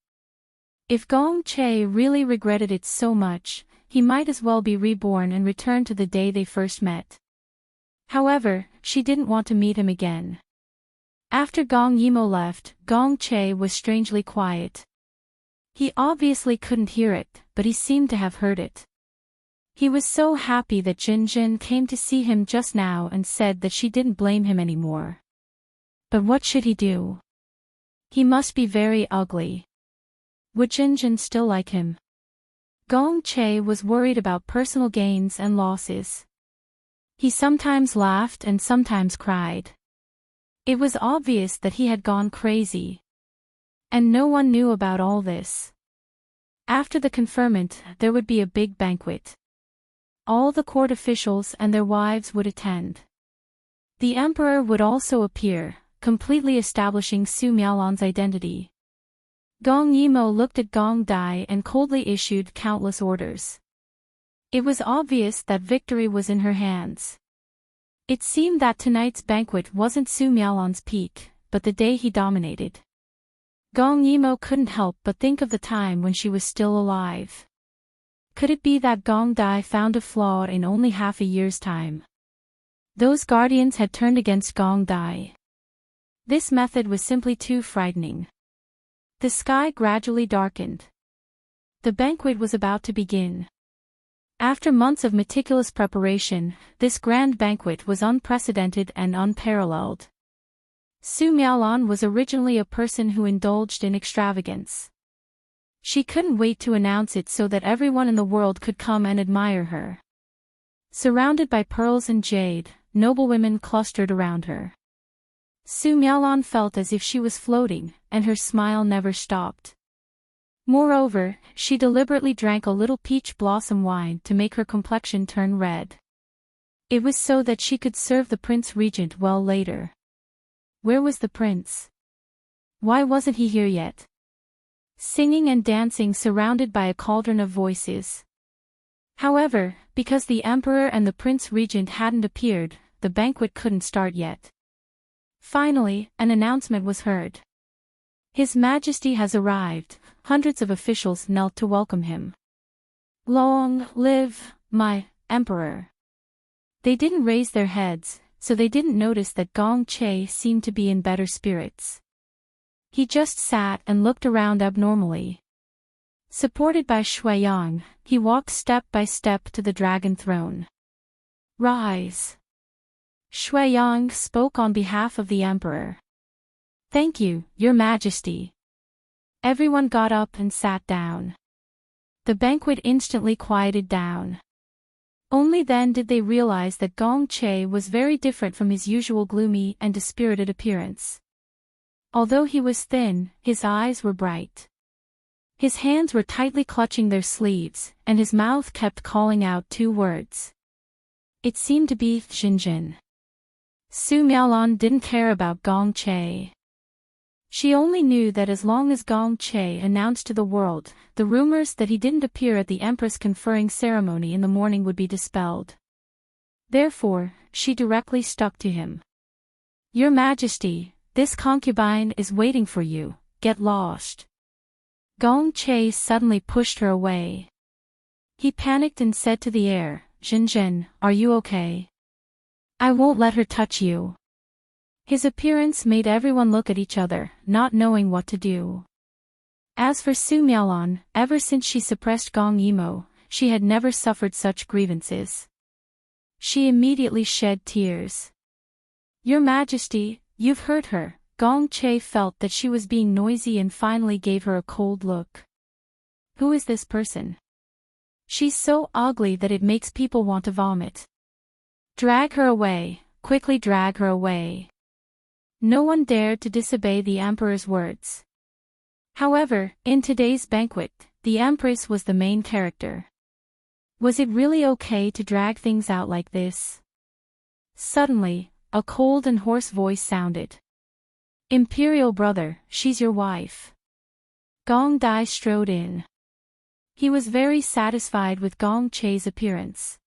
If Gong Che really regretted it so much, he might as well be reborn and return to the day they first met. However, she didn't want to meet him again. After Gong Yimo left, Gong Che was strangely quiet. He obviously couldn't hear it, but he seemed to have heard it. He was so happy that Jin came to see him just now and said that she didn't blame him anymore. But what should he do? He must be very ugly. Would Jin still like him? Gong Che was worried about personal gains and losses. He sometimes laughed and sometimes cried. It was obvious that he had gone crazy. And no one knew about all this. After the conferment, there would be a big banquet. All the court officials and their wives would attend. The emperor would also appear, completely establishing Su Miaolan's identity. Gong Yimo looked at Gong Dai and coldly issued countless orders. It was obvious that victory was in her hands. It seemed that tonight's banquet wasn't Su Miaolan's peak, but the day he dominated. Gong Yimo couldn't help but think of the time when she was still alive. Could it be that Gong Dai found a flaw in only half a year's time? Those guardians had turned against Gong Dai. This method was simply too frightening. The sky gradually darkened. The banquet was about to begin. After months of meticulous preparation, this grand banquet was unprecedented and unparalleled. Su Miaolan was originally a person who indulged in extravagance. She couldn't wait to announce it so that everyone in the world could come and admire her. Surrounded by pearls and jade, noblewomen clustered around her. Su Miaolan felt as if she was floating, and her smile never stopped. Moreover, she deliberately drank a little peach blossom wine to make her complexion turn red. It was so that she could serve the Prince Regent well later. Where was the prince? Why wasn't he here yet? Singing and dancing surrounded by a cauldron of voices. However, because the emperor and the Prince Regent hadn't appeared, the banquet couldn't start yet. Finally, an announcement was heard. His Majesty has arrived. Hundreds of officials knelt to welcome him. Long live, my emperor. They didn't raise their heads, so they didn't notice that Gong Che seemed to be in better spirits. He just sat and looked around abnormally. Supported by Shuiyang, he walked step by step to the dragon throne. Rise. Shuiyang spoke on behalf of the emperor. Thank you, Your Majesty. Everyone got up and sat down. The banquet instantly quieted down. Only then did they realize that Gong Che was very different from his usual gloomy and dispirited appearance. Although he was thin, his eyes were bright. His hands were tightly clutching their sleeves, and his mouth kept calling out two words. It seemed to be Xinjin. Su Miaolan didn't care about Gong Che. She only knew that as long as Gong Che announced to the world, the rumors that he didn't appear at the Empress conferring ceremony in the morning would be dispelled. Therefore, she directly stuck to him. Your Majesty, this concubine is waiting for you, get lost. Gong Che suddenly pushed her away. He panicked and said to the air, Zhen, are you okay? I won't let her touch you. His appearance made everyone look at each other, not knowing what to do. As for Su Miaolan, ever since she suppressed Gong Yimo, she had never suffered such grievances. She immediately shed tears. Your Majesty, you've hurt her. Gong Che felt that she was being noisy and finally gave her a cold look. Who is this person? She's so ugly that it makes people want to vomit. Drag her away, quickly drag her away. No one dared to disobey the emperor's words. However, in today's banquet, the empress was the main character. Was it really okay to drag things out like this? Suddenly, a cold and hoarse voice sounded. Imperial brother, she's your wife. Gong Dai strode in. He was very satisfied with Gong Che's appearance.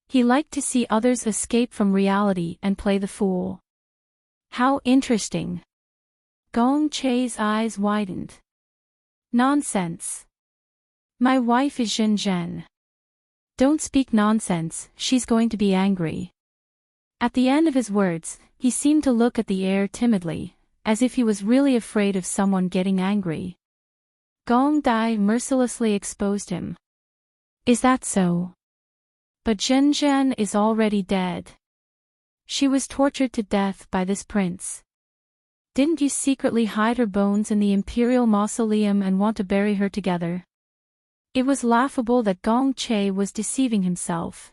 He liked to see others escape from reality and play the fool. How interesting. Gong Che's eyes widened. Nonsense. My wife is Zhen Zhen. Don't speak nonsense, she's going to be angry. At the end of his words, he seemed to look at the air timidly, as if he was really afraid of someone getting angry. Gong Dai mercilessly exposed him. Is that so? But Zhen Zhen is already dead. She was tortured to death by this prince. Didn't you secretly hide her bones in the imperial mausoleum and want to bury her together? It was laughable that Gong Che was deceiving himself.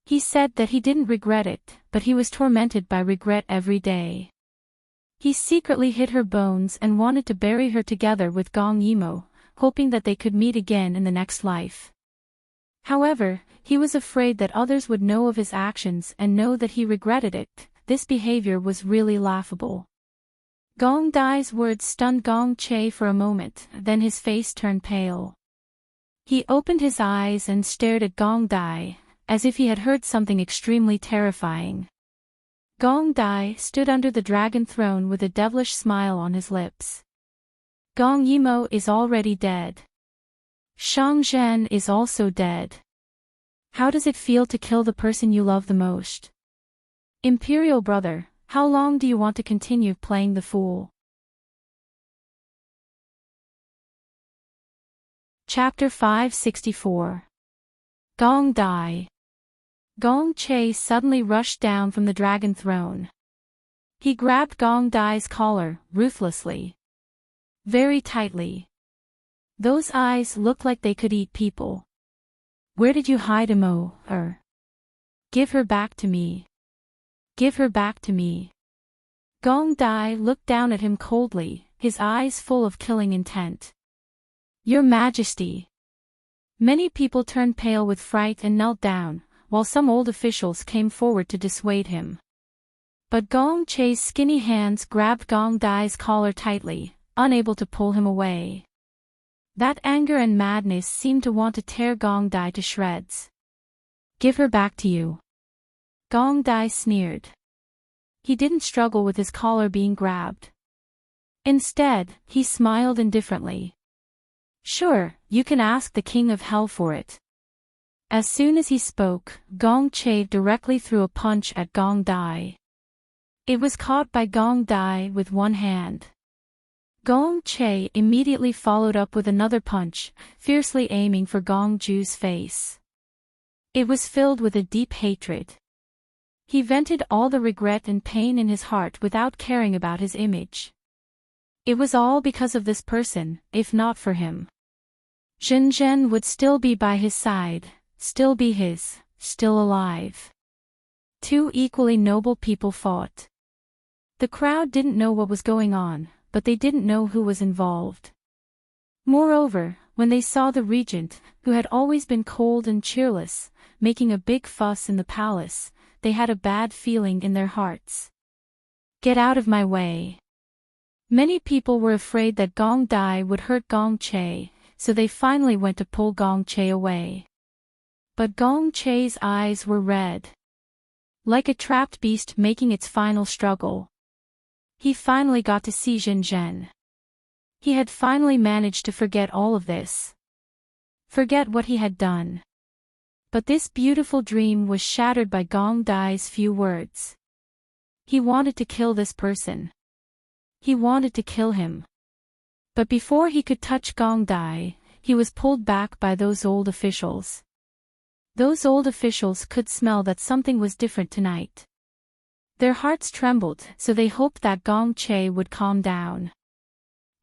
He said that he didn't regret it, but he was tormented by regret every day. He secretly hid her bones and wanted to bury her together with Gong Yimo, hoping that they could meet again in the next life. However, he was afraid that others would know of his actions and know that he regretted it. This behavior was really laughable. Gong Dai's words stunned Gong Che for a moment, then his face turned pale. He opened his eyes and stared at Gong Dai, as if he had heard something extremely terrifying. Gong Dai stood under the dragon throne with a devilish smile on his lips. Gong Yimo is already dead. Shang Zhen is also dead. How does it feel to kill the person you love the most? Imperial brother, how long do you want to continue playing the fool? Chapter 564. Gong Dai. Gong Che suddenly rushed down from the dragon throne. He grabbed Gong Dai's collar, ruthlessly. Very tightly. Those eyes looked like they could eat people. Where did you hide Imo, Give her back to me. Give her back to me. Gong Dai looked down at him coldly, his eyes full of killing intent. Your Majesty. Many people turned pale with fright and knelt down, while some old officials came forward to dissuade him. But Gong Che's skinny hands grabbed Gong Dai's collar tightly, unable to pull him away. That anger and madness seemed to want to tear Gong Dai to shreds. Give her back to you. Gong Dai sneered. He didn't struggle with his collar being grabbed. Instead, he smiled indifferently. Sure, you can ask the King of Hell for it. As soon as he spoke, Gong Che directly threw a punch at Gong Dai. It was caught by Gong Dai with one hand. Gong Che immediately followed up with another punch, fiercely aiming for Gong Ju's face. It was filled with a deep hatred. He vented all the regret and pain in his heart without caring about his image. It was all because of this person. If not for him, Zhen Zhen would still be by his side, still be his, still alive. Two equally noble people fought. The crowd didn't know what was going on, but they didn't know who was involved. Moreover, when they saw the regent, who had always been cold and cheerless, making a big fuss in the palace, they had a bad feeling in their hearts. Get out of my way. Many people were afraid that Gong Dai would hurt Gong Che, so they finally went to pull Gong Che away. But Gong Che's eyes were red. Like a trapped beast making its final struggle. He finally got to see Zhen Zhen. He had finally managed to forget all of this. Forget what he had done. But this beautiful dream was shattered by Gong Dai's few words. He wanted to kill this person. He wanted to kill him. But before he could touch Gong Dai, he was pulled back by those old officials. Those old officials could smell that something was different tonight. Their hearts trembled, so they hoped that Gong Che would calm down.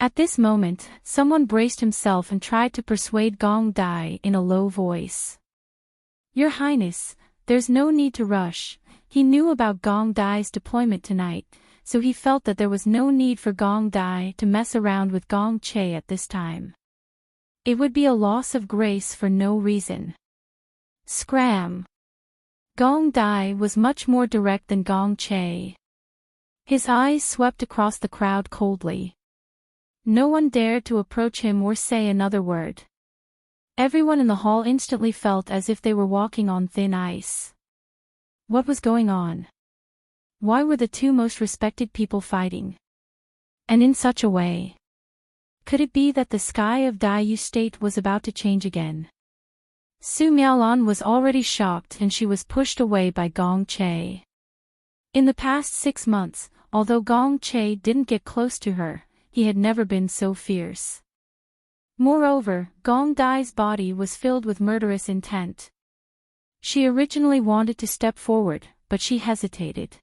At this moment, someone braced himself and tried to persuade Gong Dai in a low voice. "Your Highness, there's no need to rush." He knew about Gong Dai's deployment tonight, so he felt that there was no need for Gong Dai to mess around with Gong Che at this time. It would be a loss of grace for no reason. Scram! Gong Dai was much more direct than Gong Che. His eyes swept across the crowd coldly. No one dared to approach him or say another word. Everyone in the hall instantly felt as if they were walking on thin ice. What was going on? Why were the two most respected people fighting? And in such a way? Could it be that the sky of Daiyu State was about to change again? Su Miaolan was already shocked and she was pushed away by Gong Che. In the past 6 months, although Gong Che didn't get close to her, he had never been so fierce. Moreover, Gong Dai's body was filled with murderous intent. She originally wanted to step forward, but she hesitated.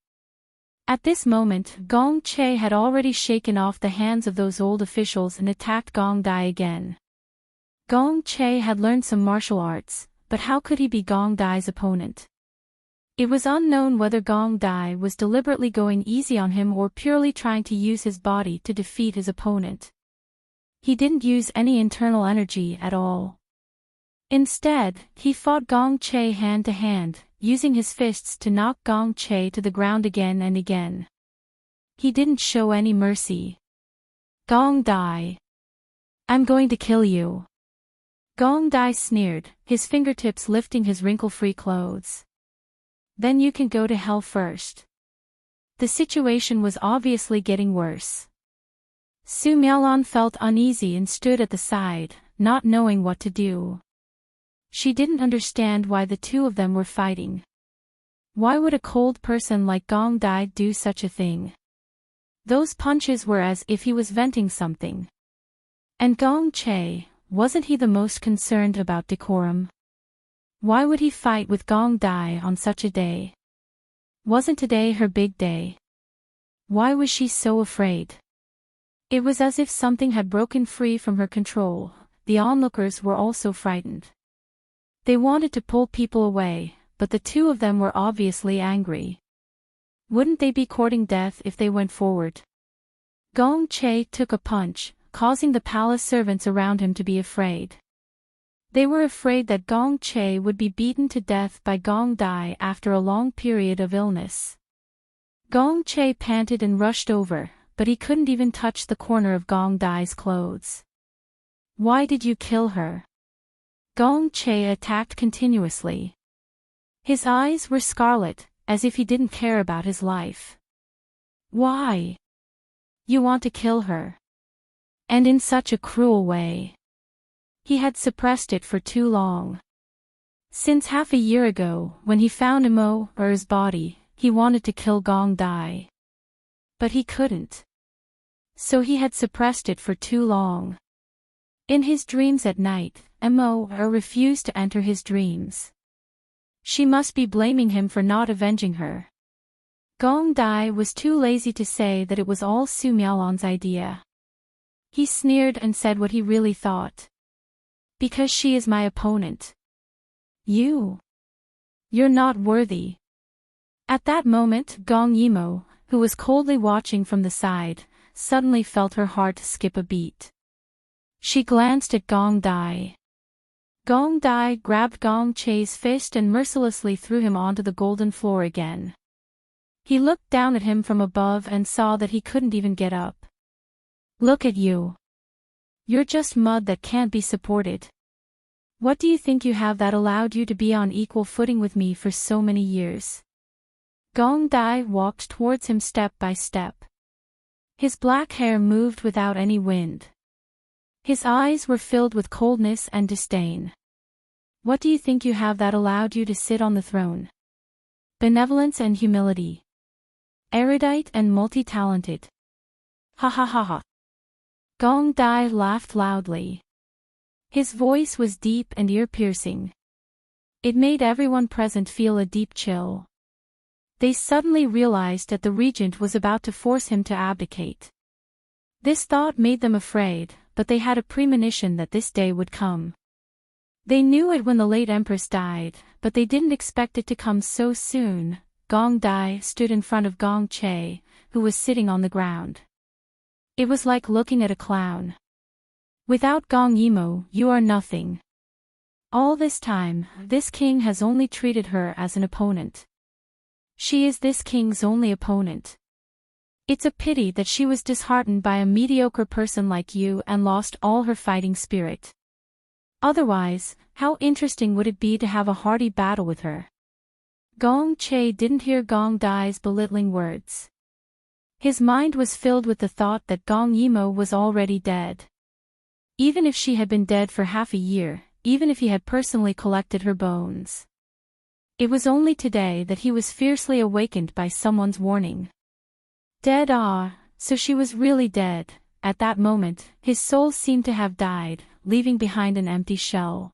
At this moment, Gong Che had already shaken off the hands of those old officials and attacked Gong Dai again. Gong Che had learned some martial arts, but how could he be Gong Dai's opponent? It was unknown whether Gong Dai was deliberately going easy on him or purely trying to use his body to defeat his opponent. He didn't use any internal energy at all. Instead, he fought Gong Che hand to hand, using his fists to knock Gong Che to the ground again and again. He didn't show any mercy. "Gong Dai, I'm going to kill you." Gong Dai sneered, his fingertips lifting his wrinkle-free clothes. "Then you can go to hell first." The situation was obviously getting worse. Su Miaolan felt uneasy and stood at the side, not knowing what to do. She didn't understand why the two of them were fighting. Why would a cold person like Gong Dai do such a thing? Those punches were as if he was venting something. And Gong Che, wasn't he the most concerned about decorum? Why would he fight with Gong Dai on such a day? Wasn't today her big day? Why was she so afraid? It was as if something had broken free from her control. The onlookers were also frightened. They wanted to pull people away, but the two of them were obviously angry. Wouldn't they be courting death if they went forward? Gong Che took a punch, causing the palace servants around him to be afraid. They were afraid that Gong Che would be beaten to death by Gong Dai after a long period of illness. Gong Che panted and rushed over, but he couldn't even touch the corner of Gong Dai's clothes. "Why did you kill her?" Gong Che attacked continuously. His eyes were scarlet, as if he didn't care about his life. "Why? You want to kill her? And in such a cruel way." He had suppressed it for too long. Since half a year ago, when he found Immerse's body, he wanted to kill Gong Dai. But he couldn't. So he had suppressed it for too long. In his dreams at night, Immerse refused to enter his dreams. She must be blaming him for not avenging her. Gong Dai was too lazy to say that it was all Su Miaolan's idea. He sneered and said what he really thought. "Because she is my opponent. You're not worthy." At that moment, Gong Yimo, who was coldly watching from the side, suddenly felt her heart skip a beat. She glanced at Gong Dai. Gong Dai grabbed Gong Che's fist and mercilessly threw him onto the golden floor again. He looked down at him from above and saw that he couldn't even get up. "Look at you. You're just mud that can't be supported. What do you think you have that allowed you to be on equal footing with me for so many years?" Gong Dai walked towards him step by step. His black hair moved without any wind. His eyes were filled with coldness and disdain. "What do you think you have that allowed you to sit on the throne? Benevolence and humility. Erudite and multi-talented. Ha ha ha ha." Gong Dai laughed loudly. His voice was deep and ear-piercing. It made everyone present feel a deep chill. They suddenly realized that the regent was about to force him to abdicate. This thought made them afraid, but they had a premonition that this day would come. They knew it when the late empress died, but they didn't expect it to come so soon. Gong Dai stood in front of Gong Che, who was sitting on the ground. It was like looking at a clown. Without Gong Yimo, you are nothing. All this time, this king has only treated her as an opponent. She is this king's only opponent. It's a pity that she was disheartened by a mediocre person like you and lost all her fighting spirit. Otherwise, how interesting would it be to have a hearty battle with her? Gong Che didn't hear Gong Dai's belittling words. His mind was filled with the thought that Gong Yimo was already dead. Even if she had been dead for half a year, even if he had personally collected her bones. It was only today that he was fiercely awakened by someone's warning. Dead, so she was really dead. At that moment, his soul seemed to have died, leaving behind an empty shell.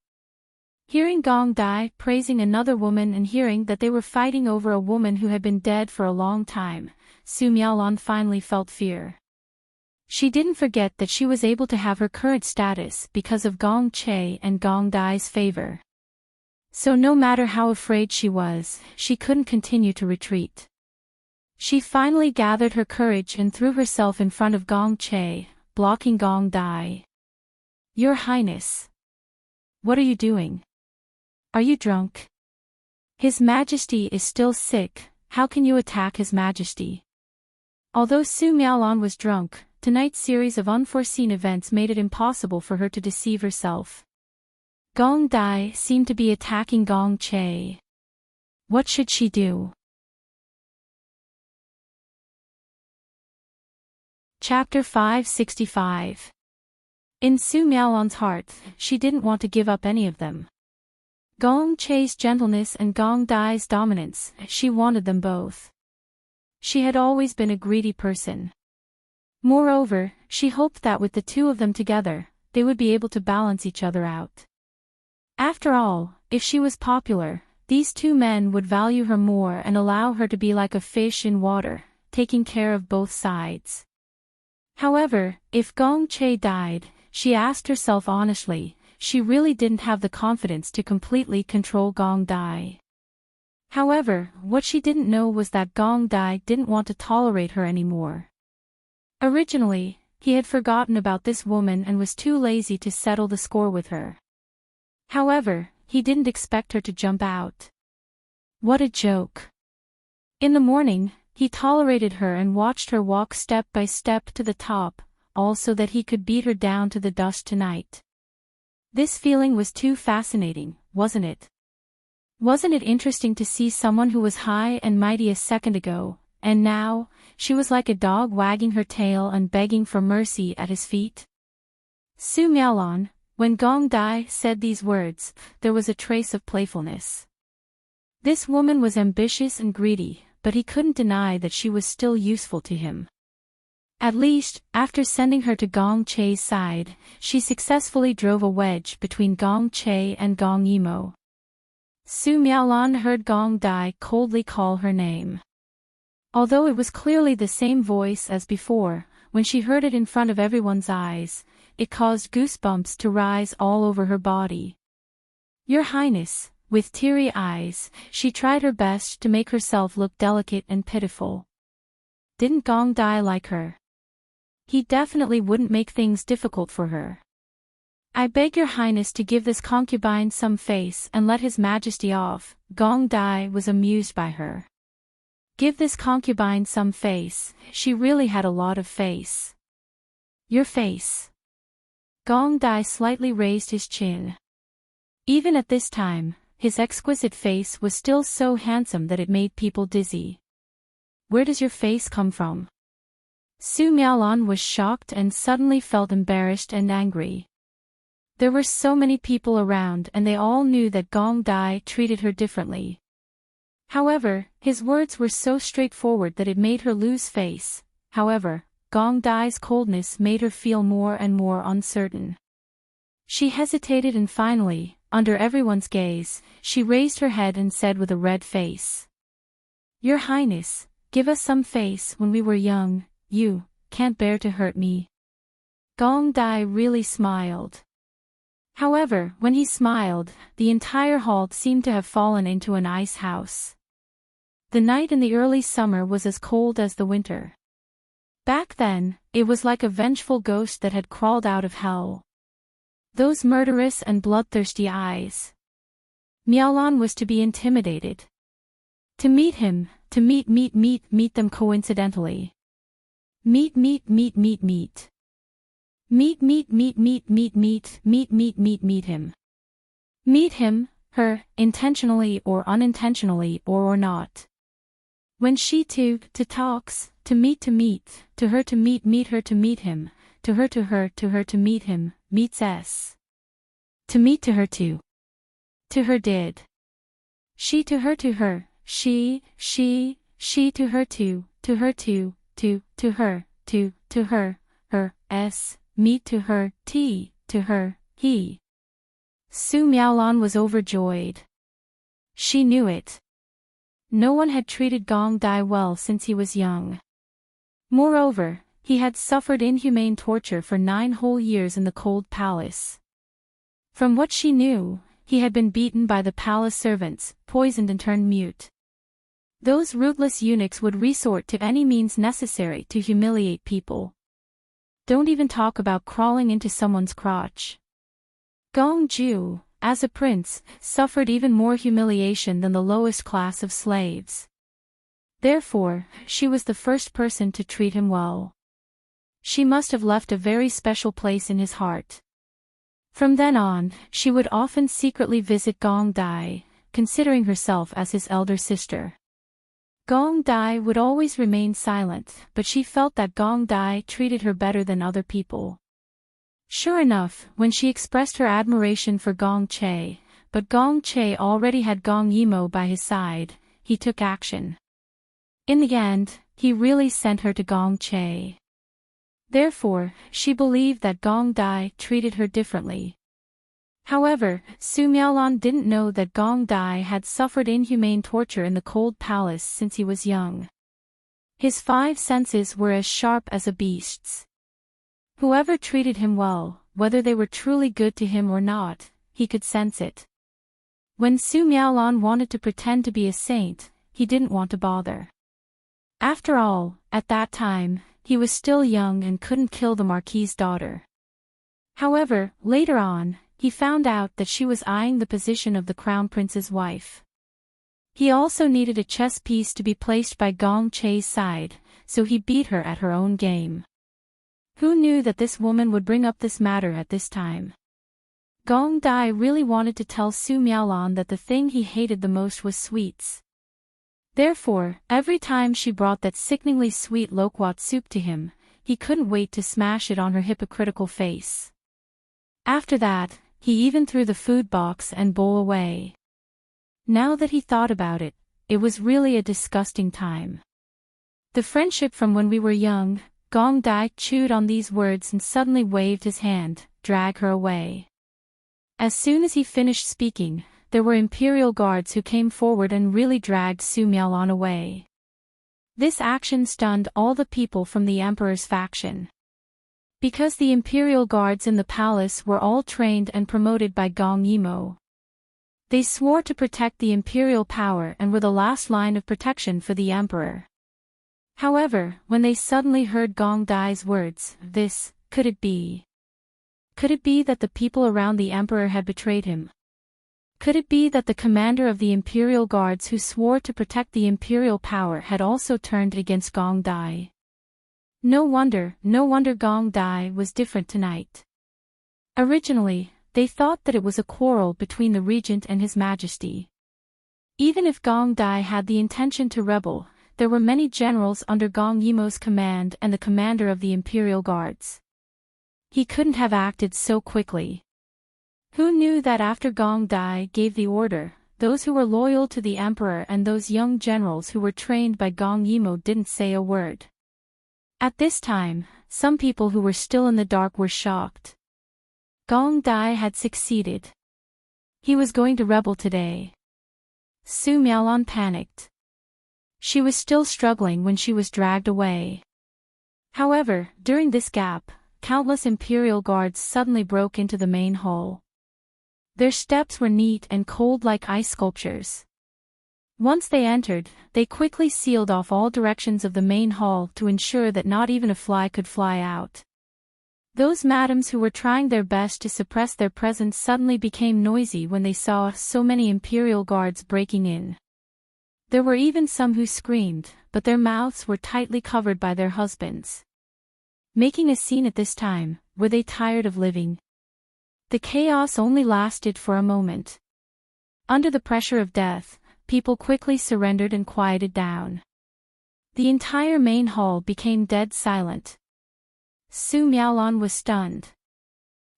Hearing Gong Dai praising another woman and hearing that they were fighting over a woman who had been dead for a long time, Su Miaolon finally felt fear. She didn't forget that she was able to have her current status because of Gong Che and Gong Dai's favor. So no matter how afraid she was, she couldn't continue to retreat. She finally gathered her courage and threw herself in front of Gong Che, blocking Gong Dai. Your Highness. What are you doing? Are you drunk? His Majesty is still sick, how can you attack His Majesty? Although Su Miaolon was drunk, tonight's series of unforeseen events made it impossible for her to deceive herself. Gong Dai seemed to be attacking Gong Che. What should she do? Chapter 565. In Su Miaolon's heart, she didn't want to give up any of them. Gong Che's gentleness and Gong Dai's dominance, she wanted them both. She had always been a greedy person. Moreover, she hoped that with the two of them together, they would be able to balance each other out. After all, if she was popular, these two men would value her more and allow her to be like a fish in water, taking care of both sides. However, if Gong Che died, she asked herself honestly, she really didn't have the confidence to completely control Gong Dai. However, what she didn't know was that Gong Dai didn't want to tolerate her anymore. Originally, he had forgotten about this woman and was too lazy to settle the score with her. However, he didn't expect her to jump out. What a joke. In the morning, he tolerated her and watched her walk step by step to the top, all so that he could beat her down to the dust tonight. This feeling was too fascinating, wasn't it? Wasn't it interesting to see someone who was high and mighty a second ago, and now, she was like a dog wagging her tail and begging for mercy at his feet? Su Miaolon, when Gong Dai said these words, there was a trace of playfulness. This woman was ambitious and greedy, but he couldn't deny that she was still useful to him. At least, after sending her to Gong Che's side, she successfully drove a wedge between Gong Che and Gong Yimo. Su Miaolon heard Gong Dai coldly call her name. Although it was clearly the same voice as before, when she heard it in front of everyone's eyes, it caused goosebumps to rise all over her body. Your Highness. With teary eyes, she tried her best to make herself look delicate and pitiful. Didn't Gong Dai like her? He definitely wouldn't make things difficult for her. I beg your Highness to give this concubine some face and let His Majesty off. Gong Dai was amused by her. Give this concubine some face, she really had a lot of face. Your face. Gong Dai slightly raised his chin. Even at this time, his exquisite face was still so handsome that it made people dizzy. Where does your face come from? Su Miaolon was shocked and suddenly felt embarrassed and angry. There were so many people around and they all knew that Gong Dai treated her differently. However, his words were so straightforward that it made her lose face. However, Gong Dai's coldness made her feel more and more uncertain. She hesitated and finally, under everyone's gaze, she raised her head and said with a red face. Your Highness, give us some face. When we were young, you can't bear to hurt me. Gong Dai really smiled. However, when he smiled, the entire hall seemed to have fallen into an ice house. The night in the early summer was as cold as the winter. Back then, it was like a vengeful ghost that had crawled out of hell. Those murderous and bloodthirsty eyes. Miaolan was to be intimidated. To meet him, to meet them coincidentally. Meet him. Meet him, her, intentionally or unintentionally or not. When she to talks, to meet, to her to meet her to meet him, to her to meet him, meets s. To meet to her to did. She to her, she to her her, s, meet to her, t, to her, he. Su Miaolan was overjoyed. She knew it. No one had treated Gong Dai well since he was young. Moreover, he had suffered inhumane torture for 9 whole years in the cold palace. From what she knew, he had been beaten by the palace servants, poisoned and turned mute. Those ruthless eunuchs would resort to any means necessary to humiliate people. Don't even talk about crawling into someone's crotch. Gong Ju, as a prince, suffered even more humiliation than the lowest class of slaves. Therefore, she was the first person to treat him well. She must have left a very special place in his heart. From then on, she would often secretly visit Gong Dai, considering herself as his elder sister. Gong Dai would always remain silent, but she felt that Gong Dai treated her better than other people. Sure enough, when she expressed her admiration for Gong Che, but Gong Che already had Gong Yimo by his side, he took action. In the end, he really sent her to Gong Che. Therefore, she believed that Gong Dai treated her differently. However, Su Miaolan didn't know that Gong Dai had suffered inhumane torture in the cold palace since he was young. His 5 senses were as sharp as a beast's. Whoever treated him well, whether they were truly good to him or not, he could sense it. When Su Miaolan wanted to pretend to be a saint, he didn't want to bother. After all, at that time, he was still young and couldn't kill the Marquis's daughter. However, later on, he found out that she was eyeing the position of the Crown Prince's wife. He also needed a chess piece to be placed by Gong Che's side, so he beat her at her own game. Who knew that this woman would bring up this matter at this time? Gong Dai really wanted to tell Su Miaolan that the thing he hated the most was sweets. Therefore, every time she brought that sickeningly sweet loquat soup to him, he couldn't wait to smash it on her hypocritical face. After that, he even threw the food box and bowl away. Now that he thought about it, it was really a disgusting time. The friendship from when we were young. Gong Dai chewed on these words and suddenly waved his hand, drag her away. As soon as he finished speaking, there were imperial guards who came forward and really dragged Su Miaolan away. This action stunned all the people from the emperor's faction. Because the imperial guards in the palace were all trained and promoted by Gong Yimo. They swore to protect the imperial power and were the last line of protection for the emperor. However, when they suddenly heard Gong Dai's words, could it be? Could it be that the people around the emperor had betrayed him? Could it be that the commander of the imperial guards who swore to protect the imperial power had also turned against Gong Dai? No wonder Gong Dai was different tonight. Originally, they thought that it was a quarrel between the regent and his majesty. Even if Gong Dai had the intention to rebel, there were many generals under Gong Yimo's command and the commander of the imperial guards. He couldn't have acted so quickly. Who knew that after Gong Dai gave the order, those who were loyal to the emperor and those young generals who were trained by Gong Yimo didn't say a word. At this time, some people who were still in the dark were shocked. Gong Dai had succeeded. He was going to rebel today. Su Miaolan panicked. She was still struggling when she was dragged away. However, during this gap, countless Imperial guards suddenly broke into the main hall. Their steps were neat and cold like ice sculptures. Once they entered, they quickly sealed off all directions of the main hall to ensure that not even a fly could fly out. Those madams who were trying their best to suppress their presence suddenly became noisy when they saw so many Imperial guards breaking in. There were even some who screamed, but their mouths were tightly covered by their husbands. Making a scene at this time, were they tired of living? The chaos only lasted for a moment. Under the pressure of death, people quickly surrendered and quieted down. The entire main hall became dead silent. Su Miaolon was stunned.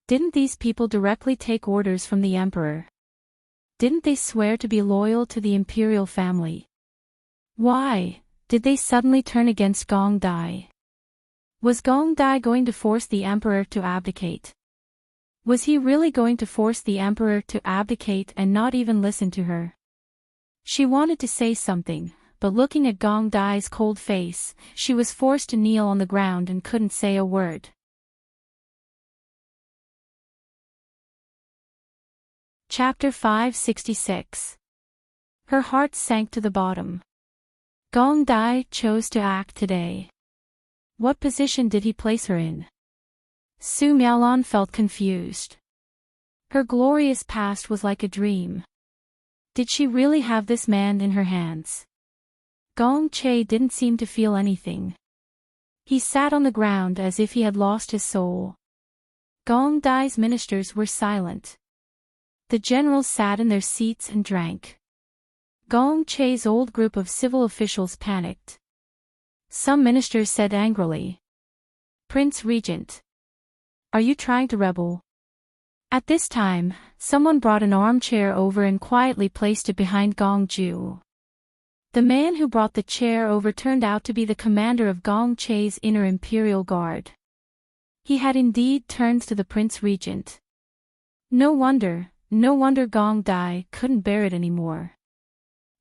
Didn't these people directly take orders from the emperor? Didn't they swear to be loyal to the imperial family? Why did they suddenly turn against Gong Dai? Was Gong Dai going to force the emperor to abdicate? Was he really going to force the emperor to abdicate and not even listen to her? She wanted to say something, but looking at Gong Dai's cold face, she was forced to kneel on the ground and couldn't say a word. Chapter 566. Her heart sank to the bottom. Gong Dai chose to act today. What position did he place her in? Su Miaolon felt confused. Her glorious past was like a dream. Did she really have this man in her hands? Gong Che didn't seem to feel anything. He sat on the ground as if he had lost his soul. Gong Dai's ministers were silent. The generals sat in their seats and drank. Gong Che's old group of civil officials panicked. Some ministers said angrily, "Prince Regent, are you trying to rebel?" At this time, someone brought an armchair over and quietly placed it behind Gong Ju. The man who brought the chair over turned out to be the commander of Gong Che's inner imperial guard. He had indeed turned to the Prince Regent. No wonder Gong Dai couldn't bear it anymore.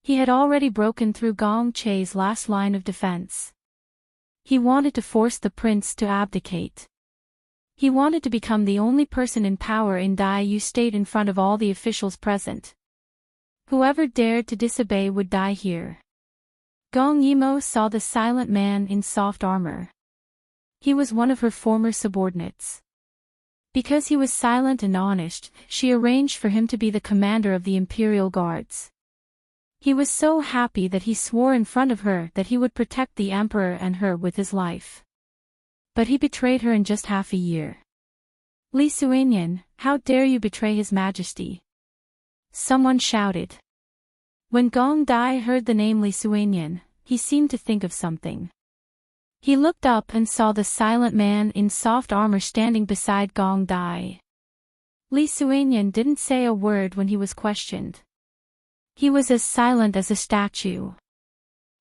He had already broken through Gong Che's last line of defense. He wanted to force the prince to abdicate. He wanted to become the only person in power in Dai Yu State in front of all the officials present. Whoever dared to disobey would die here. Gong Yimo saw the silent man in soft armor. He was one of her former subordinates. Because he was silent and honest, she arranged for him to be the commander of the Imperial Guards. He was so happy that he swore in front of her that he would protect the emperor and her with his life. But he betrayed her in just half a year. "Li Suanian, how dare you betray His Majesty?" Someone shouted. When Gong Dai heard the name Li Suanian, he seemed to think of something. He looked up and saw the silent man in soft armor standing beside Gong Dai. Li Suanian didn't say a word when he was questioned. He was as silent as a statue.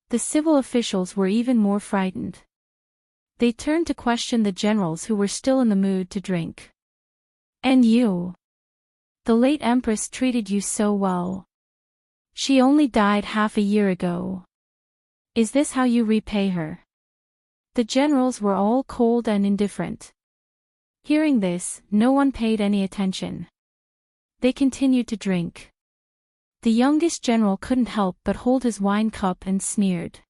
The civil officials were even more frightened. They turned to question the generals who were still in the mood to drink. "And you? The late empress treated you so well. She only died half a year ago. Is this how you repay her?" The generals were all cold and indifferent. Hearing this, no one paid any attention. They continued to drink. The youngest general couldn't help but hold his wine cup and sneered.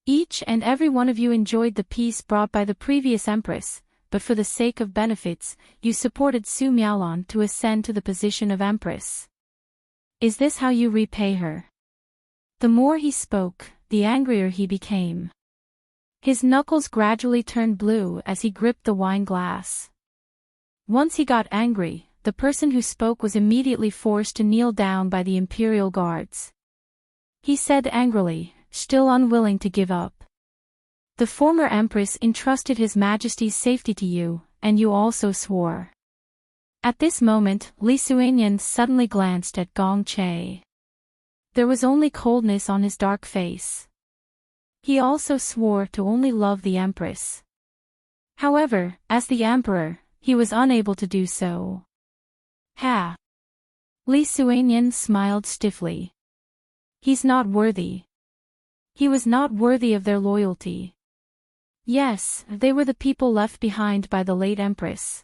"Each and every one of you enjoyed the peace brought by the previous empress, but for the sake of benefits, you supported Su Miaolon to ascend to the position of empress. Is this how you repay her?" The more he spoke, the angrier he became. His knuckles gradually turned blue as he gripped the wine glass. Once he got angry, the person who spoke was immediately forced to kneel down by the imperial guards. He said angrily, still unwilling to give up, "The former empress entrusted His Majesty's safety to you, and you also swore." At this moment, Li Suanian suddenly glanced at Gong Che. There was only coldness on his dark face. He also swore to only love the empress. However, as the emperor, he was unable to do so. "Ha!" Li Suanian smiled stiffly. "He's not worthy." He was not worthy of their loyalty. Yes, they were the people left behind by the late Empress.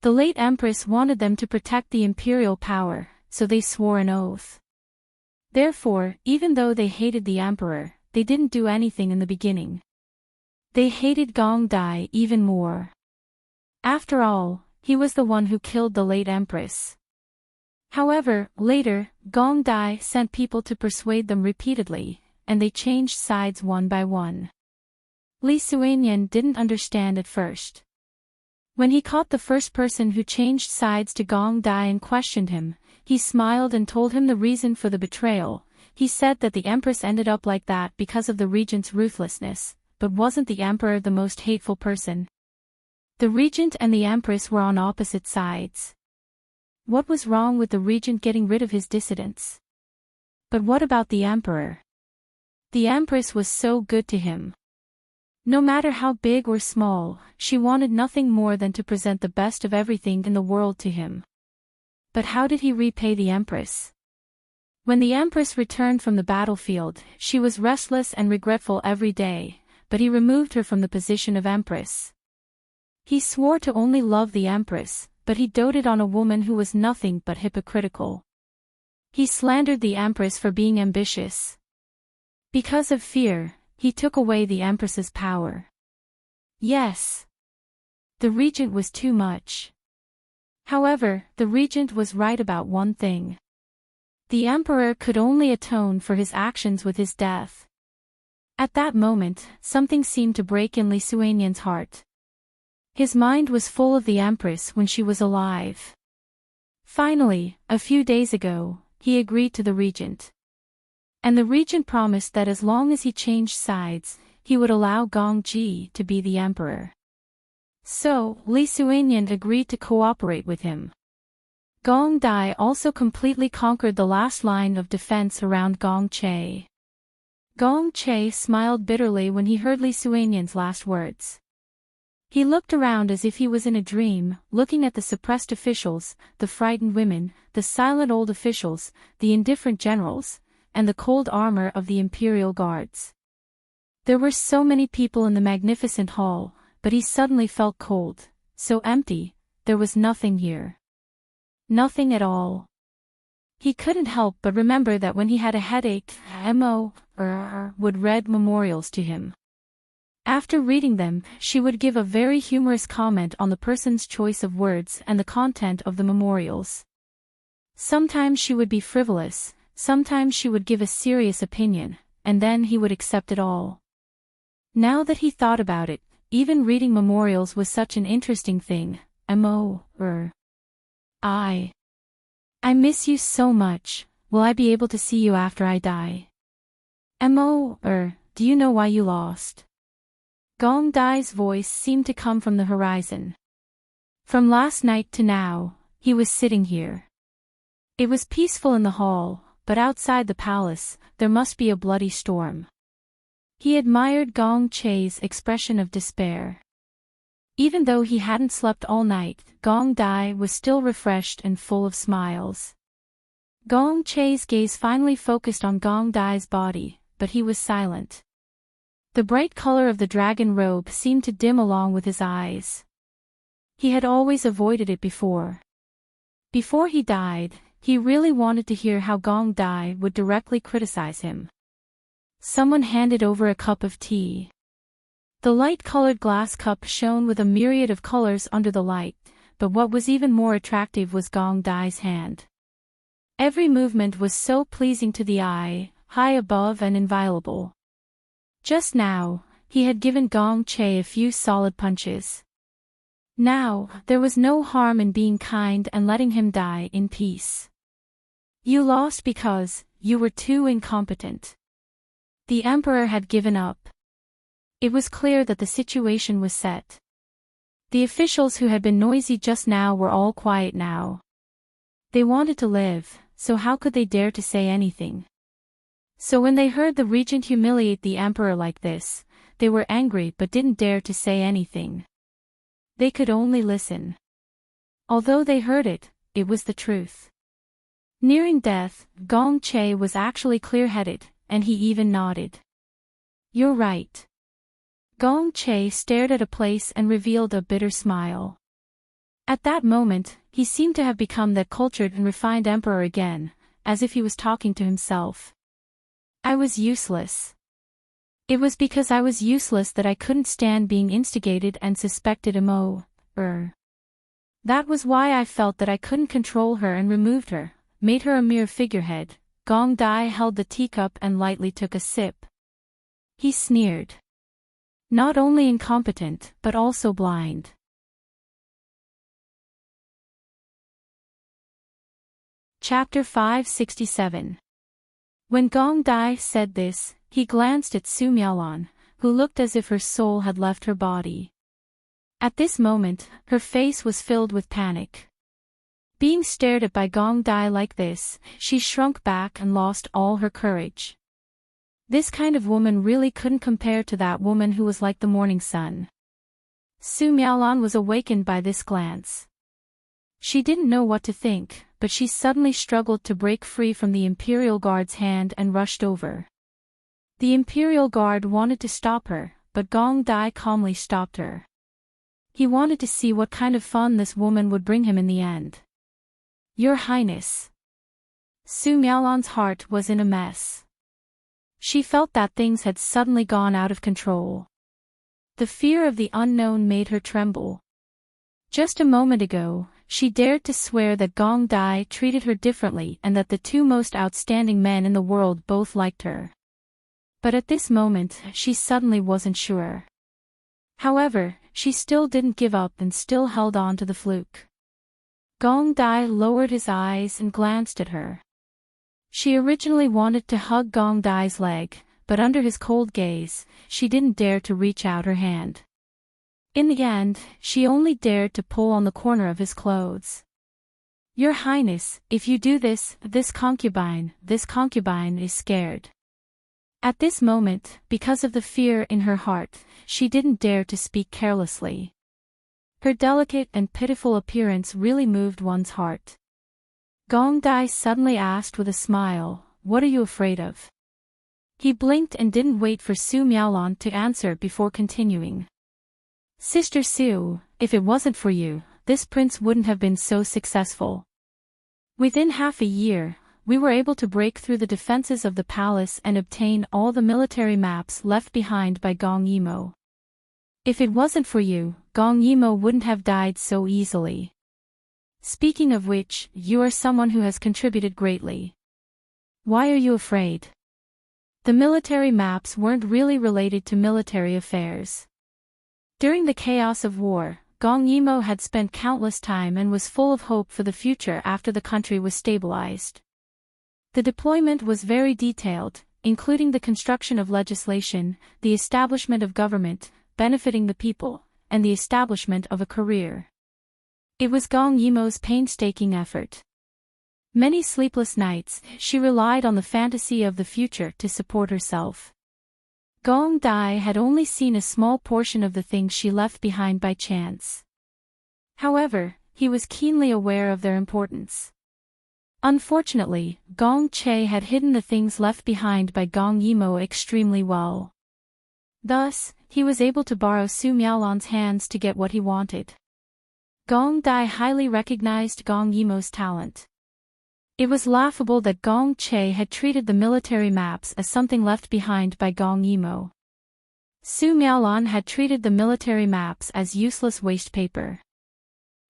The late Empress wanted them to protect the imperial power, so they swore an oath. Therefore, even though they hated the Emperor, they didn't do anything in the beginning. They hated Gong Dai even more. After all, he was the one who killed the late Empress. However, later, Gong Dai sent people to persuade them repeatedly, and they changed sides one by one. Li Suanian didn't understand at first. When he caught the first person who changed sides to Gong Dai and questioned him, he smiled and told him the reason for the betrayal. He said that the Empress ended up like that because of the regent's ruthlessness, but wasn't the Emperor the most hateful person? The regent and the Empress were on opposite sides. What was wrong with the regent getting rid of his dissidents? But what about the Emperor? The Empress was so good to him. No matter how big or small, she wanted nothing more than to present the best of everything in the world to him. But how did he repay the Empress? When the Empress returned from the battlefield, she was restless and regretful every day, but he removed her from the position of Empress. He swore to only love the Empress, but he doted on a woman who was nothing but hypocritical. He slandered the Empress for being ambitious. Because of fear, he took away the Empress's power. Yes. The regent was too much. However, the regent was right about one thing. The Emperor could only atone for his actions with his death. At that moment, something seemed to break in Li Suanian's heart. His mind was full of the Empress when she was alive. Finally, a few days ago, he agreed to the regent. And the regent promised that as long as he changed sides, he would allow Gong Ji to be the Emperor. So, Li Suanian agreed to cooperate with him. Gong Dai also completely conquered the last line of defense around Gong Che. Gong Che smiled bitterly when he heard Li Suanian's last words. He looked around as if he was in a dream, looking at the suppressed officials, the frightened women, the silent old officials, the indifferent generals, and the cold armor of the imperial guards. There were so many people in the magnificent hall, but he suddenly felt cold, so empty, there was nothing here. Nothing at all. He couldn't help but remember that when he had a headache, Mo would read memorials to him. After reading them, she would give a very humorous comment on the person's choice of words and the content of the memorials. Sometimes she would be frivolous, sometimes she would give a serious opinion, and then he would accept it all. Now that he thought about it, even reading memorials was such an interesting thing. I miss you so much. Will I be able to see you after I die? Do you know why you lost? Gong Dai's voice seemed to come from the horizon. From last night to now, he was sitting here. It was peaceful in the hall, but outside the palace, there must be a bloody storm. He admired Gong Che's expression of despair. Even though he hadn't slept all night, Gong Dai was still refreshed and full of smiles. Gong Che's gaze finally focused on Gong Dai's body, but he was silent. The bright color of the dragon robe seemed to dim along with his eyes. He had always avoided it before. Before he died, he really wanted to hear how Gong Dai would directly criticize him. Someone handed over a cup of tea. The light-colored glass cup shone with a myriad of colors under the light, but what was even more attractive was Gong Dai's hand. Every movement was so pleasing to the eye, high above and inviolable. Just now, he had given Gong Che a few solid punches. Now, there was no harm in being kind and letting him die in peace. You lost because you were too incompetent. The Emperor had given up. It was clear that the situation was set. The officials who had been noisy just now were all quiet now. They wanted to live, so how could they dare to say anything? So when they heard the regent humiliate the Emperor like this, they were angry but didn't dare to say anything. They could only listen. Although they heard it, it was the truth. Nearing death, Gong Che was actually clear-headed, and he even nodded. You're right. Gong Che stared at a place and revealed a bitter smile. At that moment, he seemed to have become that cultured and refined emperor again, as if he was talking to himself. I was useless. It was because I was useless that I couldn't stand being instigated and suspected. That was why I felt that I couldn't control her and removed her, made her a mere figurehead. Gong Dai held the teacup and lightly took a sip. He sneered. Not only incompetent, but also blind. Chapter 567. When Gong Dai said this, he glanced at Su Miaolan, who looked as if her soul had left her body. At this moment, her face was filled with panic. Being stared at by Gong Dai like this, she shrunk back and lost all her courage. This kind of woman really couldn't compare to that woman who was like the morning sun. Su Miaolan was awakened by this glance. She didn't know what to think, but she suddenly struggled to break free from the Imperial Guard's hand and rushed over. The Imperial Guard wanted to stop her, but Gong Dai calmly stopped her. He wanted to see what kind of fun this woman would bring him in the end. Your Highness. Su Miaolan's heart was in a mess. She felt that things had suddenly gone out of control. The fear of the unknown made her tremble. Just a moment ago, she dared to swear that Gong Dai treated her differently and that the two most outstanding men in the world both liked her. But at this moment, she suddenly wasn't sure. However, she still didn't give up and still held on to the fluke. Gong Dai lowered his eyes and glanced at her. She originally wanted to hug Gong Dai's leg, but under his cold gaze, she didn't dare to reach out her hand. In the end, she only dared to pull on the corner of his clothes. Your Highness, if you do this concubine is scared. At this moment, because of the fear in her heart, she didn't dare to speak carelessly. Her delicate and pitiful appearance really moved one's heart. Gong Dai suddenly asked with a smile, "What are you afraid of?" He blinked and didn't wait for Su Miaolan to answer before continuing. Sister Su, if it wasn't for you, this prince wouldn't have been so successful. Within half a year, we were able to break through the defenses of the palace and obtain all the military maps left behind by Gong Yimo. If it wasn't for you, Gong Yimo wouldn't have died so easily. Speaking of which, you are someone who has contributed greatly. Why are you afraid? The military maps weren't really related to military affairs. During the chaos of war, Gong Yimo had spent countless time and was full of hope for the future after the country was stabilized. The deployment was very detailed, including the construction of legislation, the establishment of government, benefiting the people, and the establishment of a career. It was Gong Yimo's painstaking effort. Many sleepless nights, she relied on the fantasy of the future to support herself. Gong Dai had only seen a small portion of the things she left behind by chance. However, he was keenly aware of their importance. Unfortunately, Gong Che had hidden the things left behind by Gong Yimo extremely well. Thus, he was able to borrow Su Miaolan's hands to get what he wanted. Gong Dai highly recognized Gong Yimo's talent. It was laughable that Gong Che had treated the military maps as something left behind by Gong Yimo. Su Miaolan had treated the military maps as useless waste paper.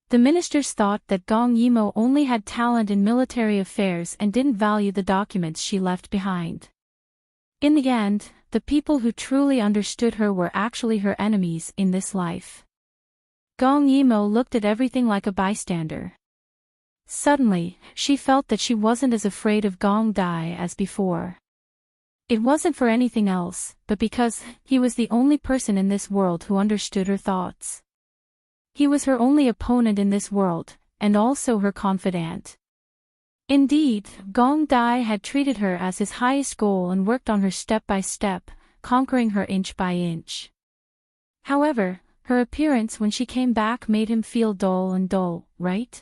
The ministers thought that Gong Yimo only had talent in military affairs and didn't value the documents she left behind. In the end, the people who truly understood her were actually her enemies in this life. Gong Yimo looked at everything like a bystander. Suddenly, she felt that she wasn't as afraid of Gong Dai as before. It wasn't for anything else, but because he was the only person in this world who understood her thoughts. He was her only opponent in this world, and also her confidant. Indeed, Gong Dai had treated her as his highest goal and worked on her step by step, conquering her inch by inch. However, her appearance when she came back made him feel dull, right?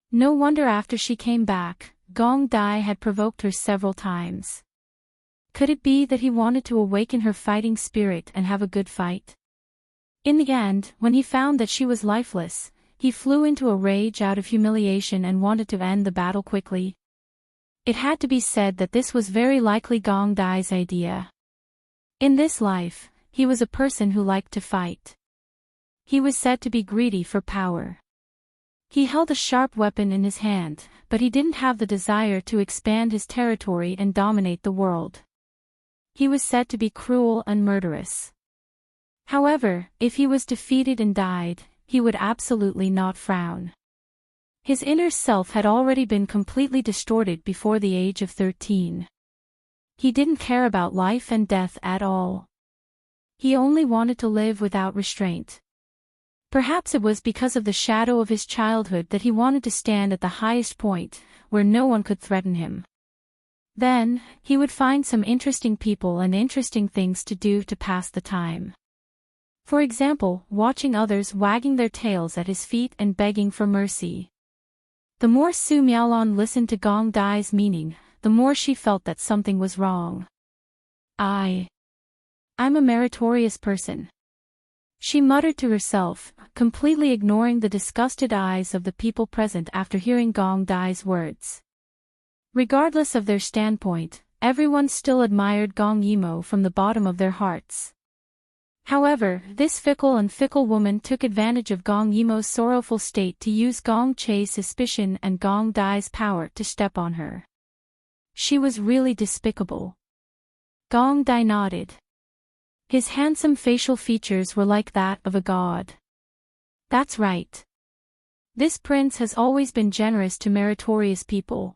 No wonder after she came back, Gong Dai had provoked her several times. Could it be that he wanted to awaken her fighting spirit and have a good fight? In the end, when he found that she was lifeless, he flew into a rage out of humiliation and wanted to end the battle quickly. It had to be said that this was very likely Gong Dai's idea. In this life, he was a person who liked to fight. He was said to be greedy for power. He held a sharp weapon in his hand, but he didn't have the desire to expand his territory and dominate the world. He was said to be cruel and murderous. However, if he was defeated and died, he would absolutely not frown. His inner self had already been completely distorted before the age of 13. He didn't care about life and death at all. He only wanted to live without restraint. Perhaps it was because of the shadow of his childhood that he wanted to stand at the highest point, where no one could threaten him. Then, he would find some interesting people and interesting things to do to pass the time. For example, watching others wagging their tails at his feet and begging for mercy. The more Su Miaolon listened to Gong Dai's meaning, the more she felt that something was wrong. I'm a meritorious person. She muttered to herself, completely ignoring the disgusted eyes of the people present after hearing Gong Dai's words. Regardless of their standpoint, everyone still admired Gong Yimo from the bottom of their hearts. However, this fickle woman took advantage of Gong Yimo's sorrowful state to use Gong Chei's suspicion and Gong Dai's power to step on her. She was really despicable. Gong Dai nodded. His handsome facial features were like that of a god. That's right. This prince has always been generous to meritorious people.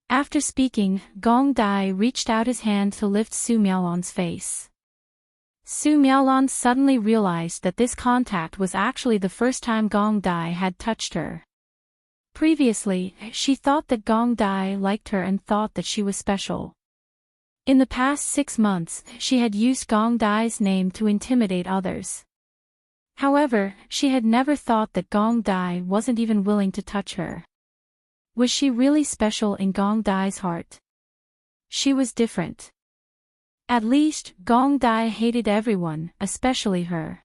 After speaking, Gong Dai reached out his hand to lift Su Miaolon's face. Su Miaolon suddenly realized that this contact was actually the first time Gong Dai had touched her. Previously, she thought that Gong Dai liked her and thought that she was special. In the past 6 months, she had used Gong Dai's name to intimidate others. However, she had never thought that Gong Dai wasn't even willing to touch her. Was she really special in Gong Dai's heart? She was different. At least, Gong Dai hated everyone, especially her.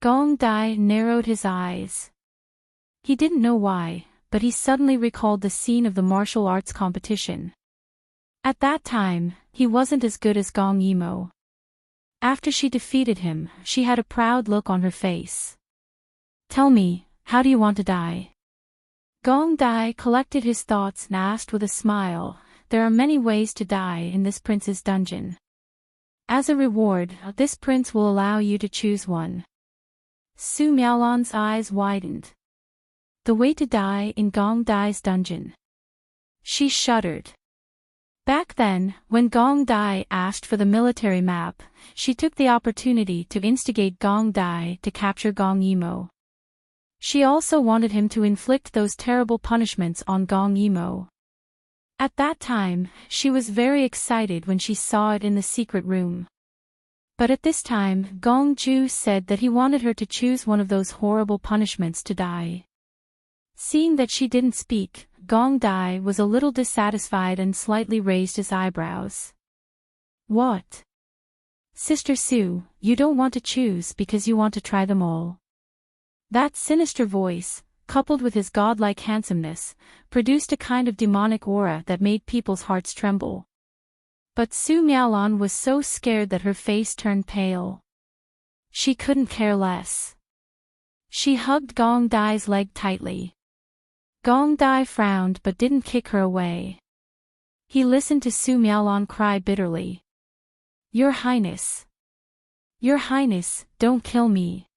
Gong Dai narrowed his eyes. He didn't know why, but he suddenly recalled the scene of the martial arts competition. At that time, he wasn't as good as Gong Yimo. After she defeated him, she had a proud look on her face. Tell me, how do you want to die? Gong Dai collected his thoughts and asked with a smile, there are many ways to die in this prince's dungeon. As a reward, this prince will allow you to choose one. Su Miaolon's eyes widened. The way to die in Gong Dai's dungeon. She shuddered. Back then, when Gong Dai asked for the military map, she took the opportunity to instigate Gong Dai to capture Gong Yimo. She also wanted him to inflict those terrible punishments on Gong Yimo. At that time, she was very excited when she saw it in the secret room. But at this time, Gong Ju said that he wanted her to choose one of those horrible punishments to die. Seeing that she didn't speak, Gong Dai was a little dissatisfied and slightly raised his eyebrows. What? Sister Su, you don't want to choose because you want to try them all. That sinister voice, coupled with his godlike handsomeness, produced a kind of demonic aura that made people's hearts tremble. But Su Miaolon was so scared that her face turned pale. She couldn't care less. She hugged Gong Dai's leg tightly. Gong Dai frowned but didn't kick her away. He listened to Su Miaolon cry bitterly. Your Highness. Your Highness, don't kill me.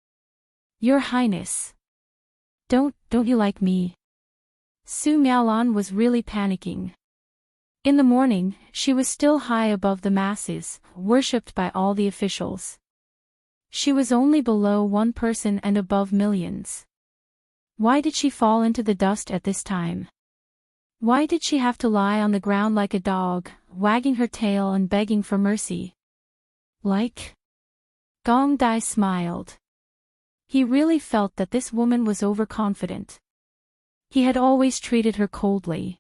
Your Highness. Don't you like me? Su Miaolon was really panicking. In the morning, she was still high above the masses, worshipped by all the officials. She was only below one person and above millions. Why did she fall into the dust at this time? Why did she have to lie on the ground like a dog, wagging her tail and begging for mercy? Gong Dai smiled. He really felt that this woman was overconfident. He had always treated her coldly.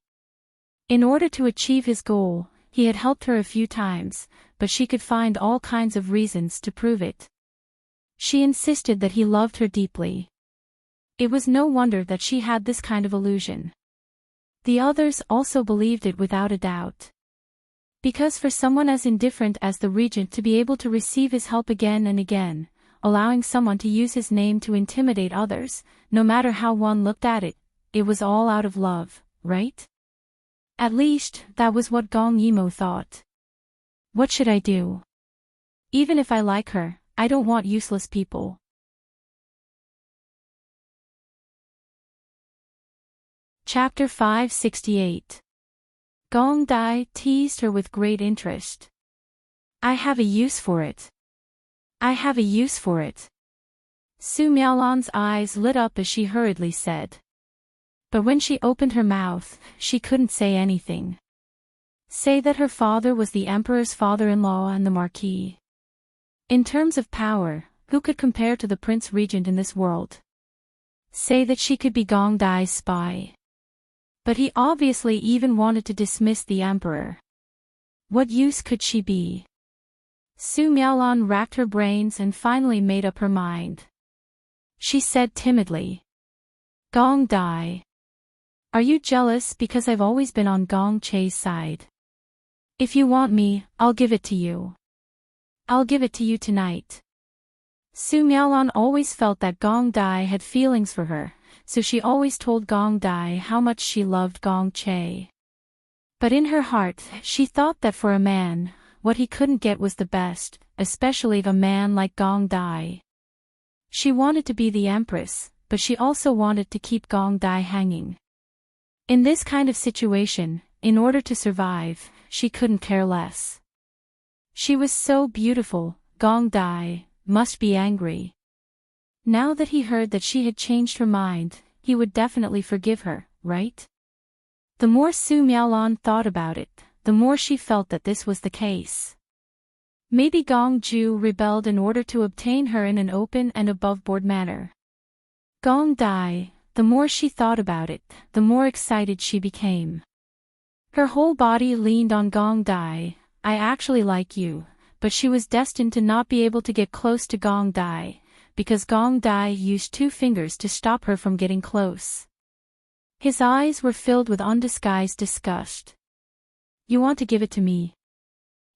In order to achieve his goal, He had helped her a few times, but she could find all kinds of reasons to prove it. She insisted that he loved her deeply. It was no wonder that she had this kind of illusion. The others also believed it without a doubt. Because for someone as indifferent as the regent to be able to receive his help again and again, allowing someone to use his name to intimidate others, no matter how one looked at it, it was all out of love, right? At least, that was what Gong Yimo thought. What should I do? Even if I like her, I don't want useless people. Chapter 568. Gong Dai teased her with great interest. I have a use for it. I have a use for it. Su Miaolan's eyes lit up as she hurriedly said. But when she opened her mouth, she couldn't say anything. Say that her father was the emperor's father-in-law and the marquis. In terms of power, who could compare to the prince regent in this world? Say that she could be Gong Dai's spy. But he obviously even wanted to dismiss the emperor. What use could she be? Su Miaolan racked her brains and finally made up her mind. She said timidly. Gong Dai. Are you jealous because I've always been on Gong Che's side? If you want me, I'll give it to you. I'll give it to you tonight. Su Miaolan always felt that Gong Dai had feelings for her, so she always told Gong Dai how much she loved Gong Che. But in her heart, she thought that for a man, what he couldn't get was the best, especially a man like Gong Dai. She wanted to be the empress, but she also wanted to keep Gong Dai hanging. In this kind of situation, in order to survive, she couldn't care less. She was so beautiful, Gong Dai must be angry. Now that he heard that she had changed her mind, he would definitely forgive her, right? The more Su Miaolan thought about it, the more she felt that this was the case. Maybe Gong Ju rebelled in order to obtain her in an open and above-board manner. Gong Dai, the more she thought about it, the more excited she became. Her whole body leaned on Gong Dai. I actually like you, but she was destined to not be able to get close to Gong Dai, because Gong Dai used 2 fingers to stop her from getting close. His eyes were filled with undisguised disgust. You want to give it to me?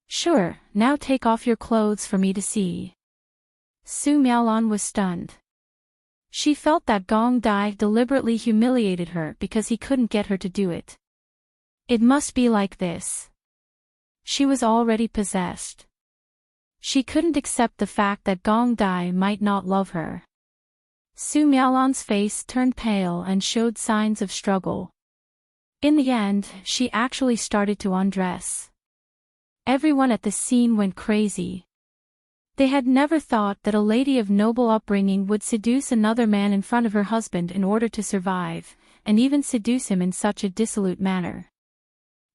Sure, now take off your clothes for me to see. Su Miaolan was stunned. She felt that Gong Dai deliberately humiliated her because he couldn't get her to do it. It must be like this. She was already possessed. She couldn't accept the fact that Gong Dai might not love her. Su Miaolan's face turned pale and showed signs of struggle. In the end, she actually started to undress. Everyone at the scene went crazy. They had never thought that a lady of noble upbringing would seduce another man in front of her husband in order to survive, and even seduce him in such a dissolute manner.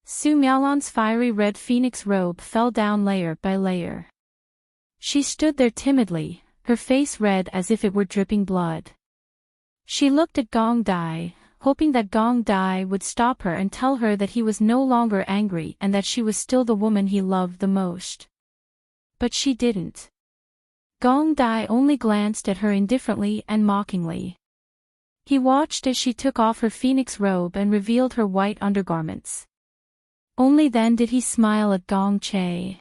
Su Miaolan's fiery red phoenix robe fell down layer by layer. She stood there timidly, her face red as if it were dripping blood. She looked at Gong Dai, hoping that Gong Dai would stop her and tell her that he was no longer angry and that she was still the woman he loved the most. But she didn't. Gong Dai only glanced at her indifferently and mockingly. He watched as she took off her phoenix robe and revealed her white undergarments. Only then did he smile at Gong Che.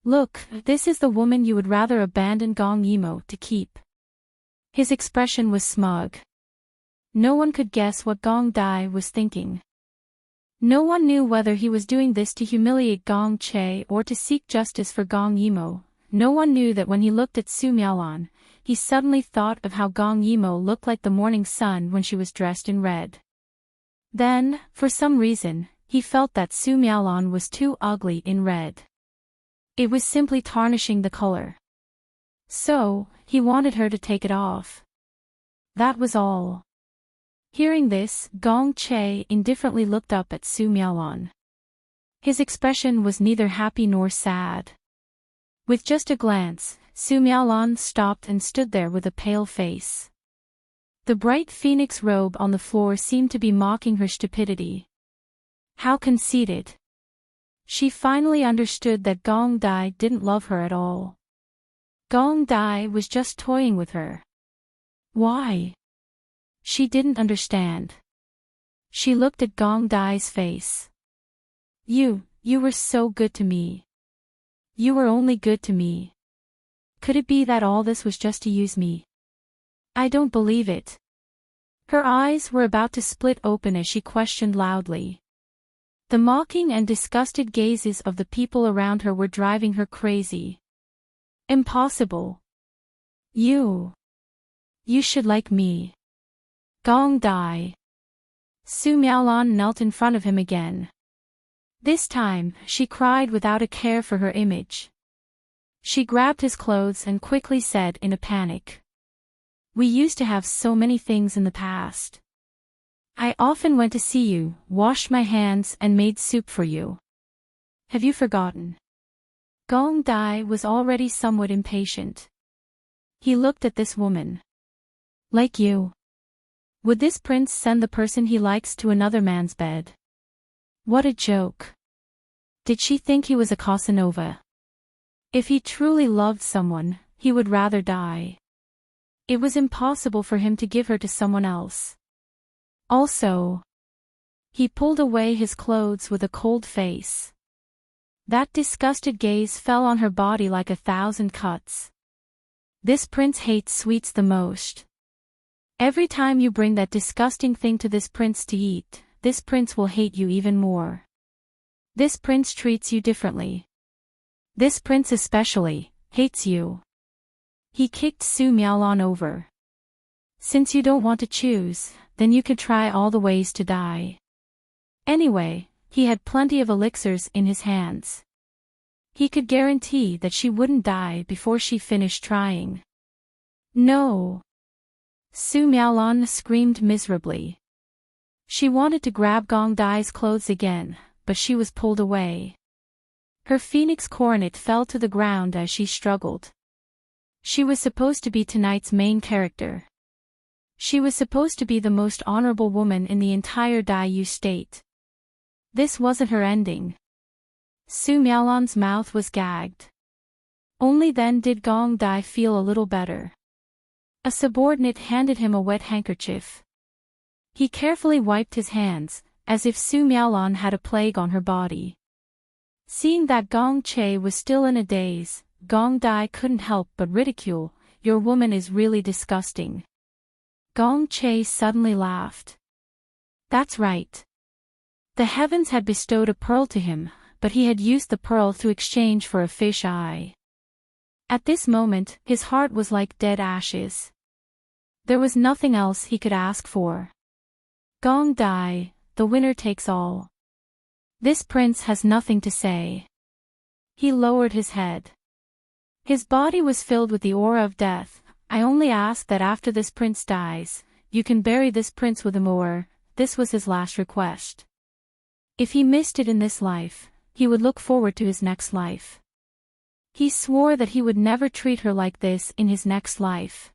Look, this is the woman you would rather abandon Gong Yimo to keep. His expression was smug. No one could guess what Gong Dai was thinking. No one knew whether he was doing this to humiliate Gong Che or to seek justice for Gong Yimo. No one knew that when he looked at Su Miaolan, he suddenly thought of how Gong Yimo looked like the morning sun when she was dressed in red. Then, for some reason, he felt that Su Miaolan was too ugly in red. It was simply tarnishing the color. So, he wanted her to take it off. That was all. Hearing this, Gong Che indifferently looked up at Su Miaolan. His expression was neither happy nor sad. With just a glance, Su Miaolan stopped and stood there with a pale face. The bright phoenix robe on the floor seemed to be mocking her stupidity. How conceited. She finally understood that Gong Dai didn't love her at all. Gong Dai was just toying with her. Why? She didn't understand. She looked at Gong Dai's face. You were so good to me. You were only good to me. Could it be that all this was just to use me? I don't believe it. Her eyes were about to split open as she questioned loudly. The mocking and disgusted gazes of the people around her were driving her crazy. Impossible. You should like me. Gong Dai. Su Miaolan knelt in front of him again. This time, she cried without a care for her image. She grabbed his clothes and quickly said in a panic. We used to have so many things in the past. I often went to see you, washed my hands and made soup for you. Have you forgotten? Gong Dai was already somewhat impatient. He looked at this woman. Like you. Would this prince send the person he likes to another man's bed? What a joke. Did she think he was a Casanova? If he truly loved someone, he would rather die. It was impossible for him to give her to someone else. Also, he pulled away his clothes with a cold face. That disgusted gaze fell on her body like 1,000 cuts. This prince hates sweets the most. Every time you bring that disgusting thing to this prince to eat, this prince will hate you even more. This prince treats you differently. This prince especially hates you. He kicked Su Miaolan over. Since you don't want to choose, then you could try all the ways to die. Anyway, he had plenty of elixirs in his hands. He could guarantee that she wouldn't die before she finished trying. No. Su Miaolan screamed miserably. She wanted to grab Gong Dai's clothes again, but she was pulled away. Her phoenix coronet fell to the ground as she struggled. She was supposed to be tonight's main character. She was supposed to be the most honorable woman in the entire Daiyu state. This wasn't her ending. Su Miaolan's mouth was gagged. Only then did Gong Dai feel a little better. A subordinate handed him a wet handkerchief. He carefully wiped his hands, as if Su Miaolan had a plague on her body. Seeing that Gong Che was still in a daze, Gong Dai couldn't help but ridicule, "Your woman is really disgusting." Gong Che suddenly laughed. That's right. The heavens had bestowed a pearl to him, but he had used the pearl to exchange for a fish eye. At this moment, his heart was like dead ashes. There was nothing else he could ask for. Gong Dai, the winner takes all. This prince has nothing to say. He lowered his head. His body was filled with the aura of death. I only ask that after this prince dies, you can bury this prince with him, or this was his last request. If he missed it in this life, he would look forward to his next life. He swore that he would never treat her like this in his next life.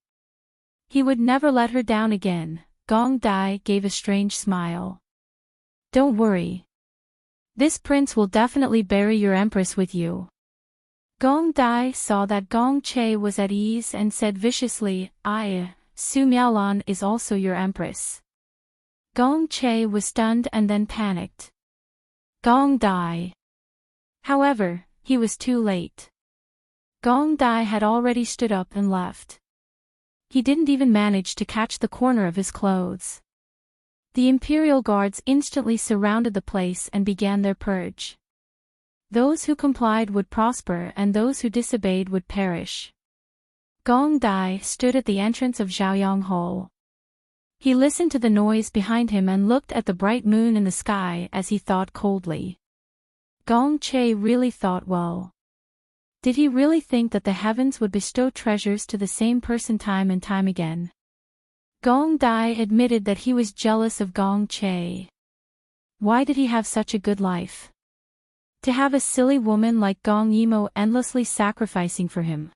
He would never let her down again. Gong Dai gave a strange smile. Don't worry. This prince will definitely bury your empress with you. Gong Dai saw that Gong Che was at ease and said viciously, Su Miaolan is also your empress. Gong Che was stunned and then panicked. Gong Dai. However, he was too late. Gong Dai had already stood up and left. He didn't even manage to catch the corner of his clothes. The imperial guards instantly surrounded the place and began their purge. Those who complied would prosper and those who disobeyed would perish. Gong Dai stood at the entrance of Zhaoyang Hall. He listened to the noise behind him and looked at the bright moon in the sky as he thought coldly. Gong Che really thought well. Did he really think that the heavens would bestow treasures to the same person time and time again? Gong Dai admitted that he was jealous of Gong Che. Why did he have such a good life? To have a silly woman like Gong Yimo endlessly sacrificing for him.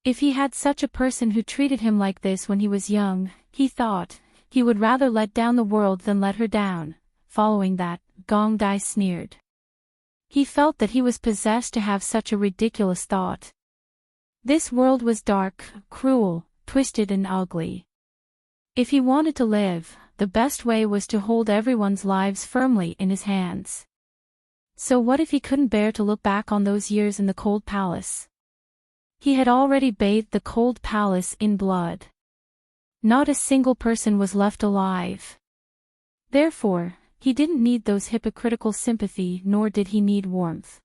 If he had such a person who treated him like this when he was young, he thought, he would rather let down the world than let her down. Following that, Gong Dai sneered. He felt that he was possessed to have such a ridiculous thought. This world was dark, cruel, twisted and ugly. If he wanted to live, the best way was to hold everyone's lives firmly in his hands. So what if he couldn't bear to look back on those years in the cold palace? He had already bathed the cold palace in blood. Not a single person was left alive. Therefore, he didn't need those hypocritical sympathy, nor did he need warmth.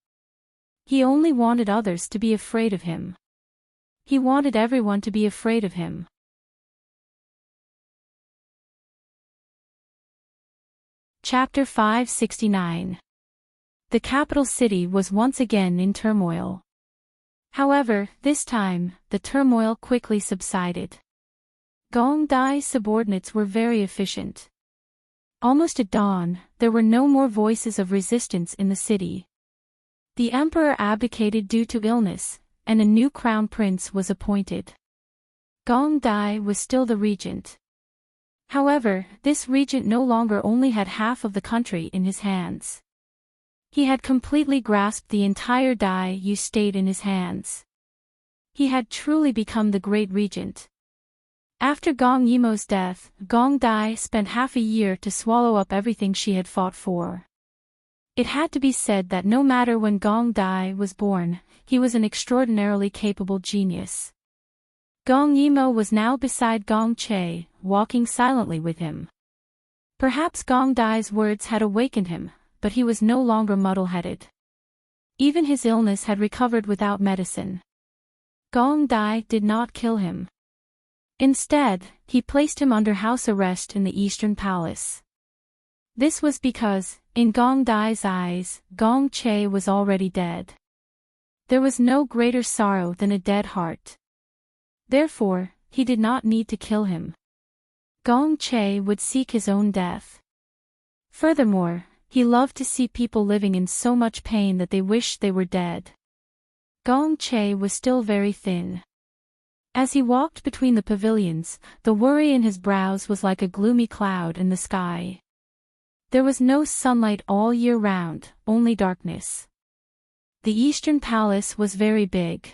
He only wanted others to be afraid of him. He wanted everyone to be afraid of him. Chapter 569. The capital city was once again in turmoil. However, this time, the turmoil quickly subsided. Gong Dai's subordinates were very efficient. Almost at dawn, there were no more voices of resistance in the city. The emperor abdicated due to illness, and a new crown prince was appointed. Gong Dai was still the regent. However, this regent no longer only had half of the country in his hands. He had completely grasped the entire Dai state in his hands. He had truly become the great regent. After Gong Yimo's death, Gong Dai spent half a year to swallow up everything she had fought for. It had to be said that no matter when Gong Dai was born, he was an extraordinarily capable genius. Gong Yimo was now beside Gong Che, walking silently with him. Perhaps Gong Dai's words had awakened him, but he was no longer muddle-headed. Even his illness had recovered without medicine. Gong Dai did not kill him. Instead, he placed him under house arrest in the Eastern Palace. This was because, in Gong Dai's eyes, Gong Che was already dead. There was no greater sorrow than a dead heart. Therefore, he did not need to kill him. Gong Che would seek his own death. Furthermore, he loved to see people living in so much pain that they wished they were dead. Gong Che was still very thin. As he walked between the pavilions, the worry in his brows was like a gloomy cloud in the sky. There was no sunlight all year round, only darkness. The Eastern Palace was very big.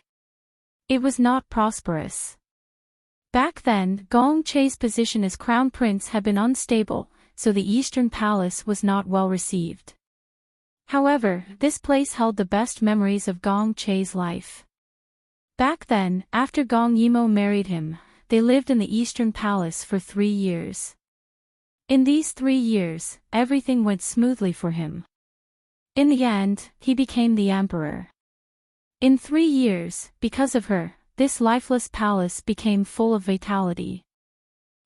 It was not prosperous. Back then, Gong Che's position as crown prince had been unstable, so the Eastern Palace was not well received. However, this place held the best memories of Gong Che's life. Back then, after Gong Yimo married him, they lived in the Eastern Palace for 3 years. In these 3 years, everything went smoothly for him. In the end, he became the emperor. In 3 years, because of her, this lifeless palace became full of vitality.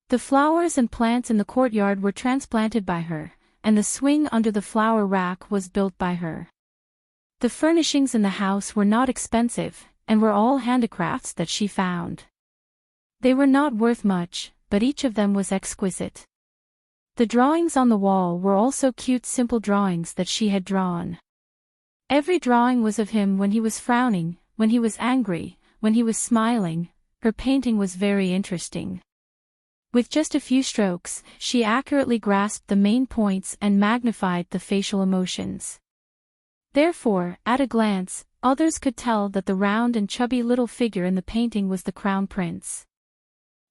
The flowers and plants in the courtyard were transplanted by her, and the swing under the flower rack was built by her. The furnishings in the house were not expensive, and were all handicrafts that she found. They were not worth much, but each of them was exquisite. The drawings on the wall were also cute simple drawings that she had drawn. Every drawing was of him when he was frowning, when he was angry, when he was smiling. Her painting was very interesting. With just a few strokes, she accurately grasped the main points and magnified the facial emotions. Therefore, at a glance, others could tell that the round and chubby little figure in the painting was the crown prince.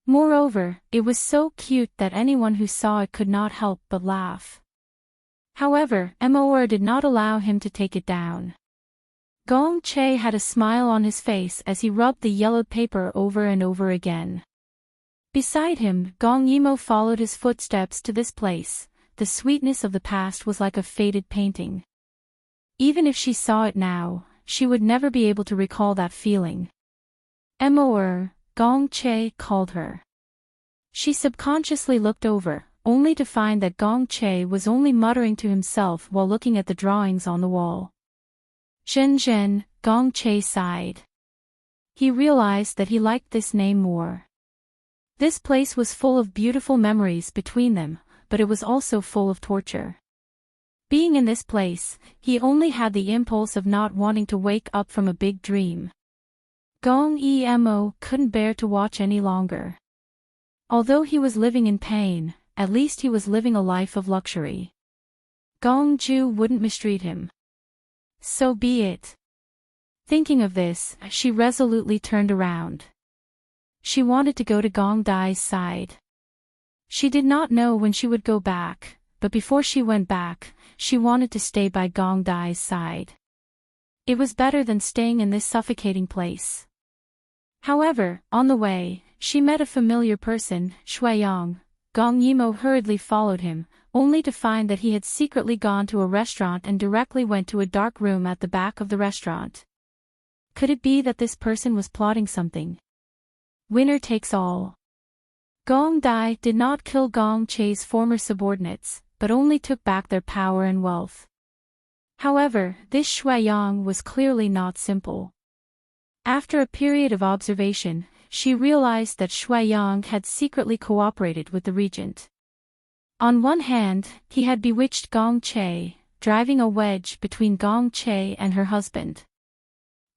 Moreover, it was so cute that anyone who saw it could not help but laugh. However, Immerse did not allow him to take it down. Gong Che had a smile on his face as he rubbed the yellowed paper over and over again. Beside him, Gong Yimo followed his footsteps to this place. The sweetness of the past was like a faded painting. Even if she saw it now, she would never be able to recall that feeling. Immerse, Gong Che called her. She subconsciously looked over, only to find that Gong Che was only muttering to himself while looking at the drawings on the wall. Zhen, Gong Che sighed. He realized that he liked this name more. This place was full of beautiful memories between them, but it was also full of torture. Being in this place, he only had the impulse of not wanting to wake up from a big dream. Gong Yimo couldn't bear to watch any longer. Although he was living in pain, at least he was living a life of luxury. Gong Ju wouldn't mistreat him. So be it. Thinking of this, she resolutely turned around. She wanted to go to Gong Dai's side. She did not know when she would go back, but before she went back, she wanted to stay by Gong Dai's side. It was better than staying in this suffocating place. However, on the way, she met a familiar person, Shuiyang. Gong Yimo hurriedly followed him, only to find that he had secretly gone to a restaurant and directly went to a dark room at the back of the restaurant. Could it be that this person was plotting something? Winner takes all. Gong Dai did not kill Gong Che's former subordinates, but only took back their power and wealth. However, this Shuiyang was clearly not simple. After a period of observation, she realized that Shuiyang had secretly cooperated with the regent. On one hand, he had bewitched Gong Che, driving a wedge between Gong Che and her husband.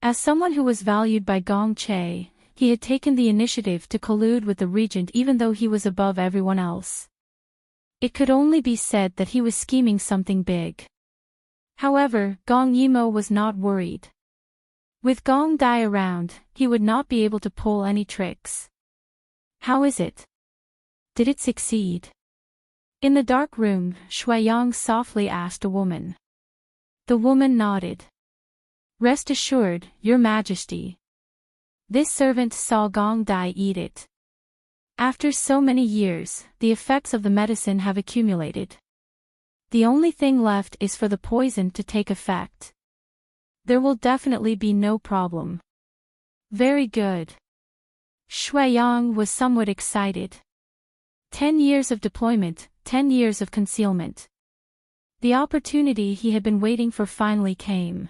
As someone who was valued by Gong Che, he had taken the initiative to collude with the regent even though he was above everyone else. It could only be said that he was scheming something big. However, Gong Yimo was not worried. With Gong Dai around, he would not be able to pull any tricks. How is it? Did it succeed? In the dark room, Shuiyang softly asked a woman. The woman nodded. Rest assured, Your Majesty. This servant saw Gong Dai eat it. After so many years, the effects of the medicine have accumulated. The only thing left is for the poison to take effect. There will definitely be no problem. Very good. Shuiyang was somewhat excited. 10 years of deployment, 10 years of concealment. The opportunity he had been waiting for finally came.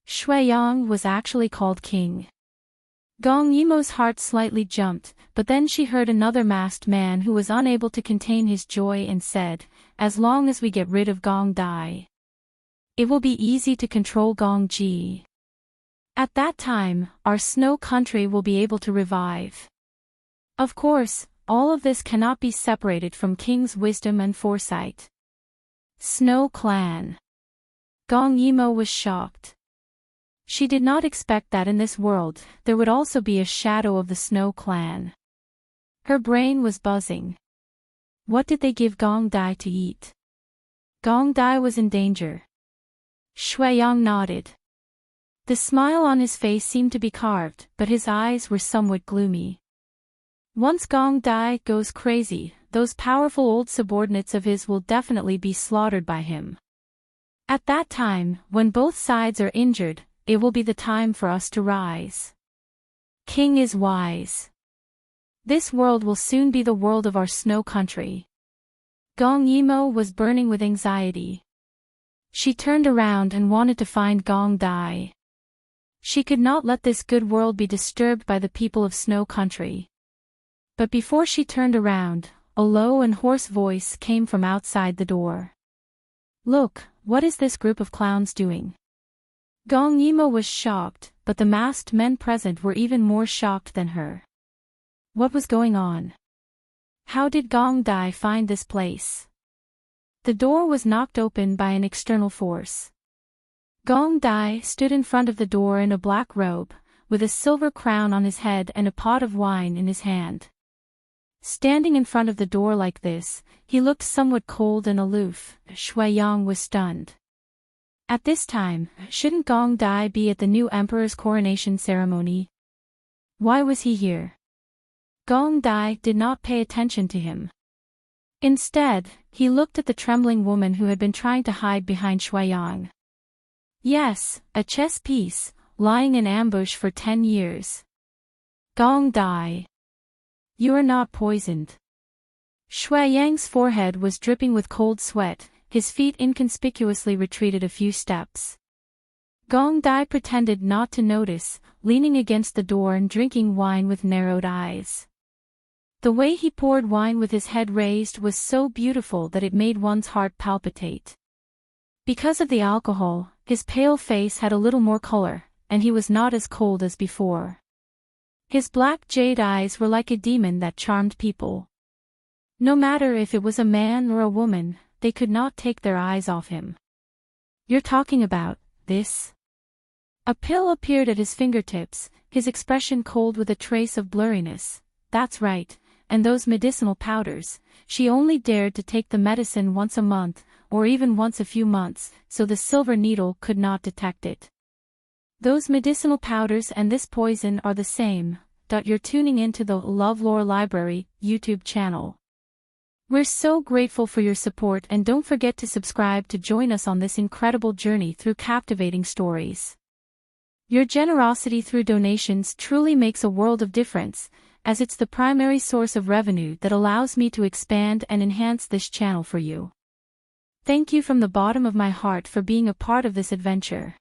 Shuiyang was actually called king. Gong Yimo's heart slightly jumped, but then she heard another masked man who was unable to contain his joy and said, as long as we get rid of Gong Dai, it will be easy to control Gong Ji. At that time, our snow country will be able to revive. Of course, all of this cannot be separated from King's wisdom and foresight. Snow Clan. Gong Yimo was shocked. She did not expect that in this world, there would also be a shadow of the Snow Clan. Her brain was buzzing. What did they give Gong Dai to eat? Gong Dai was in danger. Shuiyang nodded. The smile on his face seemed to be carved, but his eyes were somewhat gloomy. Once Gong Dai goes crazy, those powerful old subordinates of his will definitely be slaughtered by him. At that time, when both sides are injured, it will be the time for us to rise. King is wise. This world will soon be the world of our snow country. Gong Yimo was burning with anxiety. She turned around and wanted to find Gong Dai. She could not let this good world be disturbed by the people of snow country. But before she turned around, a low and hoarse voice came from outside the door. Look, what is this group of clowns doing? Gong Yimo was shocked, but the masked men present were even more shocked than her. What was going on? How did Gong Dai find this place? The door was knocked open by an external force. Gong Dai stood in front of the door in a black robe, with a silver crown on his head and a pot of wine in his hand. Standing in front of the door like this, he looked somewhat cold and aloof. Shuiyang was stunned. At this time, shouldn't Gong Dai be at the new emperor's coronation ceremony? Why was he here? Gong Dai did not pay attention to him. Instead, he looked at the trembling woman who had been trying to hide behind Shuiyang. Yes, a chess piece, lying in ambush for 10 years. Gong Dai. You are not poisoned. Shuiyang's forehead was dripping with cold sweat. His feet inconspicuously retreated a few steps. Gong Dai pretended not to notice, leaning against the door and drinking wine with narrowed eyes. The way he poured wine with his head raised was so beautiful that it made one's heart palpitate. Because of the alcohol, his pale face had a little more color, and he was not as cold as before. His black jade eyes were like a demon that charmed people. No matter if it was a man or a woman, they could not take their eyes off him. You're talking about this? A pill appeared at his fingertips, his expression cold with a trace of blurriness. That's right, and those medicinal powders. She only dared to take the medicine once a month, or even once a few months, so the silver needle could not detect it. Those medicinal powders and this poison are the same. You're tuning into the LoveLore Library YouTube channel. We're so grateful for your support, and don't forget to subscribe to join us on this incredible journey through captivating stories. Your generosity through donations truly makes a world of difference, as it's the primary source of revenue that allows me to expand and enhance this channel for you. Thank you from the bottom of my heart for being a part of this adventure.